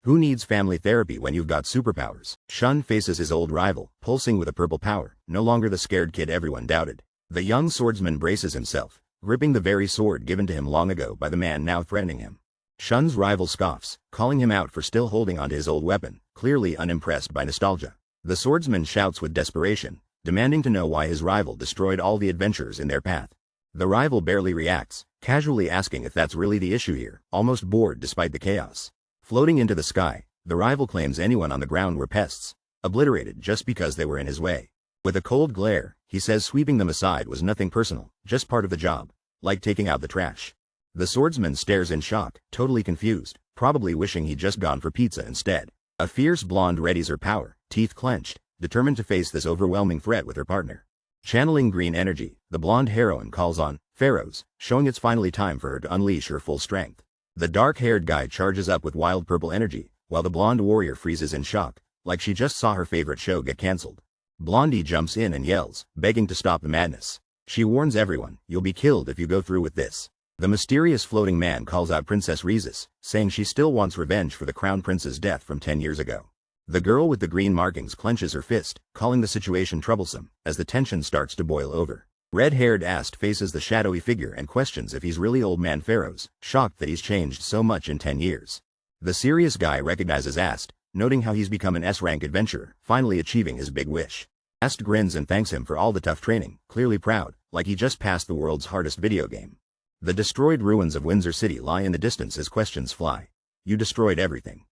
Who needs family therapy when you've got superpowers? Shun faces his old rival, pulsing with a purple power, no longer the scared kid everyone doubted. The young swordsman braces himself, gripping the very sword given to him long ago by the man now threatening him. Shun's rival scoffs, calling him out for still holding onto his old weapon, clearly unimpressed by nostalgia. The swordsman shouts with desperation, demanding to know why his rival destroyed all the adventurers in their path. The rival barely reacts, casually asking if that's really the issue here, almost bored despite the chaos. Floating into the sky, the rival claims anyone on the ground were pests, obliterated just because they were in his way. With a cold glare, he says sweeping them aside was nothing personal, just part of the job, like taking out the trash. The swordsman stares in shock, totally confused, probably wishing he'd just gone for pizza instead. A fierce blonde readies her power, teeth clenched, determined to face this overwhelming threat with her partner. Channeling green energy, the blonde heroine calls on Pharaohs, showing it's finally time for her to unleash her full strength. The dark-haired guy charges up with wild purple energy, while the blonde warrior freezes in shock, like she just saw her favorite show get cancelled. Blondie jumps in and yells, begging to stop the madness. She warns everyone, "You'll be killed if you go through with this." The mysterious floating man calls out Princess Rhesus, saying she still wants revenge for the crown prince's death from 10 years ago. The girl with the green markings clenches her fist, calling the situation troublesome, as the tension starts to boil over. Red-haired Ast faces the shadowy figure and questions if he's really old man Pharaohs, shocked that he's changed so much in 10 years. The serious guy recognizes Ast, noting how he's become an S-rank adventurer, finally achieving his big wish. Ast grins and thanks him for all the tough training, clearly proud, like he just passed the world's hardest video game. The destroyed ruins of Windsor City lie in the distance as questions fly. You destroyed everything.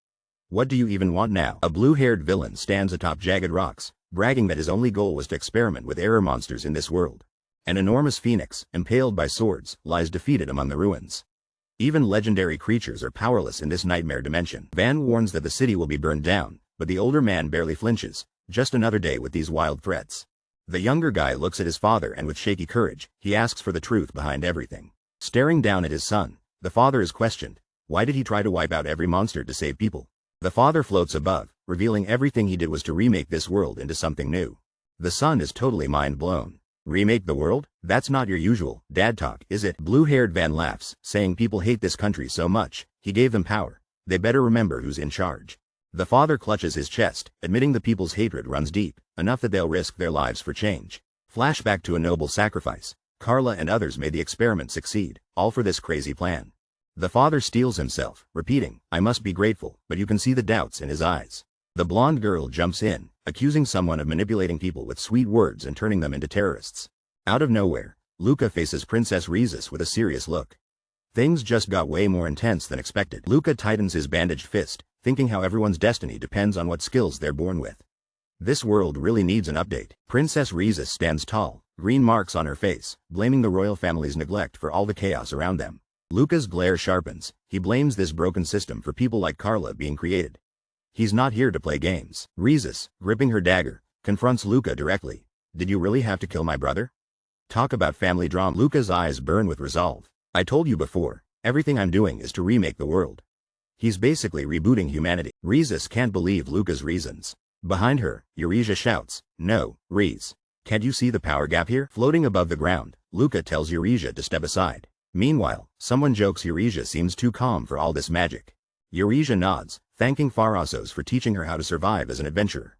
What do you even want now? A blue-haired villain stands atop jagged rocks, bragging that his only goal was to experiment with error monsters in this world. An enormous phoenix, impaled by swords, lies defeated among the ruins. Even legendary creatures are powerless in this nightmare dimension. Van warns that the city will be burned down, but the older man barely flinches. Just another day with these wild threats. The younger guy looks at his father and with shaky courage, he asks for the truth behind everything. Staring down at his son, the father is questioned. Why did he try to wipe out every monster to save people? The father floats above, revealing everything he did was to remake this world into something new. The son is totally mind blown. Remake the world? That's not your usual dad talk, is it? Blue-haired Van laughs, saying people hate this country so much, he gave them power. They better remember who's in charge. The father clutches his chest, admitting the people's hatred runs deep, enough that they'll risk their lives for change. Flashback to a noble sacrifice. Carla and others made the experiment succeed, all for this crazy plan. The father steels himself, repeating, "I must be grateful," but you can see the doubts in his eyes. The blonde girl jumps in, accusing someone of manipulating people with sweet words and turning them into terrorists. Out of nowhere, Luca faces Princess Rhesus with a serious look. Things just got way more intense than expected. Luca tightens his bandaged fist, thinking how everyone's destiny depends on what skills they're born with. This world really needs an update. Princess Rhesus stands tall, green marks on her face, blaming the royal family's neglect for all the chaos around them. Luca's glare sharpens. He blames this broken system for people like Carla being created. He's not here to play games. Rhesus, gripping her dagger, confronts Luca directly. "Did you really have to kill my brother?" Talk about family drama. Luca's eyes burn with resolve. "I told you before, everything I'm doing is to remake the world." He's basically rebooting humanity. Rhesus can't believe Luca's reasons. Behind her, Euresia shouts, "No, Rhesus. Can't you see the power gap here?" Floating above the ground, Luca tells Euresia to step aside. Meanwhile, someone jokes Euresia seems too calm for all this magic. Euresia nods, thanking Pharaohs for teaching her how to survive as an adventurer.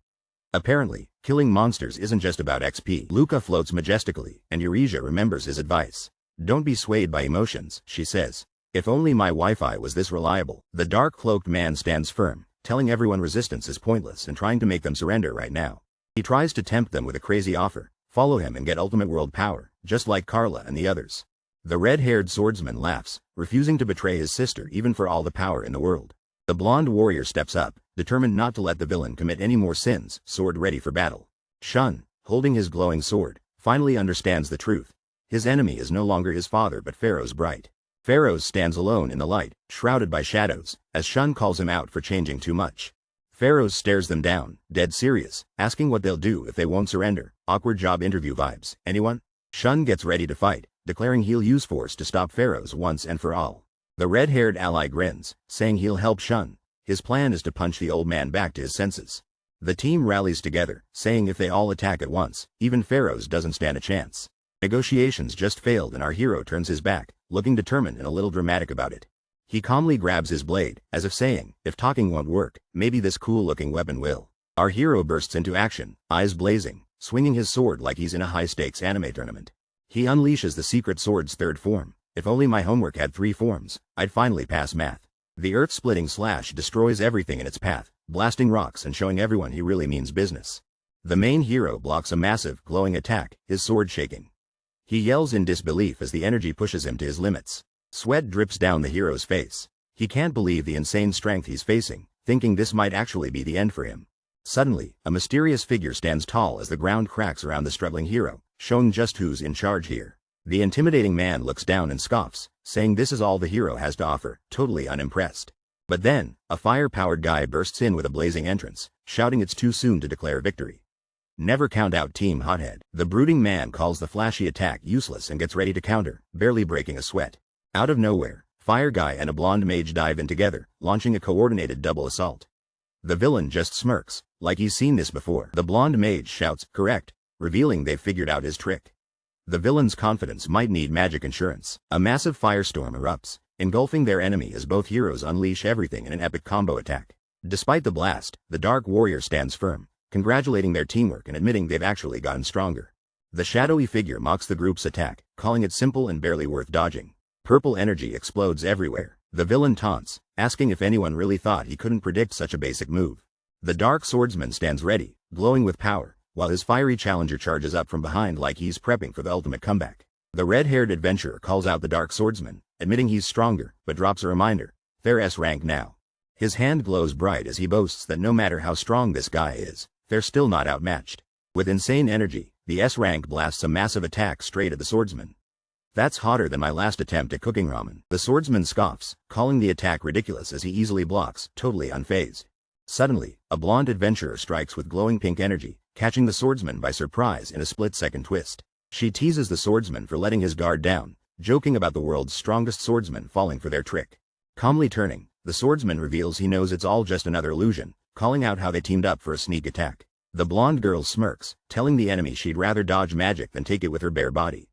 Apparently, killing monsters isn't just about XP. Luca floats majestically, and Euresia remembers his advice. "Don't be swayed by emotions," she says. "If only my Wi-Fi was this reliable." The dark-cloaked man stands firm, telling everyone resistance is pointless and trying to make them surrender right now. He tries to tempt them with a crazy offer, follow him and get ultimate world power, just like Carla and the others. The red-haired swordsman laughs, refusing to betray his sister even for all the power in the world. The blonde warrior steps up, determined not to let the villain commit any more sins, sword ready for battle. Shun, holding his glowing sword, finally understands the truth. His enemy is no longer his father but Pharaohs Bright. Pharaohs stands alone in the light, shrouded by shadows, as Shun calls him out for changing too much. Pharaohs stares them down, dead serious, asking what they'll do if they won't surrender. Awkward job interview vibes. Anyone? Shun gets ready to fight, declaring he'll use force to stop Pharaohs once and for all. The red-haired ally grins, saying he'll help Shun. His plan is to punch the old man back to his senses. The team rallies together, saying if they all attack at once, even Pharaohs doesn't stand a chance. Negotiations just failed and our hero turns his back, looking determined and a little dramatic about it. He calmly grabs his blade, as if saying, if talking won't work, maybe this cool-looking weapon will. Our hero bursts into action, eyes blazing, swinging his sword like he's in a high-stakes anime tournament. He unleashes the secret sword's third form. If only my homework had 3 forms, I'd finally pass math. The earth-splitting slash destroys everything in its path, blasting rocks and showing everyone he really means business. The main hero blocks a massive, glowing attack, his sword shaking. He yells in disbelief as the energy pushes him to his limits. Sweat drips down the hero's face. He can't believe the insane strength he's facing, thinking this might actually be the end for him. Suddenly, a mysterious figure stands tall as the ground cracks around the struggling hero, showing just who's in charge here. The intimidating man looks down and scoffs, saying this is all the hero has to offer, totally unimpressed. But then, a fire-powered guy bursts in with a blazing entrance, shouting it's too soon to declare victory. Never count out Team Hothead. The brooding man calls the flashy attack useless and gets ready to counter, barely breaking a sweat. Out of nowhere, Fire Guy and a blonde mage dive in together, launching a coordinated double assault. The villain just smirks, like he's seen this before. The blonde mage shouts, correct, revealing they've figured out his trick. The villain's confidence might need magic insurance. A massive firestorm erupts, engulfing their enemy as both heroes unleash everything in an epic combo attack. Despite the blast, the Dark Warrior stands firm, congratulating their teamwork and admitting they've actually gotten stronger. The shadowy figure mocks the group's attack, calling it simple and barely worth dodging. Purple energy explodes everywhere. The villain taunts, asking if anyone really thought he couldn't predict such a basic move. The Dark Swordsman stands ready, glowing with power, while his fiery challenger charges up from behind like he's prepping for the ultimate comeback. The red-haired adventurer calls out the Dark Swordsman, admitting he's stronger, but drops a reminder, they're S rank now. His hand glows bright as he boasts that no matter how strong this guy is, they're still not outmatched. With insane energy, the S rank blasts a massive attack straight at the swordsman. That's hotter than my last attempt at cooking ramen. The swordsman scoffs, calling the attack ridiculous as he easily blocks, totally unfazed. Suddenly, a blonde adventurer strikes with glowing pink energy, catching the swordsman by surprise in a split-second twist. She teases the swordsman for letting his guard down, joking about the world's strongest swordsman falling for their trick. Calmly turning, the swordsman reveals he knows it's all just another illusion, calling out how they teamed up for a sneak attack. The blonde girl smirks, telling the enemy she'd rather dodge magic than take it with her bare body.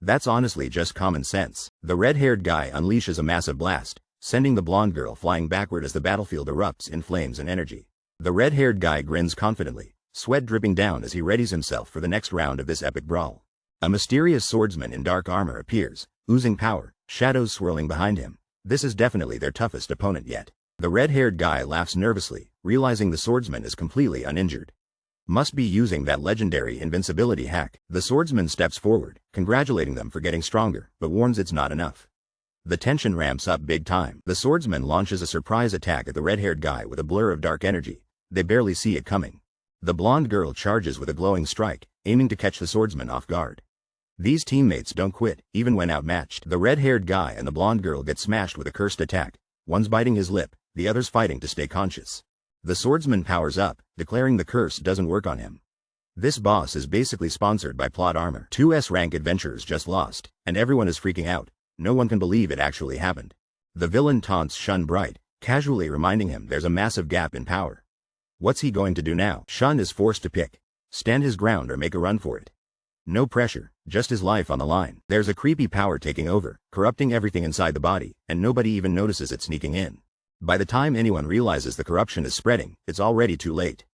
That's honestly just common sense. The red-haired guy unleashes a massive blast, sending the blonde girl flying backward as the battlefield erupts in flames and energy. The red-haired guy grins confidently, sweat dripping down as he readies himself for the next round of this epic brawl. A mysterious swordsman in dark armor appears, oozing power, shadows swirling behind him. This is definitely their toughest opponent yet. The red-haired guy laughs nervously, realizing the swordsman is completely uninjured. Must be using that legendary invincibility hack. The swordsman steps forward, congratulating them for getting stronger, but warns it's not enough. The tension ramps up big time. The swordsman launches a surprise attack at the red-haired guy with a blur of dark energy. They barely see it coming. The blonde girl charges with a glowing strike, aiming to catch the swordsman off guard. These teammates don't quit, even when outmatched. The red-haired guy and the blonde girl get smashed with a cursed attack, one's biting his lip, the other's fighting to stay conscious. The swordsman powers up, declaring the curse doesn't work on him. This boss is basically sponsored by plot armor. Two S-rank adventurers just lost, and everyone is freaking out. No one can believe it actually happened. The villain taunts Shun Bright, casually reminding him there's a massive gap in power. What's he going to do now? Shun is forced to pick. Stand his ground or make a run for it. No pressure, just his life on the line. There's a creepy power taking over, corrupting everything inside the body, and nobody even notices it sneaking in. By the time anyone realizes the corruption is spreading, it's already too late.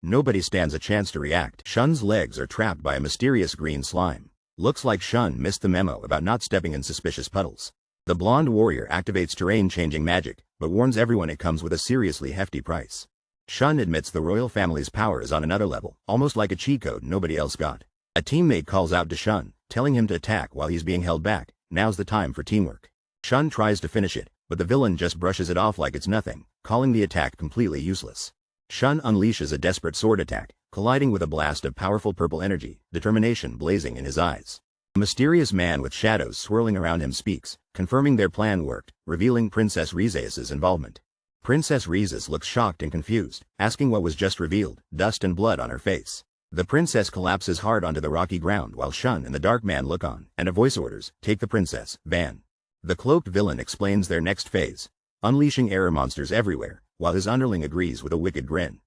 Nobody stands a chance to react. Shun's legs are trapped by a mysterious green slime. Looks like Shun missed the memo about not stepping in suspicious puddles. The blonde warrior activates terrain-changing magic, but warns everyone it comes with a seriously hefty price. Shun admits the royal family's power is on another level, almost like a cheat code nobody else got. A teammate calls out to Shun, telling him to attack while he's being held back. Now's the time for teamwork. Shun tries to finish it, but the villain just brushes it off like it's nothing, calling the attack completely useless. Shun unleashes a desperate sword attack, colliding with a blast of powerful purple energy, determination blazing in his eyes. A mysterious man with shadows swirling around him speaks, confirming their plan worked, revealing Princess Rizes' involvement. Princess Rizes looks shocked and confused, asking what was just revealed, dust and blood on her face. The princess collapses hard onto the rocky ground while Shun and the Dark Man look on, and a voice orders, "Take the princess, Van." The cloaked villain explains their next phase, unleashing error monsters everywhere, while his underling agrees with a wicked grin.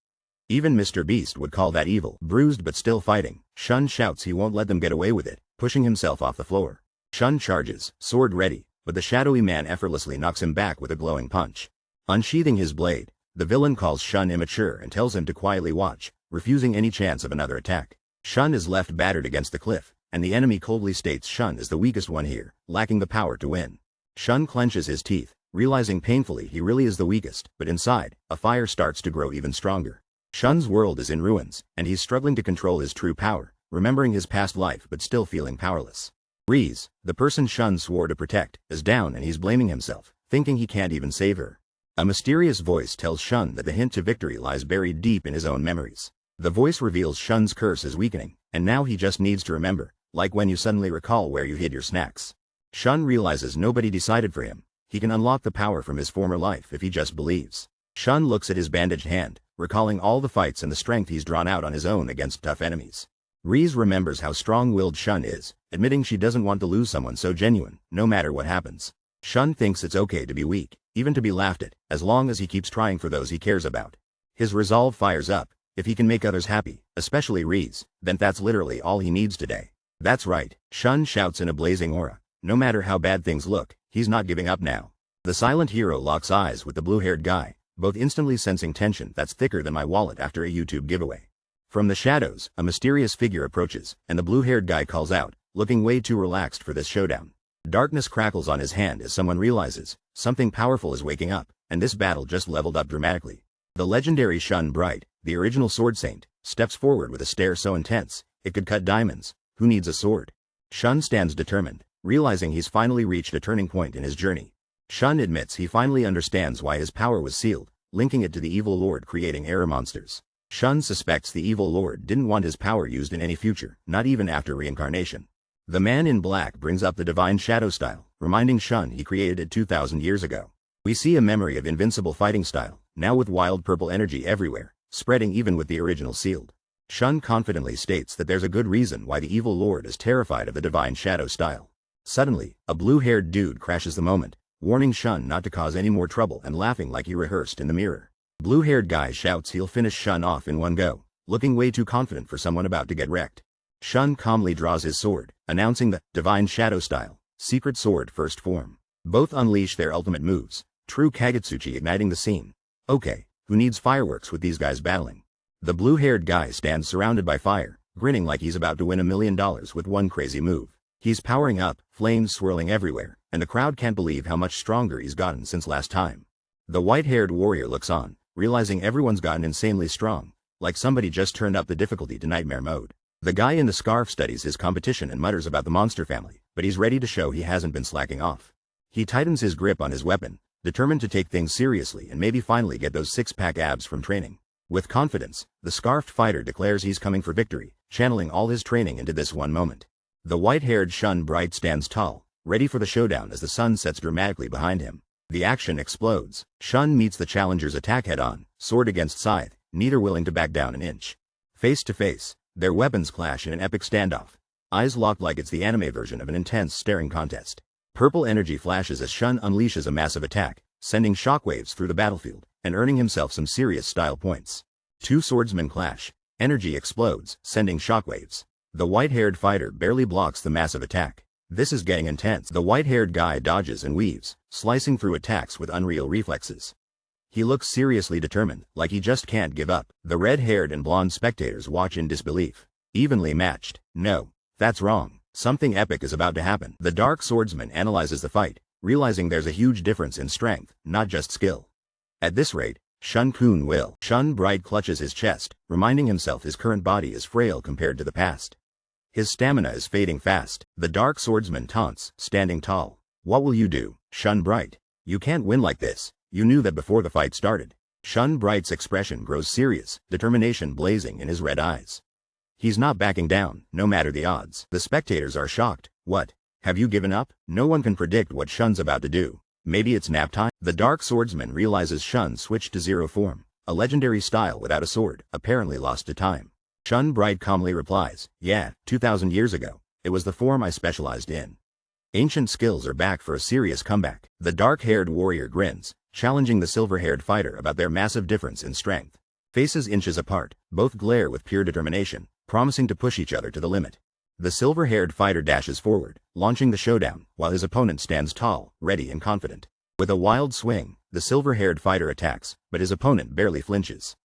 Even Mr. Beast would call that evil. Bruised but still fighting, Shun shouts he won't let them get away with it, pushing himself off the floor. Shun charges, sword ready, but the shadowy man effortlessly knocks him back with a glowing punch. Unsheathing his blade, the villain calls Shun immature and tells him to quietly watch, refusing any chance of another attack. Shun is left battered against the cliff, and the enemy coldly states Shun is the weakest one here, lacking the power to win. Shun clenches his teeth, realizing painfully he really is the weakest, but inside, a fire starts to grow even stronger. Shun's world is in ruins, and he's struggling to control his true power, remembering his past life but still feeling powerless. Reese, the person Shun swore to protect, is down and he's blaming himself, thinking he can't even save her. A mysterious voice tells Shun that the hint to victory lies buried deep in his own memories. The voice reveals Shun's curse is weakening, and now he just needs to remember, like when you suddenly recall where you hid your snacks. Shun realizes nobody decided for him. He can unlock the power from his former life if he just believes. Shun looks at his bandaged hand, recalling all the fights and the strength he's drawn out on his own against tough enemies. Reese remembers how strong-willed Shun is, admitting she doesn't want to lose someone so genuine, no matter what happens. Shun thinks it's okay to be weak, even to be laughed at, as long as he keeps trying for those he cares about. His resolve fires up. If he can make others happy, especially Reese, then that's literally all he needs today. That's right, Shun shouts in a blazing aura. No matter how bad things look, he's not giving up now. The silent hero locks eyes with the blue-haired guy, both instantly sensing tension that's thicker than my wallet after a YouTube giveaway. From the shadows, a mysterious figure approaches, and the blue-haired guy calls out, looking way too relaxed for this showdown. Darkness crackles on his hand as someone realizes something powerful is waking up, and this battle just leveled up dramatically. The legendary Shun Bright, the original sword saint, steps forward with a stare so intense, it could cut diamonds. Who needs a sword? Shun stands determined, realizing he's finally reached a turning point in his journey. Shun admits he finally understands why his power was sealed, linking it to the evil lord creating error monsters. Shun suspects the evil lord didn't want his power used in any future, not even after reincarnation. The man in black brings up the divine shadow style, reminding Shun he created it 2,000 years ago. We see a memory of invincible fighting style, now with wild purple energy everywhere, spreading even with the original sealed. Shun confidently states that there's a good reason why the evil lord is terrified of the divine shadow style. Suddenly, a blue-haired dude crashes the moment, warning Shun not to cause any more trouble and laughing like he rehearsed in the mirror. Blue-haired guy shouts he'll finish Shun off in one go, looking way too confident for someone about to get wrecked. Shun calmly draws his sword, announcing the divine shadow style, secret sword first form. Both unleash their ultimate moves, true Kagutsuchi igniting the scene. Okay, who needs fireworks with these guys battling? The blue-haired guy stands surrounded by fire, grinning like he's about to win $1 million with one crazy move. He's powering up, flames swirling everywhere, and the crowd can't believe how much stronger he's gotten since last time. The white-haired warrior looks on, realizing everyone's gotten insanely strong, like somebody just turned up the difficulty to nightmare mode. The guy in the scarf studies his competition and mutters about the monster family, but he's ready to show he hasn't been slacking off. He tightens his grip on his weapon, determined to take things seriously and maybe finally get those six-pack abs from training. With confidence, the scarfed fighter declares he's coming for victory, channeling all his training into this one moment. The white-haired Shun Bright stands tall, ready for the showdown as the sun sets dramatically behind him. The action explodes. Shun meets the challenger's attack head-on, sword against scythe, neither willing to back down an inch. Face to face, their weapons clash in an epic standoff. Eyes locked like it's the anime version of an intense staring contest. Purple energy flashes as Shun unleashes a massive attack, sending shockwaves through the battlefield, and earning himself some serious style points. Two swordsmen clash. Energy explodes, sending shockwaves. The white-haired fighter barely blocks the massive attack. This is getting intense. The white-haired guy dodges and weaves, slicing through attacks with unreal reflexes. He looks seriously determined, like he just can't give up. The red-haired and blonde spectators watch in disbelief. Evenly matched. No, that's wrong. Something epic is about to happen. The dark swordsman analyzes the fight, realizing there's a huge difference in strength, not just skill. At this rate, Shun-kun will. Shun Bright clutches his chest, reminding himself his current body is frail compared to the past. His stamina is fading fast. The dark swordsman taunts, standing tall. What will you do, Shun Bright? You can't win like this. You knew that before the fight started. Shun Bright's expression grows serious, determination blazing in his red eyes. He's not backing down, no matter the odds. The spectators are shocked. What? Have you given up? No one can predict what Shun's about to do. Maybe it's nap time? The dark swordsman realizes Shun switched to zero form, a legendary style without a sword, apparently lost to time. Shun Bright calmly replies, yeah, 2,000 years ago, it was the form I specialized in. Ancient skills are back for a serious comeback. The dark-haired warrior grins, challenging the silver-haired fighter about their massive difference in strength. Faces inches apart, both glare with pure determination, promising to push each other to the limit. The silver-haired fighter dashes forward, launching the showdown, while his opponent stands tall, ready and confident. With a wild swing, the silver-haired fighter attacks, but his opponent barely flinches.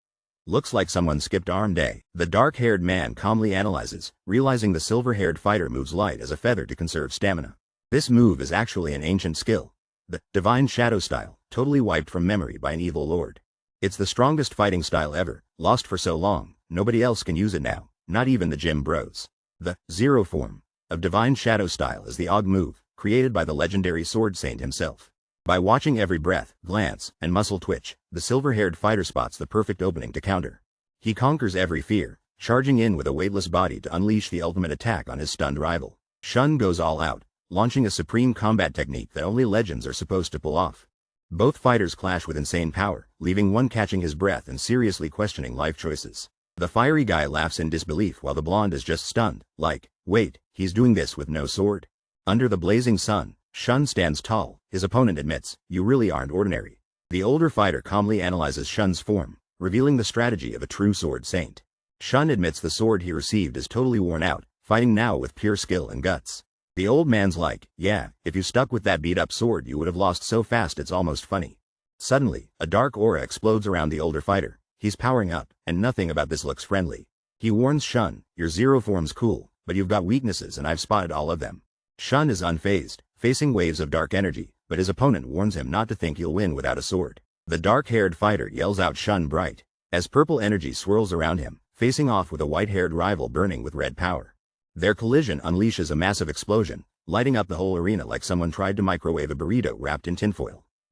Looks like someone skipped arm day. The dark-haired man calmly analyzes, realizing the silver-haired fighter moves light as a feather to conserve stamina. This move is actually an ancient skill. The divine shadow style, totally wiped from memory by an evil lord. It's the strongest fighting style ever, lost for so long, nobody else can use it now, not even the gym bros. The Zero form of Divine Shadow style is the Og move, created by the legendary Sword Saint himself. By watching every breath, glance, and muscle twitch, the silver-haired fighter spots the perfect opening to counter. He conquers every fear, charging in with a weightless body to unleash the ultimate attack on his stunned rival. Shun goes all out, launching a supreme combat technique that only legends are supposed to pull off. Both fighters clash with insane power, leaving one catching his breath and seriously questioning life choices. The fiery guy laughs in disbelief while the blonde is just stunned, like, wait, he's doing this with no sword? Under the blazing sun, Shun stands tall. His opponent admits, you really aren't ordinary. The older fighter calmly analyzes Shun's form, revealing the strategy of a true sword saint. Shun admits the sword he received is totally worn out, fighting now with pure skill and guts. The old man's like, yeah, if you stuck with that beat-up sword you would have lost so fast it's almost funny. Suddenly, a dark aura explodes around the older fighter. He's powering up, and nothing about this looks friendly. He warns Shun, your Zero form's cool, but you've got weaknesses and I've spotted all of them. Shun is unfazed, facing waves of dark energy, but his opponent warns him not to think he'll win without a sword. The dark-haired fighter yells out Shun Bright, as purple energy swirls around him, facing off with a white-haired rival burning with red power. Their collision unleashes a massive explosion, lighting up the whole arena like someone tried to microwave a burrito wrapped in tinfoil.